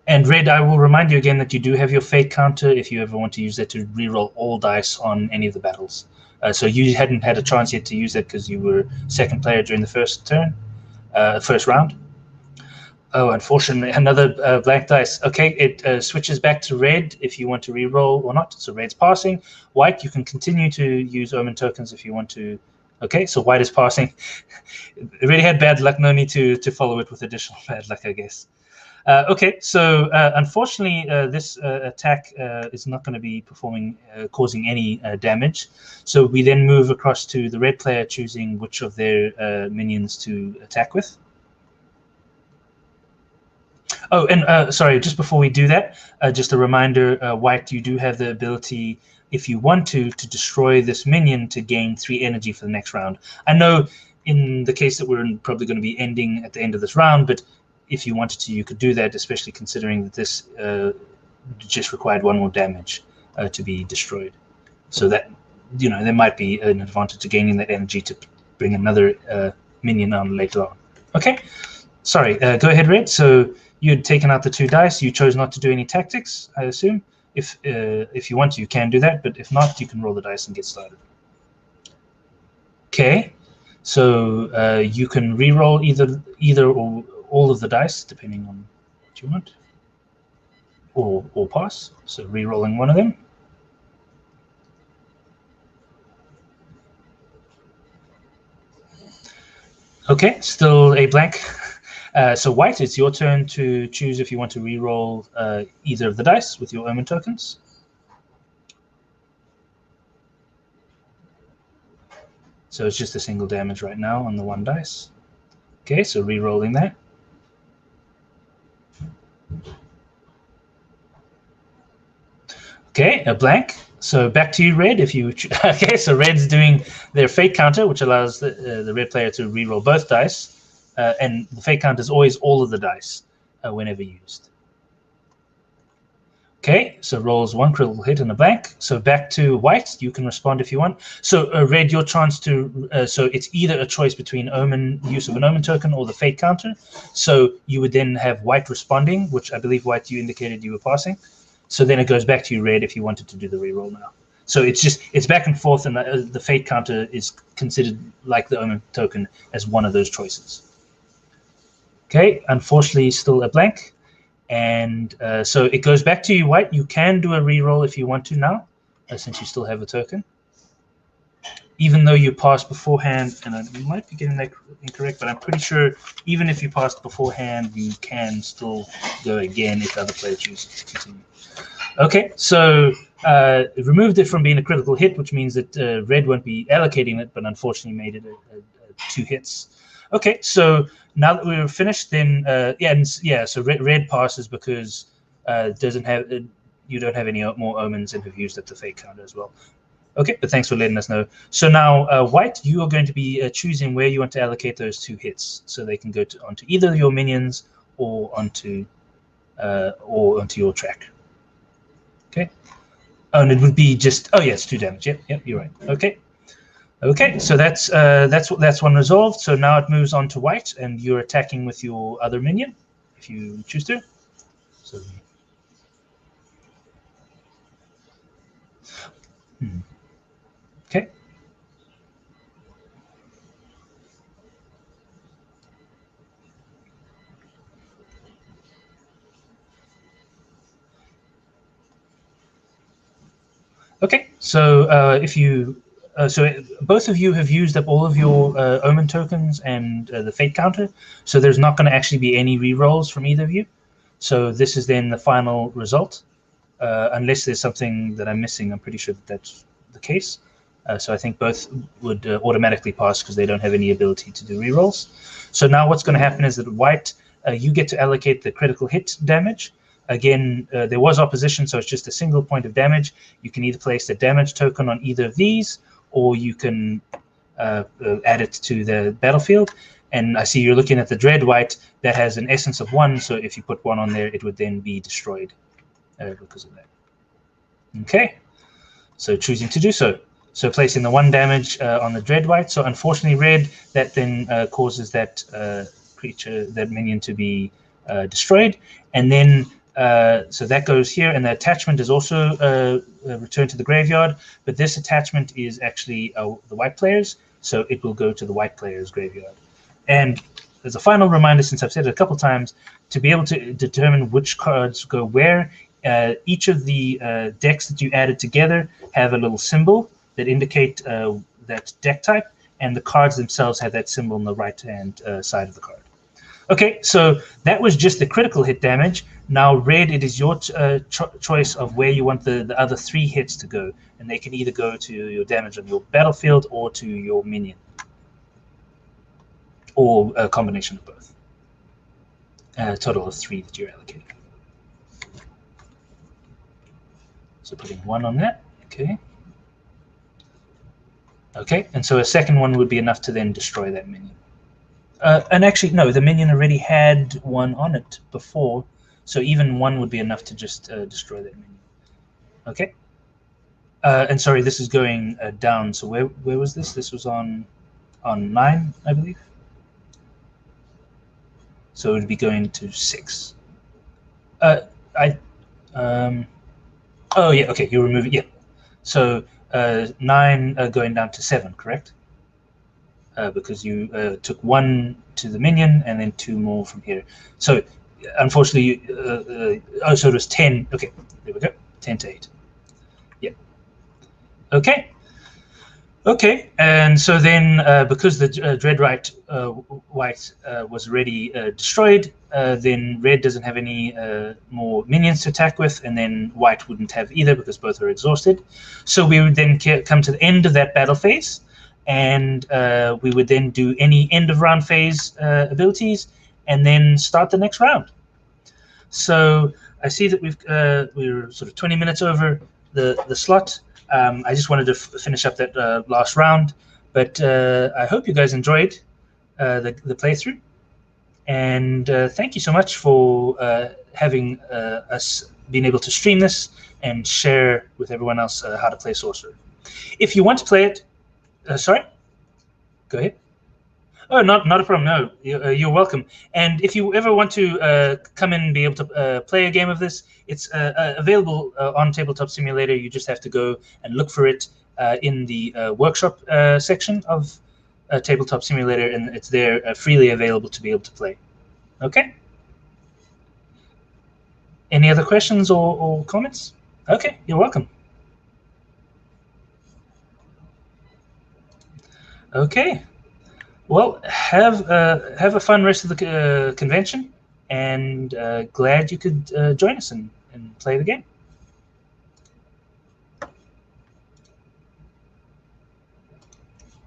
And red, I will remind you again that you do have your fate counter if you ever want to use that to re-roll all dice on any of the battles. So you hadn't had a chance yet to use that because you were second player during the first round. Oh, unfortunately, another blank dice. Okay, it switches back to red if you want to re-roll or not. So red's passing. White, you can continue to use Omen Tokens if you want to. Okay, so white is passing. It really had bad luck. No need to follow it with additional bad luck, I guess. Okay, so unfortunately, this attack is not going to be causing any damage. So we then move across to the red player choosing which of their minions to attack with. Oh, and sorry, just before we do that, just a reminder, White, you do have the ability, if you want to destroy this minion to gain 3 energy for the next round. I know in the case that we're probably going to be ending at the end of this round, but if you wanted to, you could do that, especially considering that this just required 1 more damage to be destroyed. So that, you know, there might be an advantage to gaining that energy to bring another minion on later on. Okay, sorry, go ahead, Red. So you'd taken out the 2 dice. You chose not to do any tactics, I assume. If you want to, you can do that, but if not, you can roll the dice and get started. Okay, so you can re-roll either or all of the dice, depending on what you want, or pass. So re-rolling one of them. Okay, still a blank. So White, it's your turn to choose if you want to re-roll either of the dice with your Omen tokens. So it's just a single damage right now on the 1 dice. Okay, so re-rolling that. Okay, a blank. So back to you, Red. If you okay, so Red's doing their fate counter, which allows the red player to re-roll both dice, and the fate counter is always all of the dice whenever used. Okay, so rolls 1 critical hit and a blank. So back to White. You can respond if you want. So Red, your chance to so it's either a choice between use of an Omen token or the fate counter. So you would then have White responding, which I believe White you indicated you were passing. So then it goes back to you, Red, if you wanted to do the reroll now. So it's back and forth, and the fate counter is considered like the Omen token as one of those choices. Okay, unfortunately, still a blank. And so it goes back to you, White. You can do a reroll if you want to now, since you still have a token. Even though you passed beforehand, and I might be getting that incorrect, but I'm pretty sure even if you passed beforehand, you can still go again if other players choose to continue. Okay, so it removed it from being a critical hit, which means that Red won't be allocating it, but unfortunately made it a 2 hits. Okay, so now that we're finished, then so red passes because you don't have any more omens and have used up the fate counter as well. Okay, but thanks for letting us know. So now, White, you are going to be choosing where you want to allocate those 2 hits, so they can go onto either your minions or onto your track. Okay. Oh, and it would be just it's 2 damage. Yep, you're right. Okay. So that's one resolved. So now it moves on to White, and you're attacking with your other minion, if you choose to. So. Okay. Okay, so if you, both of you have used up all of your Omen tokens and the fate counter, so there's not going to actually be any rerolls from either of you. So this is then the final result, unless there's something that I'm missing. I'm pretty sure that's the case. So I think both would automatically pass because they don't have any ability to do rerolls. So now what's going to happen is that White, you get to allocate the critical hit damage. Again, there was opposition, so it's just a single point of damage. You can either place the damage token on either of these, or you can add it to the battlefield. And I see you're looking at the Dread White that has an essence of 1, so if you put 1 on there, it would then be destroyed because of that. Okay, so choosing to do so. So placing the 1 damage on the Dread White. So unfortunately, Red, that then causes that that minion to be destroyed. And then so that goes here, and the attachment is also returned to the graveyard, but this attachment is actually the White player's, so it will go to the White player's graveyard. And as a final reminder, since I've said it a couple times, to be able to determine which cards go where, each of the decks that you added together have a little symbol that indicate that deck type, and the cards themselves have that symbol on the right-hand side of the card. Okay, so that was just the critical hit damage. Now, Red, it is your choice of where you want the other 3 hits to go, and they can either go to your damage on your battlefield or to your minion, or a combination of both. A total of 3 that you're allocating. So putting 1 on that. Okay. Okay, and so a second one would be enough to then destroy that minion. And actually, no, the minion already had 1 on it before, so even 1 would be enough to just destroy that minion. Okay. And sorry, this is going down. So where was this? This was on 9, I believe. So it would be going to 6. Oh yeah, okay, you remove it. Yeah. So 9 going down to 7, correct? Because you took 1 to the minion and then 2 more from here. So unfortunately, so it was 10. Okay, there we go. 10 to 8. Yeah. Okay. Okay, and so then because the Dreadwright white was already destroyed, then red doesn't have any more minions to attack with, and then white wouldn't have either because both are exhausted. So we would then come to the end of that battle phase, and we would then do any end of round phase abilities, and then start the next round. So I see that we're sort of 20 minutes over the slot. I just wanted to finish up that last round, but I hope you guys enjoyed the playthrough, and thank you so much for having us being able to stream this and share with everyone else how to play Sorcerer. If you want to play it, sorry, go ahead. Oh, not a problem. No, you're welcome. And if you ever want to come in and be able to play a game of this, it's available on Tabletop Simulator. You just have to go and look for it in the workshop section of Tabletop Simulator, and it's there freely available to be able to play. Okay? Any other questions or comments? Okay, you're welcome. Okay. Well, have a fun rest of the convention, and glad you could join us and play the game.